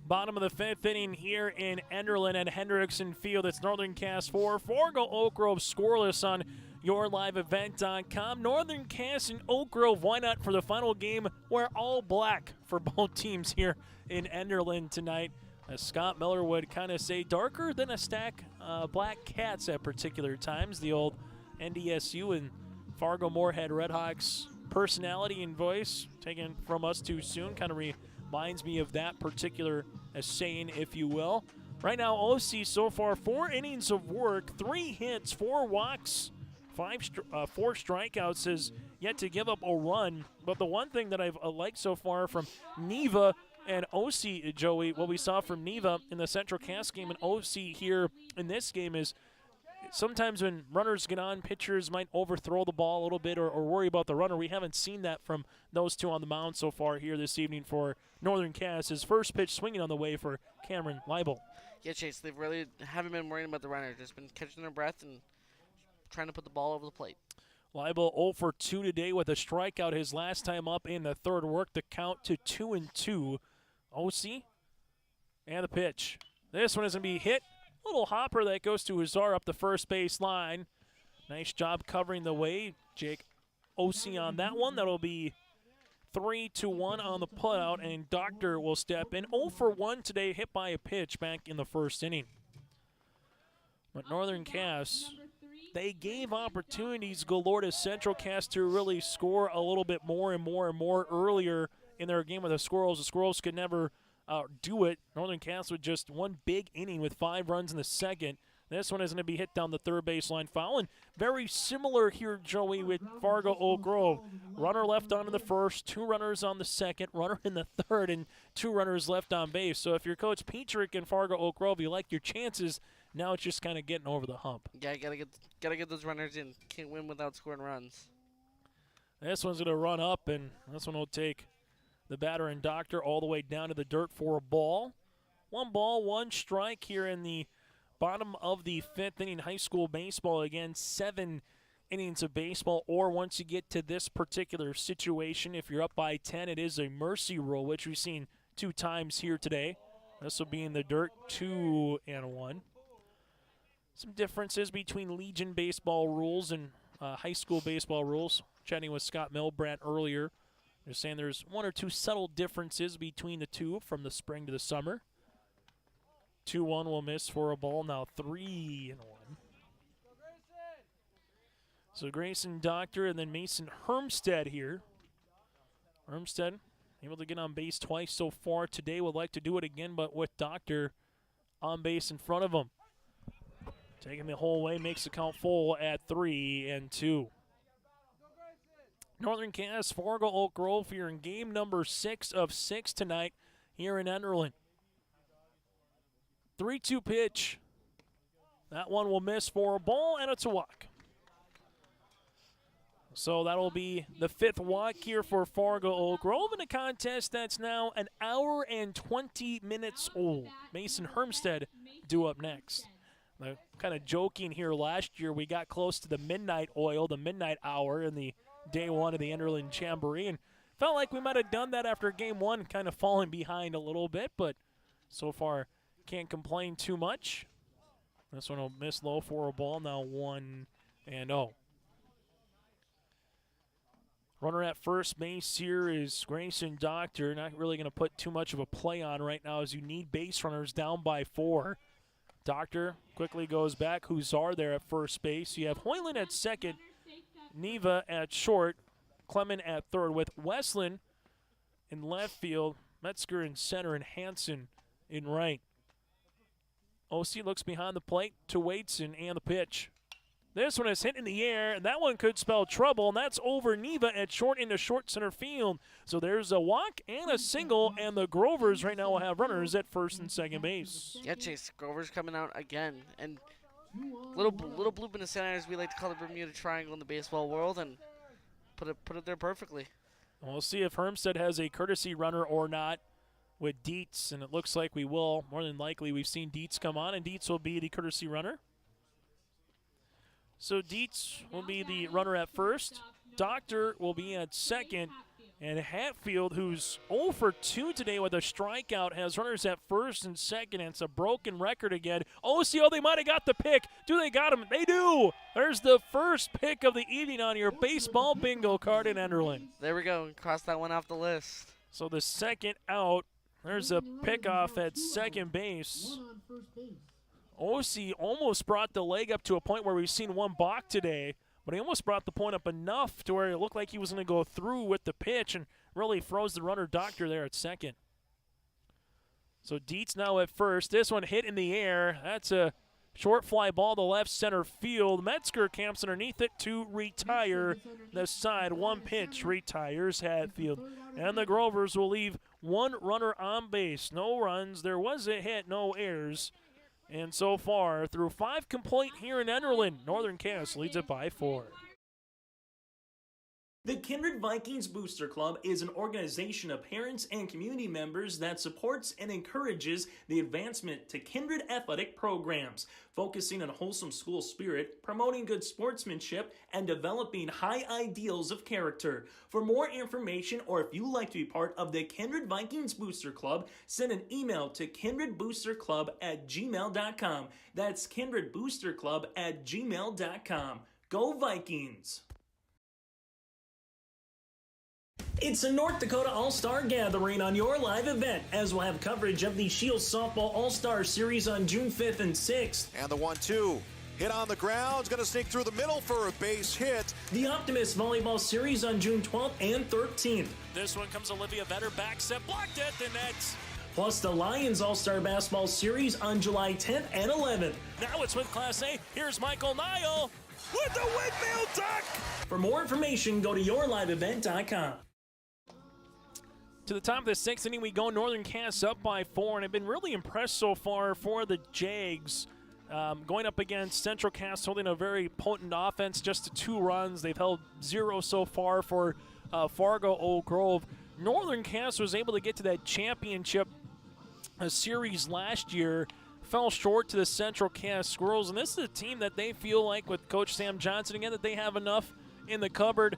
[SPEAKER 2] Bottom of the fifth inning here in Enderlin at Hendrickson Field. It's Northern Cass 4, Fargo Oak Grove scoreless on yourliveevent.com. Northern Cass and Oak Grove, why not for the final game? Wear all black for both teams here in Enderlin tonight. As Scott Miller would kind of say, darker than a stack black cats at particular times. The old NDSU and Fargo Moorhead Redhawks personality and voice taken from us too soon. Kind of reminds me of that particular saying, if you will. Right now, OC so far 4 innings of work, 3 hits, 4 walks, 4 strikeouts, has yet to give up a run. But the one thing that I've liked so far from Neva and OC, Joey, what we saw from Neva in the Central Cass game and OC here in this game is sometimes when runners get on, pitchers might overthrow the ball a little bit or worry about the runner. We haven't seen that from those two on the mound so far here this evening for Northern Cass. His first pitch swinging on the way for Cameron Leibel.
[SPEAKER 14] Yeah, Chase, they really haven't been worrying about the runner. Just been catching their breath and trying to put the ball over the plate.
[SPEAKER 2] Leibel 0 for 2 today with a strikeout his last time up in the third. Worked the count to 2-2. OC and the pitch. This one is going to be hit. Little hopper that goes to Azar up the first base line. Nice job covering the way. Jake OC on that one. That'll be 3-1 on the putout, and Doctor will step in. 0 for 1 today, hit by a pitch back in the first inning. But Northern Cass, they gave opportunities galore to Central Cass to really score a little bit more and more earlier in their game with the Squirrels. The Squirrels could never do it. Northern Cass with just one big inning with 5 runs in the second. This one is going to be hit down the third baseline foul. And very similar here, Joey, with Fargo Oak Grove. Runner left on in the first, 2 runners on the second, runner in the third, and 2 runners left on base. So if you're Coach Petrick in Fargo Oak Grove, you like your chances. Now it's just kind of getting over the hump.
[SPEAKER 14] Yeah, gotta get those runners in. Can't win without scoring runs.
[SPEAKER 2] This one's going to run up, and this one will take the batter and Doctor all the way down to the dirt for a ball. 1 ball, 1 strike here in the bottom of the 5th inning. High school baseball, again, 7 innings of baseball, or once you get to this particular situation, if you're up by 10, it is a mercy rule, which we've seen 2 times here today. This will be in the dirt, 2-1. Some differences between Legion baseball rules and high school baseball rules. Chatting with Scott Milbrandt earlier, they're saying there's 1 or 2 subtle differences between the two from the spring to the summer. 2-1 will miss for a ball. Now 3-1. So Grayson Doctor and then Mason Hermstead here. Hermstead able to get on base twice so far today. Would like to do it again, but with Doctor on base in front of him. Taking the whole way, makes the count full at 3-2. Northern Cass, Fargo Oak Grove here in game number 6 of 6 tonight here in Enderlin. 3-2 pitch. That one will miss for a ball, and it's a walk. So that'll be the 5th walk here for Fargo Oak Grove in a contest that's now an hour and 20 minutes old. Mason Hermstead due up next. Kind of joking here, last year we got close to the midnight oil, the midnight hour in the day 1 of the Enderlin Jamboree, and felt like we might have done that after game 1, kind of falling behind a little bit, but so far can't complain too much. This one will miss low for a ball, now 1-0. Runner at first base here is Grayson Doctor. Not really going to put too much of a play on right now as you need base runners down by 4. Doctor quickly goes back. Huzar there at first base. You have Hoyland at second, Neva at short, Clement at third with Westland in left field, Metzger in center, and Hansen in right. OC looks behind the plate to Waitson and the pitch. This one is hit in the air, and that one could spell trouble, and that's over Neva at short into short center field. So there's a walk and a single, and the Grovers right now will have runners at first and second base.
[SPEAKER 14] Yeah, Chase, Grover's coming out again, and little bloop in the center, as we like to call the Bermuda Triangle in the baseball world, and put it there perfectly.
[SPEAKER 2] We'll see if Hermstead has a courtesy runner or not with Dietz, and it looks like we will. More than likely, we've seen Dietz come on, and Dietz will be the courtesy runner. So Dietz will be the runner at first. Doctor will be at second. And Hatfield, who's 0 for 2 today with a strikeout, has runners at first and second. And it's a broken record again. OCO, they might have got the pick. Do they got him? They do. There's the first pick of the evening on your baseball bingo card in Enderlin.
[SPEAKER 14] There we go. Cross that one off the list.
[SPEAKER 2] So the second out, there's a pickoff at second base. OC almost brought the leg up to a point where we've seen one balk today, but he almost brought the point up enough to where it looked like he was going to go through with the pitch and really froze the runner Doctor there at second. So Dietz now at first. This one hit in the air. That's a short fly ball to left center field. Metzger camps underneath it to retire the side. One pitch retires Hatfield. And the Grovers will leave one runner on base. No runs. There was a hit, no errors. And so far, through 5 complete here in Enderlin, Northern Cass leads it by 4.
[SPEAKER 15] The Kindred Vikings Booster Club is an organization of parents and community members that supports and encourages the advancement to Kindred athletic programs, focusing on wholesome school spirit, promoting good sportsmanship, and developing high ideals of character. For more information, or if you'd like to be part of the Kindred Vikings Booster Club, send an email to kindredboosterclub@gmail.com. That's kindredboosterclub@gmail.com. Go Vikings! It's a North Dakota All-Star Gathering on your live event, as we'll have coverage of the Shields Softball All-Star Series on June 5th and 6th.
[SPEAKER 5] And the 1-2. Hit on the ground. It's going to sneak through the middle for a base hit.
[SPEAKER 15] The Optimist Volleyball Series on June 12th and 13th.
[SPEAKER 2] This one comes Olivia Vetter, back set, blocked at the net.
[SPEAKER 15] Plus the Lions All-Star Basketball Series on July 10th and 11th.
[SPEAKER 2] Now it's with Class A. Here's Michael Nile with the windmill duck.
[SPEAKER 15] For more information, go to yourliveevent.com.
[SPEAKER 2] To the top of the 6th inning we go. Northern Cass up by 4, and I've been really impressed so far for the Jags. Going up against Central Cass, holding a very potent offense, just to 2 runs. They've held 0 so far for Fargo Oak Grove. Northern Cass was able to get to that championship series last year, fell short to the Central Cass Squirrels, and this is a team that they feel like, with Coach Sam Johnson again, that they have enough in the cupboard.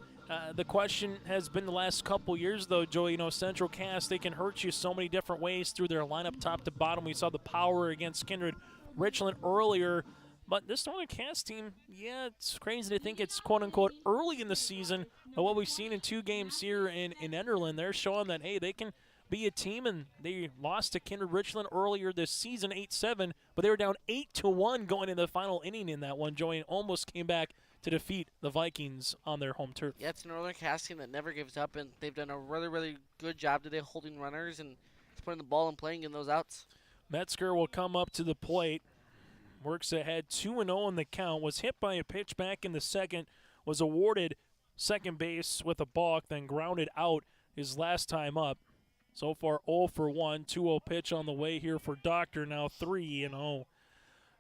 [SPEAKER 2] The question has been the last couple years, though, Joey, Central Cass, they can hurt you so many different ways through their lineup top to bottom. We saw the power against Kindred Richland earlier, but this Northern Cass team, yeah, it's crazy to think it's quote-unquote early in the season, but what we've seen in 2 games here in Enderlin, they're showing that, hey, they can be a team, and they lost to Kindred Richland earlier this season, 8-7, but they were down 8-1 going into the final inning in that one, Joey, and almost came back to defeat the Vikings on their home turf.
[SPEAKER 14] Yeah, it's a Northern Cass team that never gives up, and they've done a really, really good job today holding runners and putting the ball and playing in those outs.
[SPEAKER 2] Metzger will come up to the plate, works ahead 2-0 in the count, was hit by a pitch back in the second, was awarded second base with a balk, then grounded out his last time up. So far 0 for 1, 2-0 pitch on the way here for Doctor, now 3-0.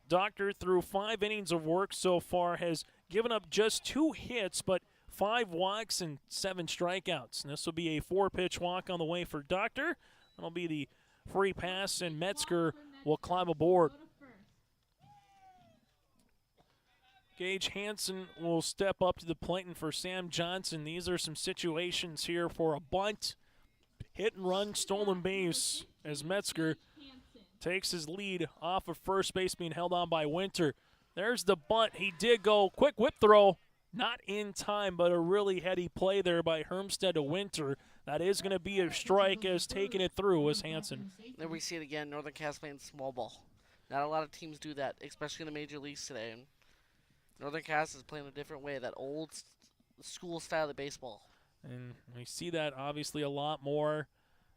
[SPEAKER 2] Doctor, through 5 innings of work so far, has given up just 2 hits, but 5 walks and 7 strikeouts. And this will be a 4-pitch walk on the way for Doctor. That'll be the free pass, and Metzger will climb aboard. Gage Hansen will step up to the plate, and for Sam Johnson, these are some situations here for a bunt, hit and run, stolen base, as Metzger takes his lead off of first base, being held on by Winter. There's the bunt. He did go quick whip throw, not in time, but a really heady play there by Hermstead to Winter. That is going to be a strike, as taking it through was Hansen.
[SPEAKER 14] There we see it again, Northern Cass playing small ball. Not a lot of teams do that, especially in the major leagues today. And Northern Cass is playing a different way, that old school style of baseball.
[SPEAKER 2] And we see that obviously a lot more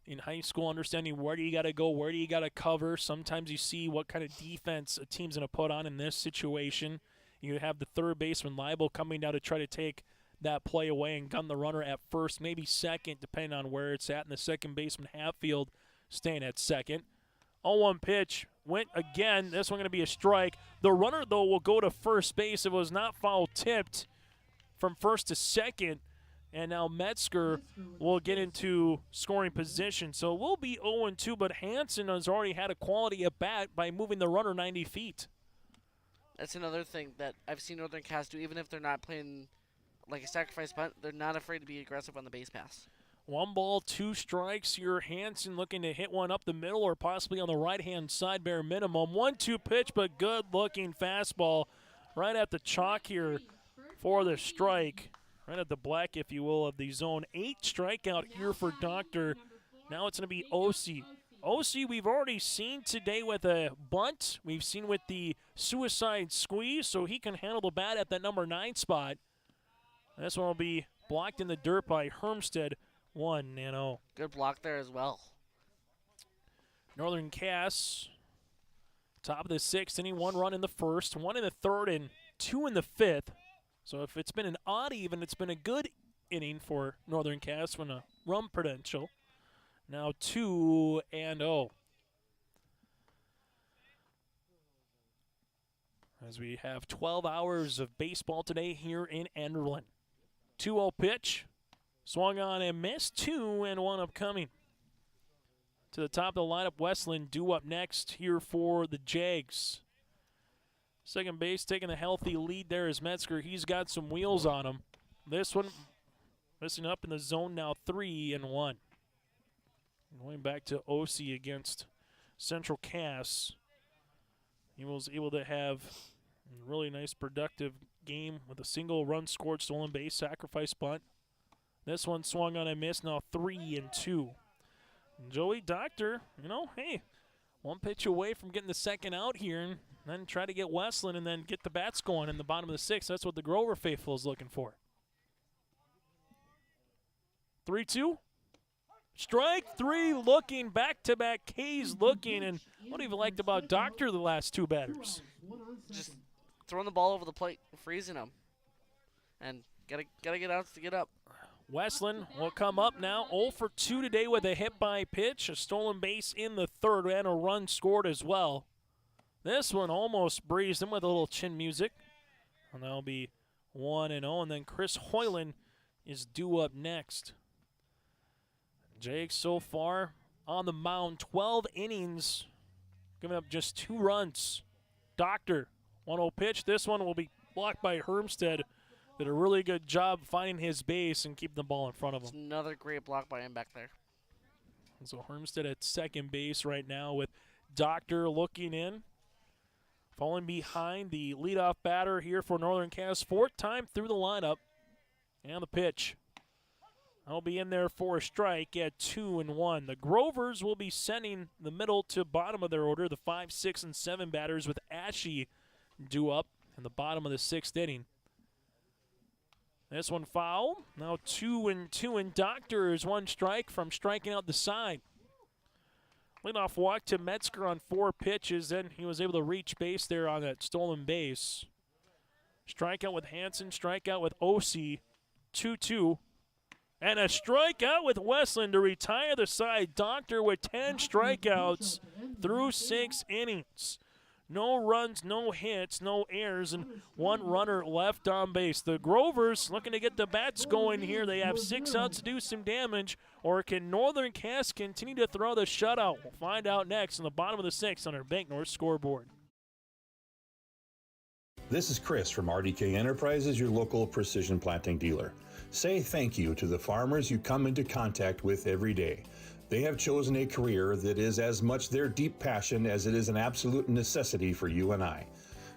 [SPEAKER 2] in high school, understanding where do you got to go, where do you got to cover. Sometimes you see what kind of defense a team's going to put on in this situation. You have the third baseman liable coming down to try to take that play away and gun the runner at first, maybe second, depending on where it's at. And the second baseman, Hatfield, staying at second. 0-1 pitch. Went again. This one going to be a strike. The runner, though, will go to first base. It was not foul tipped from first to second. And now Metzger will get into scoring position. So it will be 0-2, but Hansen has already had a quality at bat by moving the runner 90 feet.
[SPEAKER 14] That's another thing that I've seen Northern Cass do. Even if they're not playing like a sacrifice bunt, they're not afraid to be aggressive on the base pass.
[SPEAKER 2] 1 ball, 2 strikes. Your Hansen looking to hit one up the middle or possibly on the right-hand side, bare minimum. 1-2 pitch, but good-looking fastball right at the chalk here for the strike. Right at the black, if you will, of the zone. 8 strikeout here for Doctor. Now it's going to be Osi. Osi, we've already seen today with a bunt. We've seen with the suicide squeeze, so he can handle the bat at that number 9 spot. This one will be blocked in the dirt by Hermstead. 1-0.
[SPEAKER 14] Good block there as well.
[SPEAKER 2] Northern Cass, top of the 6th inning, 1 run in the first, 1 in the third, and 2 in the 5th. So if it's been an odd even, it's been a good inning for Northern Cass from a run potential. Now 2-0. As we have 12 hours of baseball today here in Enderlin. 2-0 pitch. Swung on and missed. 2-1 upcoming. To the top of the lineup, Westland due up next here for the Jags. Second base taking a healthy lead there is Metzger. He's got some wheels on him. This one missing up in the zone now, 3-1. Going back to Osi against Central Cass. He was able to have a really nice productive game with a single run scored, stolen base, sacrifice bunt. This one swung on and missed, now 3-2. Joey Doctor, hey, 1 pitch away from getting the second out here, and then try to get Westland and then get the bats going in the bottom of the 6th. That's what the Grover faithful is looking for. 3-2. Strike 3, looking back-to-back K's looking, and what have you liked about Doctor the last 2 batters?
[SPEAKER 14] Just throwing the ball over the plate, freezing them, and gotta get outs to get up.
[SPEAKER 2] Westland will come up now, 0 for 2 today with a hit by pitch, a stolen base in the third, and a run scored as well. This one almost breezed him with a little chin music, and that'll be 1-0, and then Chris Hoyland is due up next. Jake so far on the mound, 12 innings, giving up just 2 runs. Doctor, 1-0 pitch. This one will be blocked by Hermstead. Did a really good job finding his base and keeping the ball in front of him.
[SPEAKER 14] It's another great block by him back there.
[SPEAKER 2] And so Hermstead at second base right now with Doctor looking in. Falling behind the leadoff batter here for Northern Cass. 4th time through the lineup. And the pitch. I'll be in there for a strike at 2-1. The Grovers will be sending the middle to bottom of their order. The 5, 6, and 7 batters with Ashe due up in the bottom of the 6th inning. This one foul. Now 2-2, and Doctor is 1 strike from striking out the side. Leadoff walk to Metzger on 4 pitches. Then he was able to reach base there on that stolen base. Strikeout with Hansen, strikeout with Osi. 2-2. And a strikeout with Westland to retire the side. Doctor with 10 strikeouts through 6 innings. No runs, no hits, no errors, and 1 runner left on base. The Grovers looking to get the bats going here. They have 6 outs to do some damage, or can Northern Cass continue to throw the shutout? We'll find out next on the bottom of the 6th on our Bank North scoreboard.
[SPEAKER 6] This is Chris from RDK Enterprises, your local precision planting dealer. Say thank you to the farmers you come into contact with every day. They have chosen a career that is as much their deep passion as it is an absolute necessity for you and I.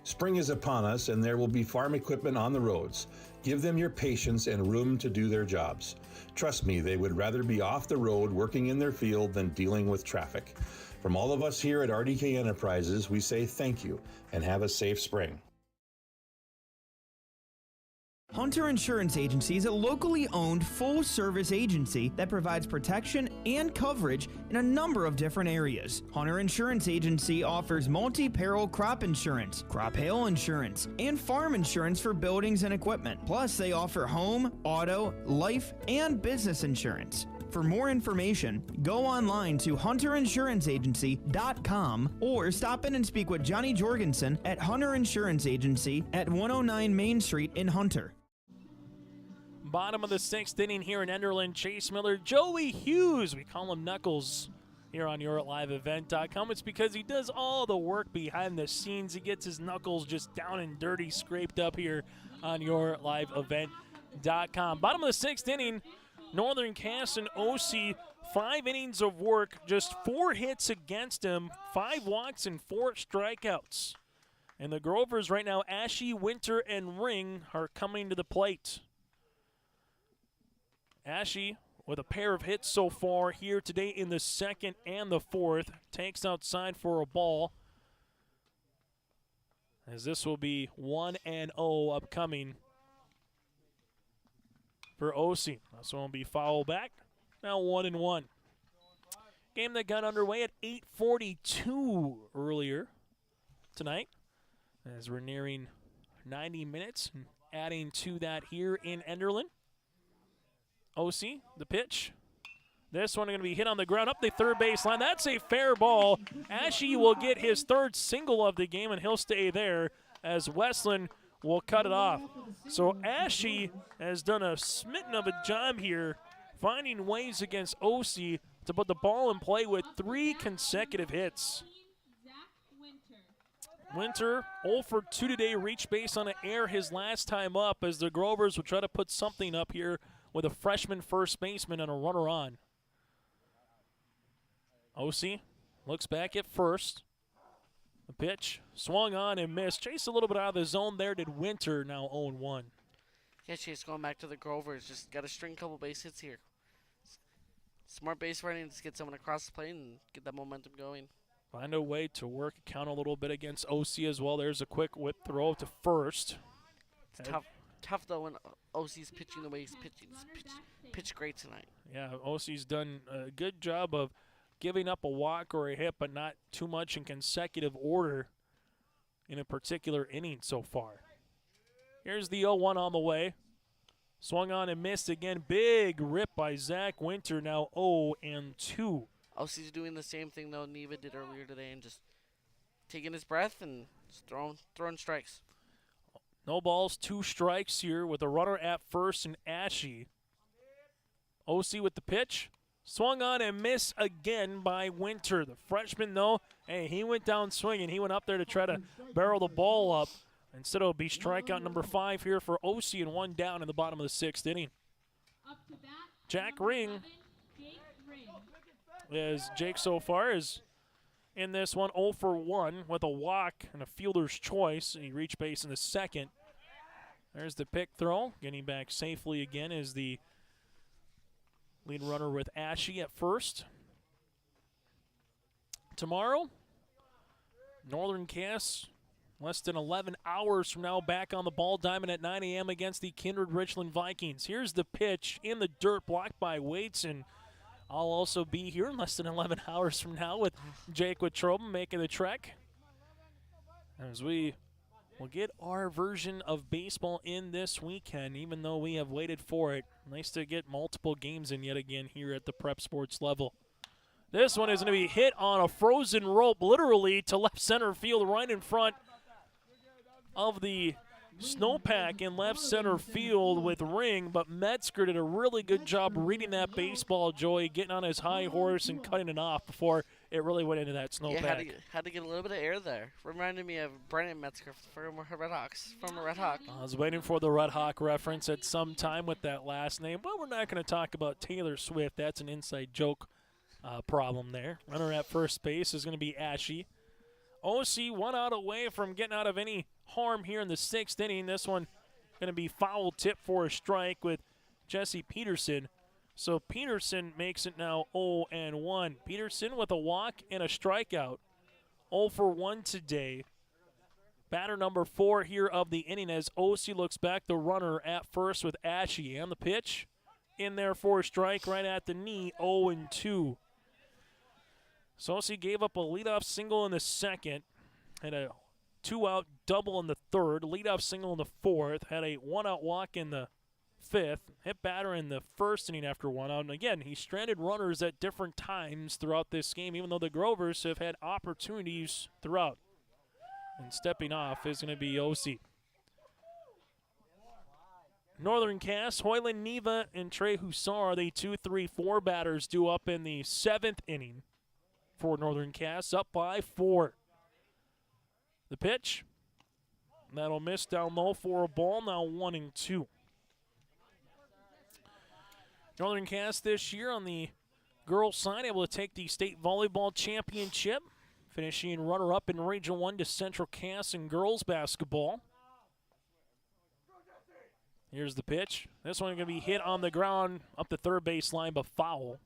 [SPEAKER 6] Spring is upon us and there will be farm equipment on the roads. Give them your patience and room to do their jobs. Trust me, they would rather be off the road working in their field than dealing with traffic. From all of us here at RDK Enterprises, we say thank you and have a safe spring.
[SPEAKER 7] Hunter Insurance Agency is a locally owned full-service agency that provides protection and coverage in a number of different areas. Hunter Insurance Agency offers multi-peril crop insurance, crop hail insurance, and farm insurance for buildings and equipment. Plus, they offer home, auto, life, and business insurance. For more information, go online to hunterinsuranceagency.com or stop in and speak with Johnny Jorgensen at Hunter Insurance Agency at 109 Main Street in Hunter.
[SPEAKER 2] Bottom of the 6th inning here in Enderlin. Chase Miller, Joey Hughes, we call him Knuckles here on YourLiveEvent.com. It's because he does all the work behind the scenes. He gets his knuckles just down and dirty, scraped up here on YourLiveEvent.com. Bottom of the 6th inning, Northern Cass and OC, 5 innings of work, just 4 hits against him, 5 walks and 4 strikeouts. And the Grovers right now, Ashe, Winter, and Ring are coming to the plate. Ashe, with a pair of hits so far here today in the 2nd and the 4th, takes outside for a ball. As this will be 1-0 upcoming for OC. This one will be foul back. Now 1-1. Game that got underway at 8:42 earlier tonight, as we're nearing 90 minutes and adding to that here in Enderlin. OC, the pitch. This one going to be hit on the ground up the third baseline. That's a fair ball. Ashe will get his 3rd single of the game, and he'll stay there as Westland will cut it off. So Ashe has done a smitten of a job here, finding ways against OC to put the ball in play with 3 consecutive hits. Winter 0 for 2 today, reached base on an error his last time up, as the Grovers will try to put something up here with a freshman first baseman and a runner on. OC looks back at first. The pitch swung on and missed. Chase a little bit out of the zone there did Winter, now 0-1.
[SPEAKER 14] Yeah, Chase going back to the Grovers. Just got to string a couple base hits here. Smart base running to get someone across the plate and get that momentum going.
[SPEAKER 2] Find a way to work a count a little bit against OC as well. There's a quick whip throw to first.
[SPEAKER 14] It's tough though when OC's pitching the way he's pitching. Pitch great tonight.
[SPEAKER 2] Yeah, OC's done a good job of giving up a walk or a hit, but not too much in consecutive order in a particular inning so far. Here's the 0-1 on the way. Swung on and missed again. Big rip by Zach Winter, now 0-2.
[SPEAKER 14] OC's doing the same thing though Neva did earlier today, and just taking his breath and just throwing strikes.
[SPEAKER 2] No balls, 2 strikes here with a runner at first and Ashe. OC with the pitch. Swung on and missed again by Winter. The freshman, though, hey, he went down swinging. He went up there to try to barrel the ball up. Instead, it'll be strikeout number 5 here for OC, and 1 down in the bottom of the 6th inning. Jack Ring, as Jake so far is in this one 0 for 1 with a walk and a fielder's choice. He reached base in the 2nd. There's the pick throw. Getting back safely again is the lead runner with Ashe at first. Tomorrow, Northern Cass, less than 11 hours from now, back on the ball diamond at 9 a.m. against the Kindred Richland Vikings. Here's the pitch in the dirt, blocked by Waits, and I'll also be here in less than 11 hours from now with Jake Wittroben making the trek, as we will get our version of baseball in this weekend, even though we have waited for it. Nice to get multiple games in yet again here at the Prep Sports level. This one is going to be hit on a frozen rope, literally to left center field, right in front of the snowpack in left center field with Ring, but Metzger did a really good job reading that baseball, Joey, getting on his high horse and cutting it off before it really went into that snowpack.
[SPEAKER 14] Yeah, had to get a little bit of air there. Reminded me of Brandon Metzger from Red Hawks, from a Red Hawk.
[SPEAKER 2] I was waiting for the Red Hawk reference at some time with that last name. Well, we're not going to talk about Taylor Swift. That's an inside joke problem there. Runner at first base is going to be Ashe. OC 1 out away from getting out of any harm here in the 6th inning. This one going to be foul tip for a strike with Jesse Peterson. So Peterson makes it now 0-1. Peterson with a walk and a strikeout. 0 for 1 today. Batter number 4 here of the inning as OC looks back the runner at first with Ashy. And the pitch in there for a strike right at the knee, 0-2. So OC gave up a leadoff single in the second, had a 2-out double in the third, leadoff single in the fourth, had a 1-out walk in the fifth, hit batter in the first inning after 1 out. And again, he stranded runners at different times throughout this game, even though the Grovers have had opportunities throughout. And stepping off is going to be OC. Northern Cass, Hoyland Neva, and Trey Hussar, the 2-3-4 batters due up in the 7th inning for Northern Cass, up by 4. The pitch, that'll miss down low for a ball, now 1-2. Northern Cass this year on the girls' side able to take the state volleyball championship, finishing runner-up in Region 1 to Central Cass in girls basketball. Here's the pitch. This one going to be hit on the ground up the third base line, but foul.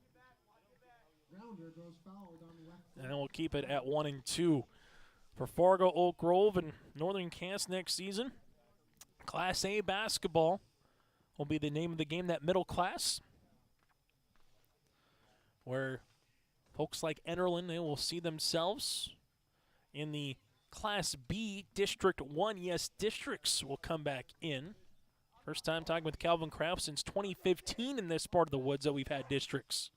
[SPEAKER 2] And we'll keep it at 1-2 for Fargo, Oak Grove, and Northern Cass next season. Class A basketball will be the name of the game, that middle class, where folks like Enderlin, they will see themselves in the Class B District 1. Yes, districts will come back in. First time talking with Calvin Kraft since 2015 in this part of the woods that we've had districts.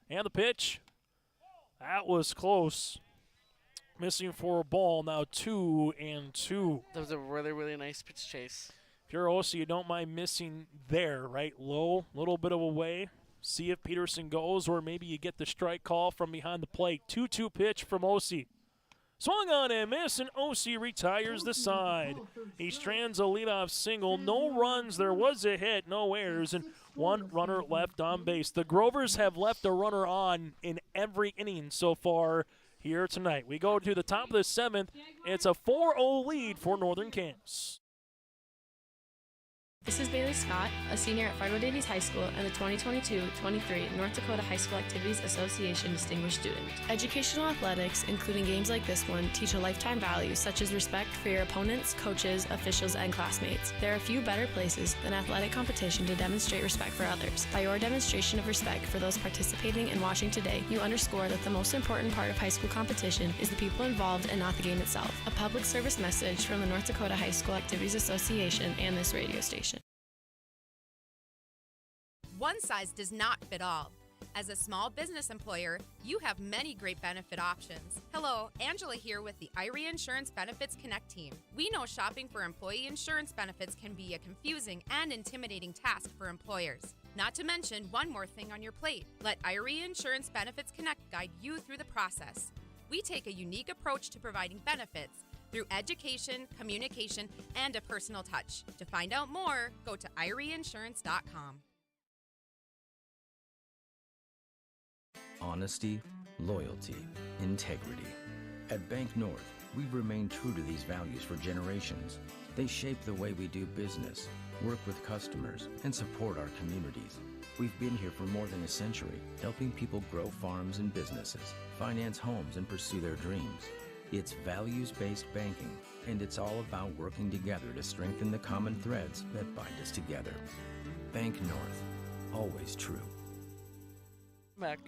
[SPEAKER 2] And the pitch, that was close. Missing for a ball, now 2-2.
[SPEAKER 14] That was a really, really nice pitch chase.
[SPEAKER 2] If you're OC, you don't mind missing there, right? Low, little bit of a way. See if Peterson goes, or maybe you get the strike call from behind the plate. 2-2 pitch from OC. Swung on and miss, and OC retires the side. He strands a leadoff single. No runs. There was a hit, no errors, and 1 runner left on base. The Grovers have left a runner on in every inning so far here tonight. We go to the top of the 7th. It's a 4-0 lead for Northern Cass.
[SPEAKER 8] This is Bailey Scott, a senior at Fargo Davies High School and the 2022-23 North Dakota High School Activities Association Distinguished Student. Educational athletics, including games like this one, teach a lifetime values such as respect for your opponents, coaches, officials, and classmates. There are few better places than athletic competition to demonstrate respect for others. By your demonstration of respect for those participating and watching today, you underscore that the most important part of high school competition is the people involved and not the game itself. A public service message from the North Dakota High School Activities Association and this radio station.
[SPEAKER 9] One size does not fit all. As a small business employer, you have many great benefit options. Hello, Angela here with the Irie Insurance Benefits Connect team. We know shopping for employee insurance benefits can be a confusing and intimidating task for employers. Not to mention one more thing on your plate. Let Irie Insurance Benefits Connect guide you through the process. We take a unique approach to providing benefits through education, communication, and a personal touch. To find out more, go to IrieInsurance.com.
[SPEAKER 10] Honesty, loyalty, integrity. At Bank North, we've remained true to these values for generations. They shape the way we do business, work with customers, and support our communities. We've been here for more than a century, helping people grow farms and businesses, finance homes, and pursue their dreams. It's values-based banking, and it's all about working together to strengthen the common threads that bind us together. Bank North, always true.
[SPEAKER 14] Back.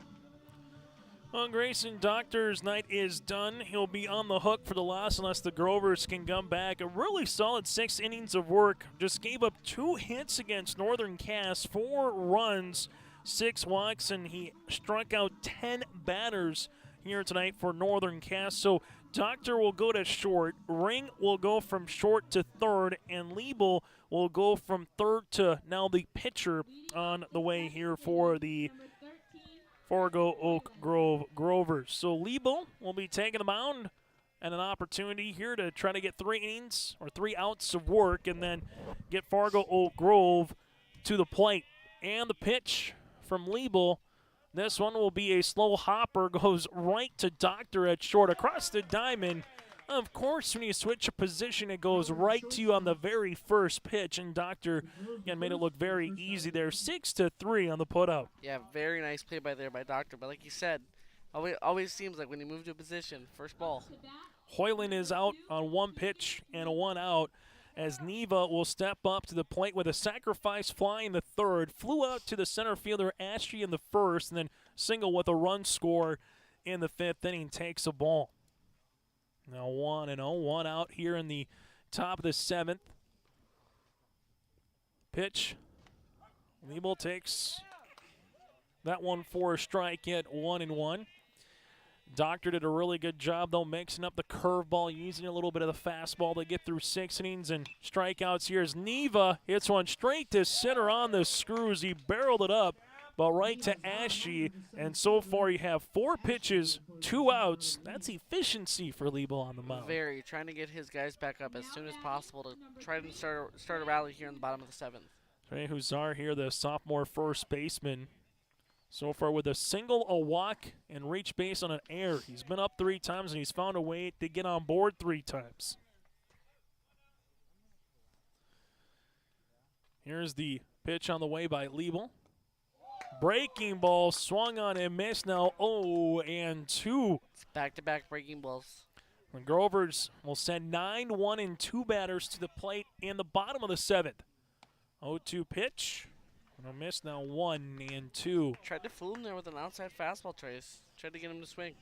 [SPEAKER 2] Well, Grayson Doctor's night is done. He'll be on the hook for the loss unless the Grovers can come back. A really solid 6 innings of work. Just gave up 2 hits against Northern Cass, 4 runs, 6 walks, and he struck out 10 batters here tonight for Northern Cass. So Doctor will go to short, Ring will go from short to third, and Liebel will go from third to now the pitcher on the way here for the Fargo Oak Grove Grovers. So Liebel will be taking the mound and an opportunity here to try to get 3 innings or 3 outs of work and then get Fargo Oak Grove to the plate. And the pitch from Liebel, this one will be a slow hopper, goes right to Doctor at short across the diamond. Of course, when you switch a position, it goes right to you on the very first pitch, and Doctor, again, made it look very easy there. 6-3 on the putout.
[SPEAKER 14] Yeah, very nice play by Doctor. But like you said, always seems like when you move to a position, first ball.
[SPEAKER 2] Hoyland is out on one pitch and a 1 out, as Neva will step up to the plate with a sacrifice fly in the third, flew out to the center fielder Ashby in the first, and then single with a run score in the 5th inning takes a ball. Now 1-0, 1 out here in the top of the 7th. Pitch. Liebel takes that one for a strike at 1-1. Doctor did a really good job, though, mixing up the curveball, using a little bit of the fastball to get through 6 innings and strikeouts here as Neva hits one straight to center on the screws. He barreled it up, but right to Ashy, and so far you have 4 pitches, 2 outs. That's efficiency for Liebel on the mound.
[SPEAKER 14] Very, trying to get his guys back up as soon as possible to try to start a rally here in the bottom of the 7th.
[SPEAKER 2] Trey Huzar here, the sophomore first baseman. So far with a single, a walk, and reach base on an error. He's been up 3 times, and he's found a way to get on board 3 times. Here's the pitch on the way by Liebel. Breaking ball, swung on and missed. Now 0-2.
[SPEAKER 14] It's back-to-back breaking balls.
[SPEAKER 2] The Grovers will send 9, 1, and 2 batters to the plate in the bottom of the 7th. 0-2 pitch. A miss, now 1-2.
[SPEAKER 14] Tried to fool him there with an outside fastball, Trace. Tried to get him to swing.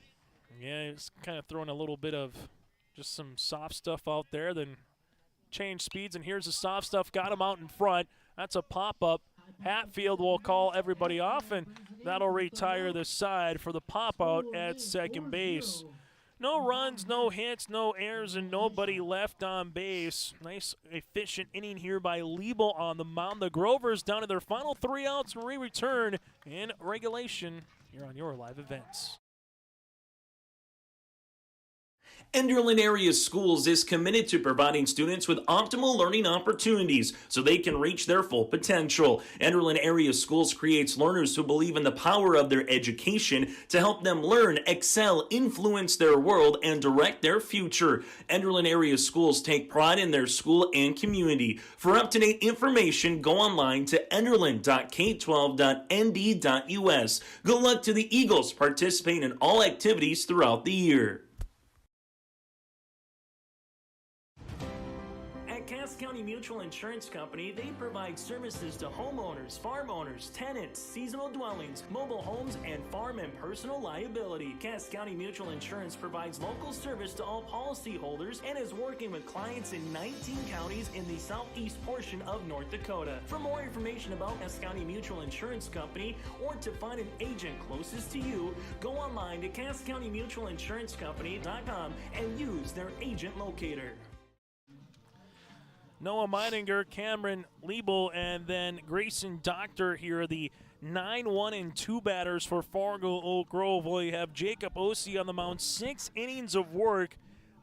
[SPEAKER 2] Yeah, he's kind of throwing a little bit of just some soft stuff out there, then change speeds, and here's the soft stuff. Got him out in front. That's a pop-up. Hatfield will call everybody off, and that'll retire the side for the pop-out at second base. No runs, no hits, no errors, and nobody left on base. Nice, efficient inning here by Liebel on the mound. The Grovers down to their final 3 outs, and we return in regulation here on your live events.
[SPEAKER 15] Enderlin Area Schools is committed to providing students with optimal learning opportunities so they can reach their full potential. Enderlin Area Schools creates learners who believe in the power of their education to help them learn, excel, influence their world, and direct their future. Enderlin Area Schools take pride in their school and community. For up-to-date information, go online to enderlin.k12.nd.us. Good luck to the Eagles participating in all activities throughout the year.
[SPEAKER 4] Cass County Mutual Insurance Company, they provide services to homeowners, farm owners, tenants, seasonal dwellings, mobile homes, and farm and personal liability. Cass County Mutual Insurance provides local service to all policyholders and is working with clients in 19 counties in the southeast portion of North Dakota. For more information about Cass County Mutual Insurance Company or to find an agent closest to you, go online to CassCountyMutualInsuranceCompany.com and use their agent locator.
[SPEAKER 2] Noah Meininger, Cameron Liebel, and then Grayson Doctor here are the 9, 1, and 2 batters for Fargo Oak Grove. Well, you have Jacob Ossie on the mound, 6 innings of work,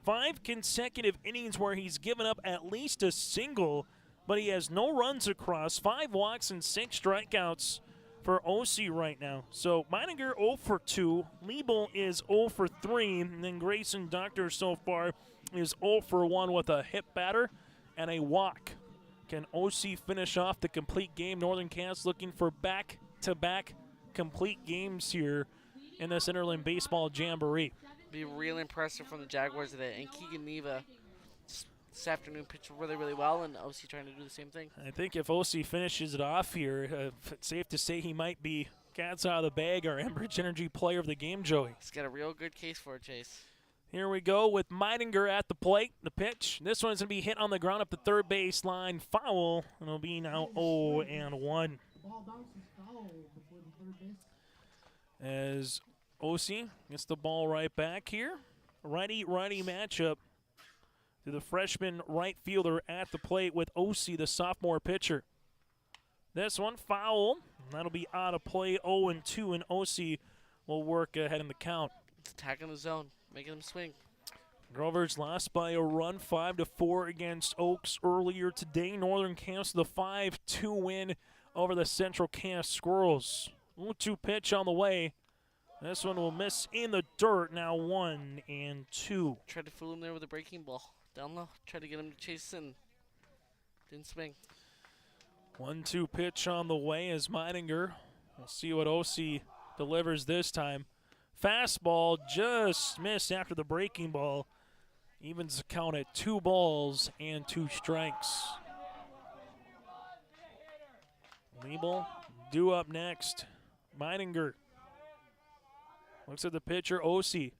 [SPEAKER 2] 5 consecutive innings where he's given up at least a single, but he has no runs across, 5 walks and 6 strikeouts for Ossie right now. So Meininger 0 for 2, Liebel is 0 for 3, and then Grayson Doctor so far is 0 for 1 with a hit batter and a walk. Can OC finish off the complete game? Northern Cass looking for back-to-back complete games here in this Enderlin Baseball Jamboree.
[SPEAKER 14] Be really impressive from the Jaguars today. And Keegan Neva this afternoon pitched really, really well, and OC trying to do the same thing.
[SPEAKER 2] I think if OC finishes it off here, it's safe to say he might be cats out of the bag, our Enbridge Energy Player of the Game, Joey.
[SPEAKER 14] He's got a real good case for it, Chase.
[SPEAKER 2] Here we go with Meininger at the plate. The pitch. This one's going to be hit on the ground up the third base line. Foul. And it'll be now 0-1. As OC gets the ball right back here. Righty-righty matchup to the freshman right fielder at the plate with OC, the sophomore pitcher. This one foul. That'll be out of play, 0-2, and OC will work ahead in the count.
[SPEAKER 14] It's attacking the zone. Making them swing.
[SPEAKER 2] Grovers lost by a run, 5-4 against Oaks earlier today. Northern Cass the 5-2 win over the Central Cass Squirrels. 0-2 pitch on the way. This one will miss in the dirt. Now 1-2.
[SPEAKER 14] Tried to fool him there with a breaking ball. Down low. Tried to get him to chase in. Didn't swing.
[SPEAKER 2] 1-2 pitch on the way as Meininger. We'll see what OC delivers this time. Fastball just missed after the breaking ball. Evens the count at 2 balls and 2 strikes. Liebel due up next. Meininger looks at the pitcher, Osi.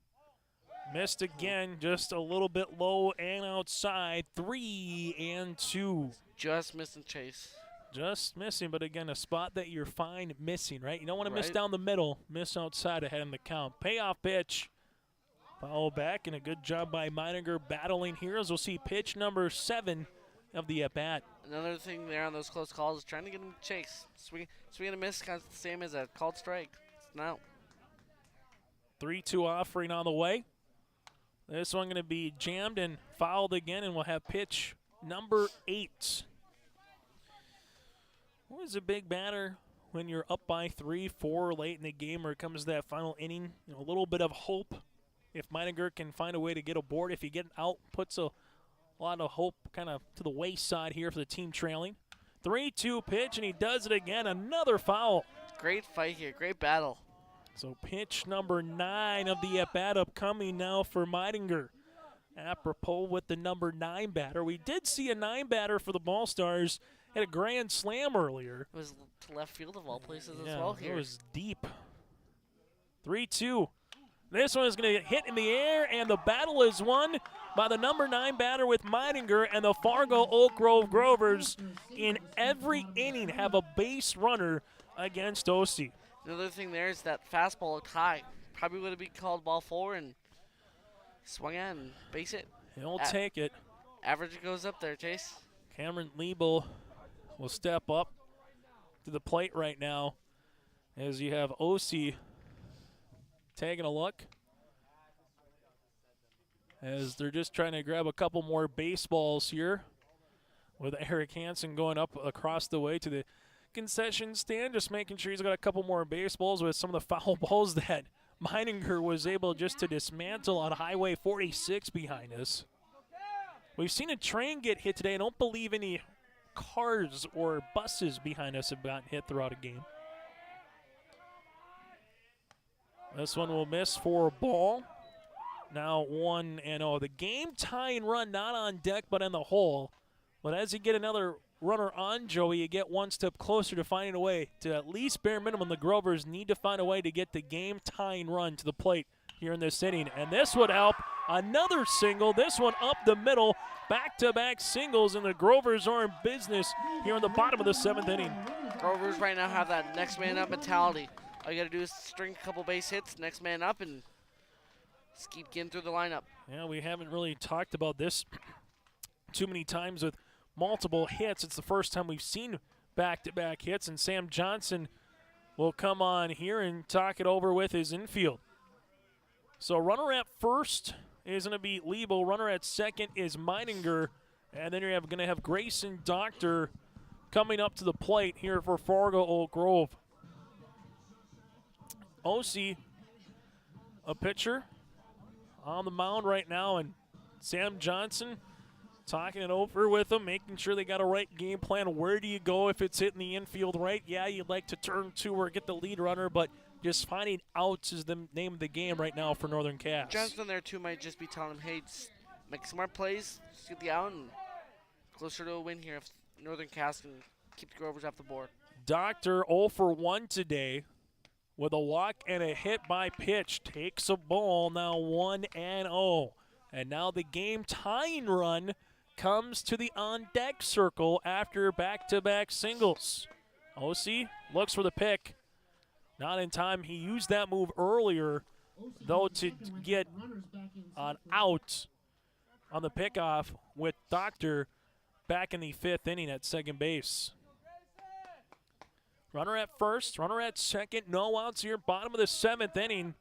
[SPEAKER 2] Missed again, just a little bit low and outside. 3-2.
[SPEAKER 14] Just missing Chase.
[SPEAKER 2] Just missing, but again, a spot that you're fine missing, right? You don't want to miss down the middle, miss outside ahead in the count. Payoff pitch. Foul back, and a good job by Meininger battling here as we'll see pitch number 7 of the at-bat.
[SPEAKER 14] Another thing there on those close calls is trying to get him to chase. Swing and a miss, kind of the same as a called strike. It's an out.
[SPEAKER 2] 3-2 offering on the way. This one going to be jammed and fouled again, and we'll have pitch number 8. Always a big batter when you're up by 3-4 late in the game, or it comes to that final inning. You know, a little bit of hope if Meininger can find a way to get aboard. If you get out, puts a lot of hope kind of to the wayside here for the team trailing. 3-2 pitch, and he does it again. Another foul.
[SPEAKER 14] Great fight here. Great battle.
[SPEAKER 2] So pitch number 9 of the at-bat upcoming now for Meininger. Apropos with the number 9 batter. We did see a 9 batter for the Ball Stars at a grand slam earlier.
[SPEAKER 14] It was to left field of all places as well here.
[SPEAKER 2] It was deep. 3-2. This one is going to get hit in the air, and the battle is won by the number 9 batter with Meininger, and the Fargo Oak Grove Grovers in every inning have a base runner against Osi.
[SPEAKER 14] Another thing there is that fastball looked high. Probably would have been called ball 4 and swung at and base it.
[SPEAKER 2] He'll take it.
[SPEAKER 14] Average goes up there, Chase.
[SPEAKER 2] Cameron Liebel will step up to the plate right now as you have Osi taking a look as they're just trying to grab a couple more baseballs here with Eric Hansen going up across the way to the concession stand, just making sure he's got a couple more baseballs with some of the foul balls that Meininger was able just to dismantle on Highway 46 behind us. We've seen a train get hit today. I don't believe any cars or buses behind us have gotten hit throughout a game. This one will miss for a ball. Now 1-0. The game tying run not on deck but in the hole. But as you get another runner on, Joey, you get one step closer to finding a way to at least bare minimum. The Grovers need to find a way to get the game tying run to the plate here in this inning. And this would help. Another single. This one up the middle. Back-to-back singles, and the Grovers are in business here in the bottom of the 7th inning.
[SPEAKER 14] Grovers right now have that next man up mentality. All you got to do is string a couple base hits, next man up, and just keep getting through the lineup.
[SPEAKER 2] Yeah, we haven't really talked about this too many times with multiple hits. It's the first time we've seen back-to-back hits, and Sam Johnson will come on here and talk it over with his infield. So runner at first is going to be Liebel. Runner at second is Meininger, and then you're going to have Grayson Doctor coming up to the plate here for Fargo Oak Grove. Osi, a pitcher on the mound right now, and Sam Johnson talking it over with them, making sure they got a right game plan. Where do you go if it's hitting the infield right? Yeah, you'd like to turn 2 or get the lead runner, but just finding outs is the name of the game right now for Northern Cass.
[SPEAKER 14] Johnson there, too, might just be telling him, hey, just make smart plays, just get the out, and closer to a win here if Northern Cass can keep the Grovers off the board.
[SPEAKER 2] Doctor 0 for 1 today with a walk and a hit by pitch. Takes a ball, now 1-0. And now the game tying run comes to the on-deck circle after back-to-back singles. Osi looks for the pick. Not in time. He used that move earlier, though, to get an out on the pickoff with Doctor back in the 5th inning at second base. Runner at first, runner at second, no outs here, bottom of the 7th inning.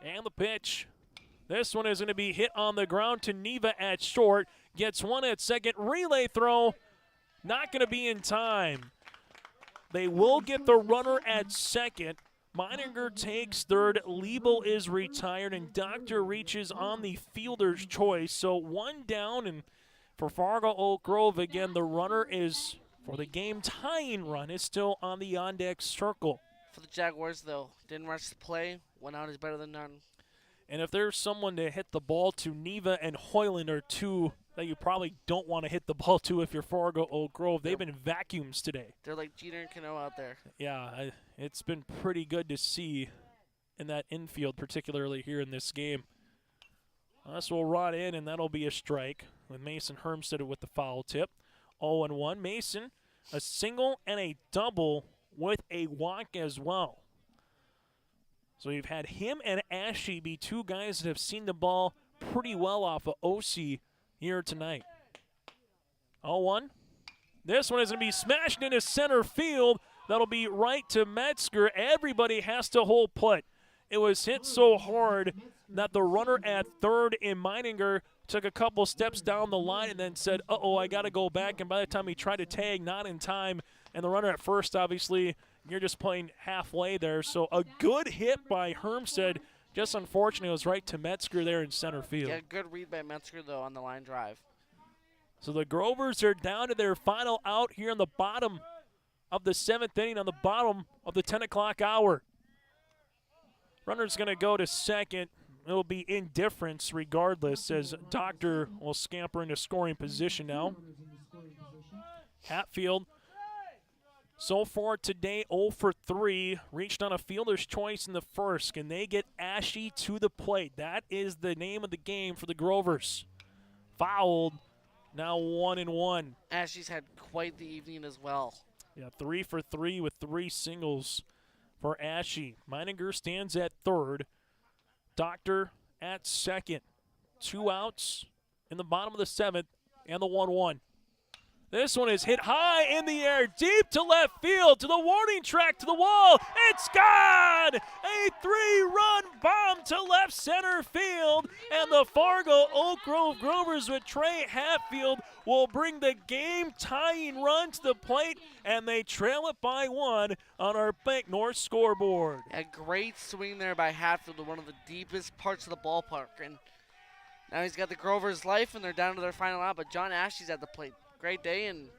[SPEAKER 2] And the pitch. This one is going to be hit on the ground to Neva at short. Gets one at second. Relay throw. Not going to be in time. They will get the runner at second. Meininger takes third. Liebel is retired, and Doctor reaches on the fielder's choice. So one down, and for Fargo Oak Grove, again, the runner is, for the game tying run, is still on the on-deck circle.
[SPEAKER 14] For the Jaguars, though, didn't rush the play. One out is better than none.
[SPEAKER 2] And if there's someone to hit the ball to, Neva and Hoyland are two that you probably don't want to hit the ball to if you're Fargo Oak Grove. They've been vacuums today.
[SPEAKER 14] They're like Jeter and Cano out there.
[SPEAKER 2] Yeah, it's been pretty good to see in that infield, particularly here in this game. This will run in, and that'll be a strike with Mason Hermstead with the foul tip. 0-1. Mason, a single and a double with a walk as well. So you've had him and Ashley be two guys that have seen the ball pretty well off of OC here tonight. 0-1. This one is going to be smashed into center field. That'll be right to Metzger. Everybody has to hold put. It was hit so hard that the runner at third in Meininger took a couple steps down the line and then said, uh-oh, I got to go back. And by the time he tried to tag, not in time. And the runner at first, obviously, you're just playing halfway there. So a good hit by Hermstead. Just unfortunately, it was right to Metzger there in center field.
[SPEAKER 14] Yeah, good read by Metzger, though, on the line drive.
[SPEAKER 2] So the Grovers are down to their final out here in the bottom of the 7th inning, on the bottom of the 10 o'clock hour. Runner's going to go to second. It'll be indifference regardless, as Doctor will scamper into scoring position now. Hatfield, so far today, 0 for 3. Reached on a fielder's choice in the first. Can they get Ashy to the plate? That is the name of the game for the Grovers. Fouled, now 1-1.
[SPEAKER 14] Ashley's had quite the evening as well.
[SPEAKER 2] Yeah, 3 for 3 with 3 singles for Ashy. Meininger stands at third. Doctor at second. 2 outs in the bottom of the 7th and the 1-1. This one is hit high in the air, deep to left field, to the warning track, to the wall. It's gone! A 3-run bomb to left center field, and the Fargo Oak Grove Grovers with Trey Hatfield will bring the game-tying run to the plate, and they trail it by 1 on our Bank North scoreboard.
[SPEAKER 14] A great swing there by Hatfield to one of the deepest parts of the ballpark, and now he's got the Grovers' life, and they're down to their final out, but John Ashley's at the plate. Great day, and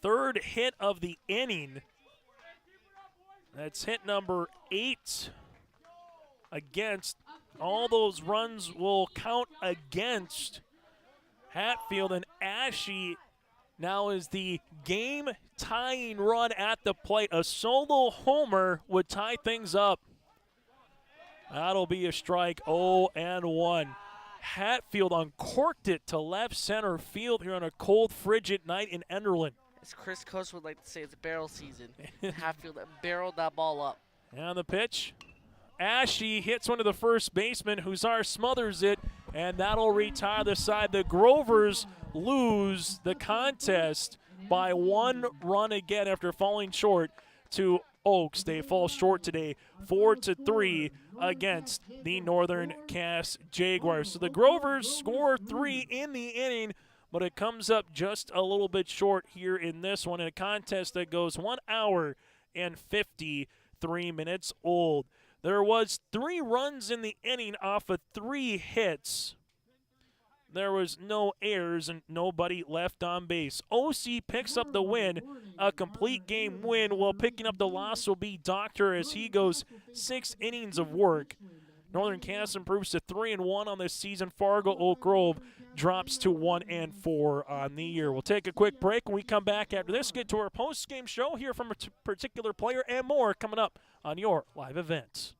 [SPEAKER 2] third hit of the inning. That's hit number 8 against. All those runs will count against Hatfield, and Ashy now is the game-tying run at the plate. A solo homer would tie things up. That'll be a strike. 0-1. Hatfield uncorked it to left center field here on a cold, frigid night in Enderlin.
[SPEAKER 14] As Chris Coast would like to say, it's barrel season. Hatfield barreled that ball up.
[SPEAKER 2] And the pitch. Ashy hits one to the first baseman. Huszar smothers it, and that'll retire the side. The Grovers lose the contest by 1 run again after falling short to Oaks. They fall short today, 4-3 against the Northern Cass Jaguars. So the Grovers score 3 in the inning, but it comes up just a little bit short here in this one in a contest that goes 1 hour and 53 minutes old. There was 3 runs in the inning off of 3 hits. There was no errors and nobody left on base. OC picks up the win, a complete game win, while picking up the loss will be Doctor as he goes 6 innings of work. Northern Cass improves to 3-1 on this season. Fargo Oak Grove drops to 1-4 on the year. We'll take a quick break. When we come back after this, get to our post-game show, hear from a particular player and more coming up on your live event.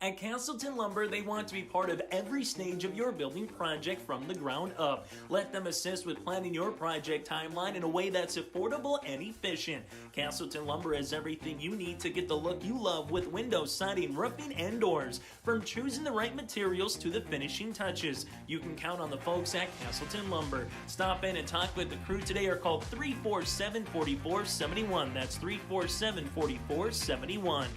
[SPEAKER 15] At Castleton Lumber, they want to be part of every stage of your building project from the ground up. Let them assist with planning your project timeline in a way that's affordable and efficient. Castleton Lumber has everything you need to get the look you love with windows, siding, roofing, and doors. From choosing the right materials to the finishing touches, you can count on the folks at Castleton Lumber. Stop in and talk with the crew today or call 347-4471. That's 347-4471.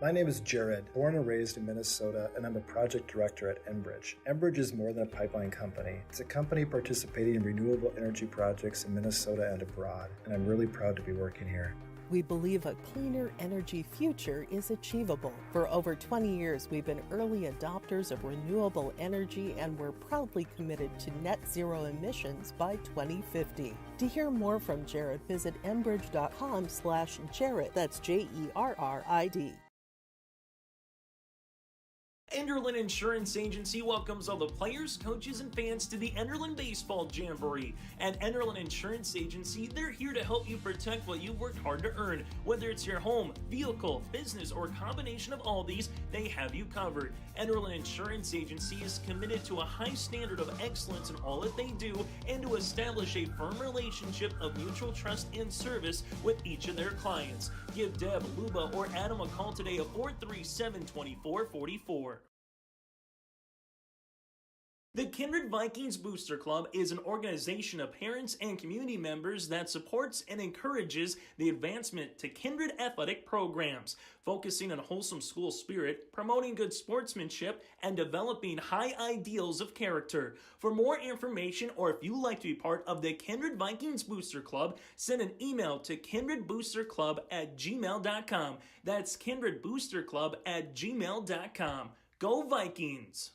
[SPEAKER 11] My name is Jared, born and raised in Minnesota, and I'm a project director at Enbridge. Enbridge is more than a pipeline company. It's a company participating in renewable energy projects in Minnesota and abroad, and I'm really proud to be working here.
[SPEAKER 12] We believe a cleaner energy future is achievable. For over 20 years, we've been early adopters of renewable energy, and we're proudly committed to net zero emissions by 2050. To hear more from Jared, visit enbridge.com/Jared. That's Jerrid.
[SPEAKER 15] Enderlin Insurance Agency welcomes all the players, coaches, and fans to the Enderlin Baseball Jamboree. At Enderlin Insurance Agency, they're here to help you protect what you've worked hard to earn. Whether it's your home, vehicle, business, or a combination of all these, they have you covered. Enderlin Insurance Agency is committed to a high standard of excellence in all that they do and to establish a firm relationship of mutual trust and service with each of their clients. Give Deb, Luba, or Adam a call today at 437-2444. The Kindred Vikings Booster Club is an organization of parents and community members that supports and encourages the advancement to Kindred athletic programs, focusing on wholesome school spirit, promoting good sportsmanship, and developing high ideals of character. For more information, or if you'd like to be part of the Kindred Vikings Booster Club, send an email to kindredboosterclub@gmail.com. That's kindredboosterclub@gmail.com. Go Vikings!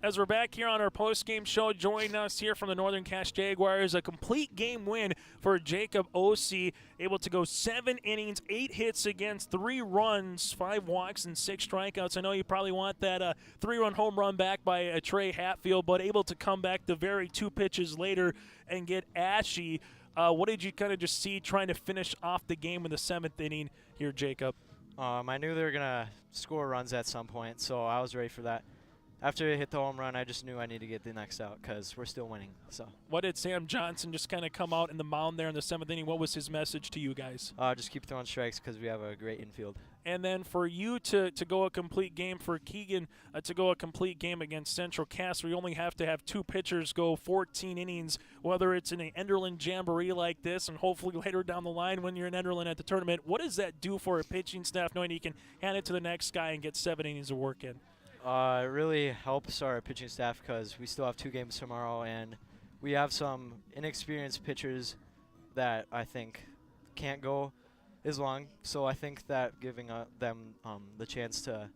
[SPEAKER 2] As we're back here on our post-game show, joining us here from the Northern Cass Jaguars, a complete game win for Jacob Osee, able to go 7 innings, 8 hits against 3 runs, 5 walks, and 6 strikeouts. I know you probably want that 3-run home run back by Trey Hatfield, but able to come back the very 2 pitches later and get ashy. What did you kind of just see trying to finish off the game in the 7th inning here, Jacob?
[SPEAKER 16] I knew they were going to score runs at some point, so I was ready for that. After it hit the home run, I just knew I needed to get the next out because we're still winning. So.
[SPEAKER 2] What did Sam Johnson just kind of come out in the mound there in the 7th inning? What was his message to you guys?
[SPEAKER 16] Just keep throwing strikes because we have a great infield.
[SPEAKER 2] And then for you to go a complete game, for Keegan to go a complete game against Central Cass, we only have to have 2 pitchers go 14 innings, whether it's in an Enderlin Jamboree like this and hopefully later down the line when you're in Enderlin at the tournament. What does that do for a pitching staff knowing you can hand it to the next guy and get 7 innings of work in?
[SPEAKER 16] It really helps our pitching staff because we still have 2 games tomorrow, and we have some inexperienced pitchers that I think can't go as long. So I think that giving them the chance to,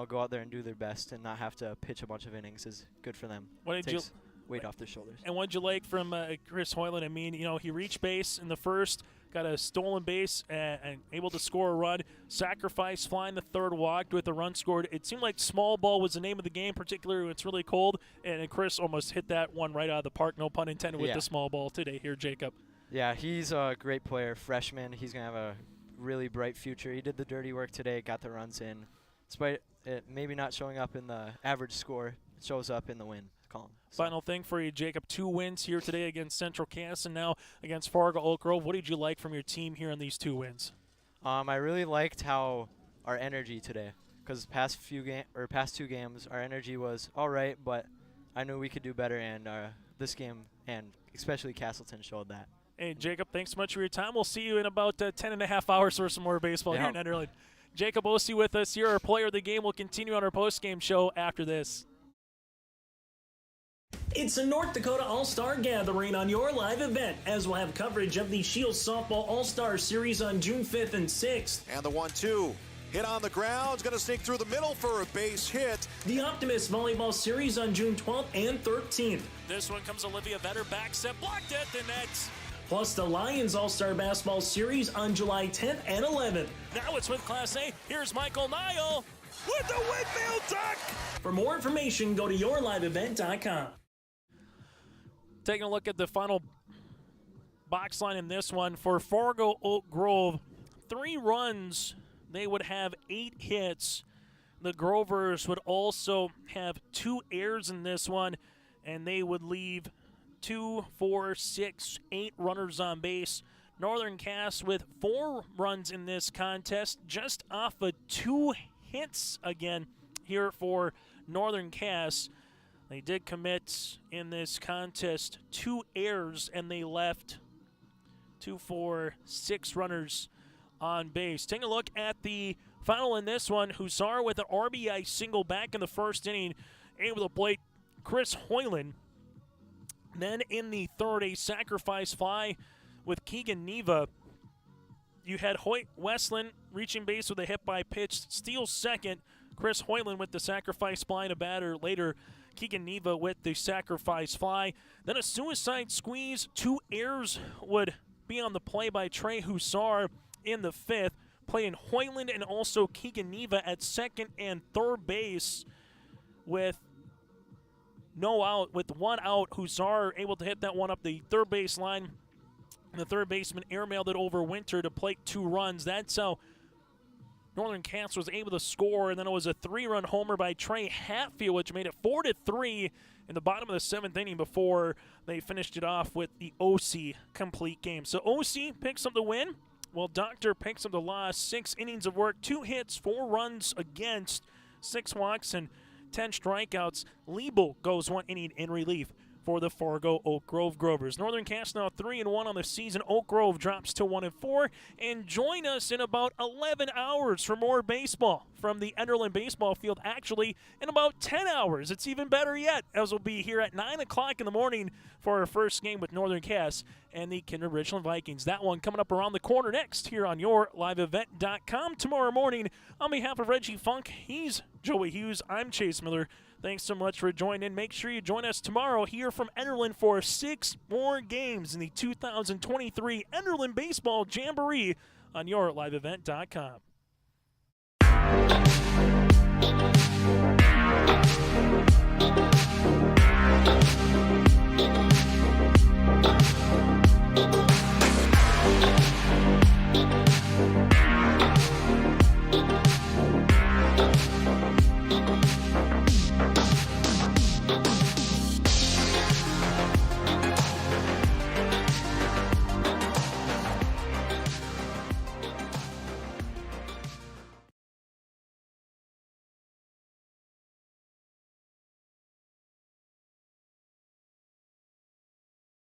[SPEAKER 16] go out there and do their best and not have to pitch a bunch of innings is good for them.
[SPEAKER 2] What did you
[SPEAKER 16] weight off their shoulders.
[SPEAKER 2] And what did you like from Chris Hoyland? I mean, he reached base in the first, got a stolen base and able to score a run, sacrifice, flying the 3rd, walked with a run scored. It seemed like small ball was the name of the game, particularly when it's really cold, and Chris almost hit that one right out of the park, no pun intended, with the small ball today here, Jacob.
[SPEAKER 16] Yeah, he's a great player, freshman. He's going to have a really bright future. He did the dirty work today, got the runs in. Despite it maybe not showing up in the average score, it shows up in the win column.
[SPEAKER 2] Final thing for you, Jacob. 2 wins here today against Central Cass and now against Fargo Oak Grove. What did you like from your team here in these 2 wins?
[SPEAKER 16] I really liked how our energy today, because past 2 games, our energy was all right, but I knew we could do better, and this game, and especially Castleton, showed that.
[SPEAKER 2] Hey, Jacob, thanks so much for your time. We'll see you in about 10 and a half hours for some more baseball here in Enderlin. Jacob Osee with us here, our player of the game. We'll continue on our post-game show after this.
[SPEAKER 15] It's a North Dakota All-Star Gathering on your live event, as we'll have coverage of the Shields Softball All-Star Series on June 5th and 6th.
[SPEAKER 5] And the 1-2. Hit on the ground. It's going to sneak through the middle for a base hit.
[SPEAKER 15] The Optimist Volleyball Series on June 12th and 13th.
[SPEAKER 2] This one comes Olivia Vetter, back set, blocked at the net.
[SPEAKER 15] Plus the Lions All-Star Basketball Series on July 10th and 11th.
[SPEAKER 2] Now it's with Class A. Here's Michael Niall with the windmill duck.
[SPEAKER 15] For more information, go to yourliveevent.com.
[SPEAKER 2] Taking a look at the final box line in this one for Fargo Oak Grove. 3 runs, they would have 8 hits. The Grovers would also have 2 errors in this one, and they would leave 2, 4, 6, 8 runners on base. Northern Cass with 4 runs in this contest, just off of 2 hits again here for Northern Cass. They did commit in this contest 2 errors, and they left 2, 4, 6 runners on base. Take a look at the final in this one. Hussar with an RBI single back in the 1st inning, able to plate Chris Hoyland. Then in the 3rd, a sacrifice fly with Keegan Neva. You had Hoyt Westland reaching base with a hit by pitch, steals second. Chris Hoyland with the sacrifice fly to batter. Later, Keegan Neva with the sacrifice fly. Then a suicide squeeze. 2 errors would be on the play by Trey Hussar in the 5th, playing Hoyland and also Keegan Neva at second and third base with no out, with 1 out. Hussar able to hit that one up the third base line. The third baseman airmailed it over Winter to plate 2 runs. That's how Northern Cass was able to score, and then it was a 3-run homer by Trey Hatfield, which made it 4-3 in the bottom of the 7th inning before they finished it off with the OC complete game. So OC picks up the win, while Doctor picks up the loss. 6 innings of work, 2 hits, 4 runs against, 6 walks, and 10 strikeouts. Liebel goes 1 inning in relief for the Fargo Oak Grove Grovers. Northern Cass now 3-1 on the season. Oak Grove drops to 1-4. And join us in about 11 hours for more baseball from the Enderlin baseball field. Actually, in about 10 hours. It's even better yet, as we'll be here at 9 o'clock in the morning for our first game with Northern Cass and the Kinder Richland Vikings. That one coming up around the corner next here on YourLiveEvent.com tomorrow morning. On behalf of Reggie Funk, he's Joey Hughes. I'm Chase Miller. Thanks so much for joining in. Make sure you join us tomorrow here from Enderlin for 6 more games in the 2023 Enderlin Baseball Jamboree on YourLiveEvent.com.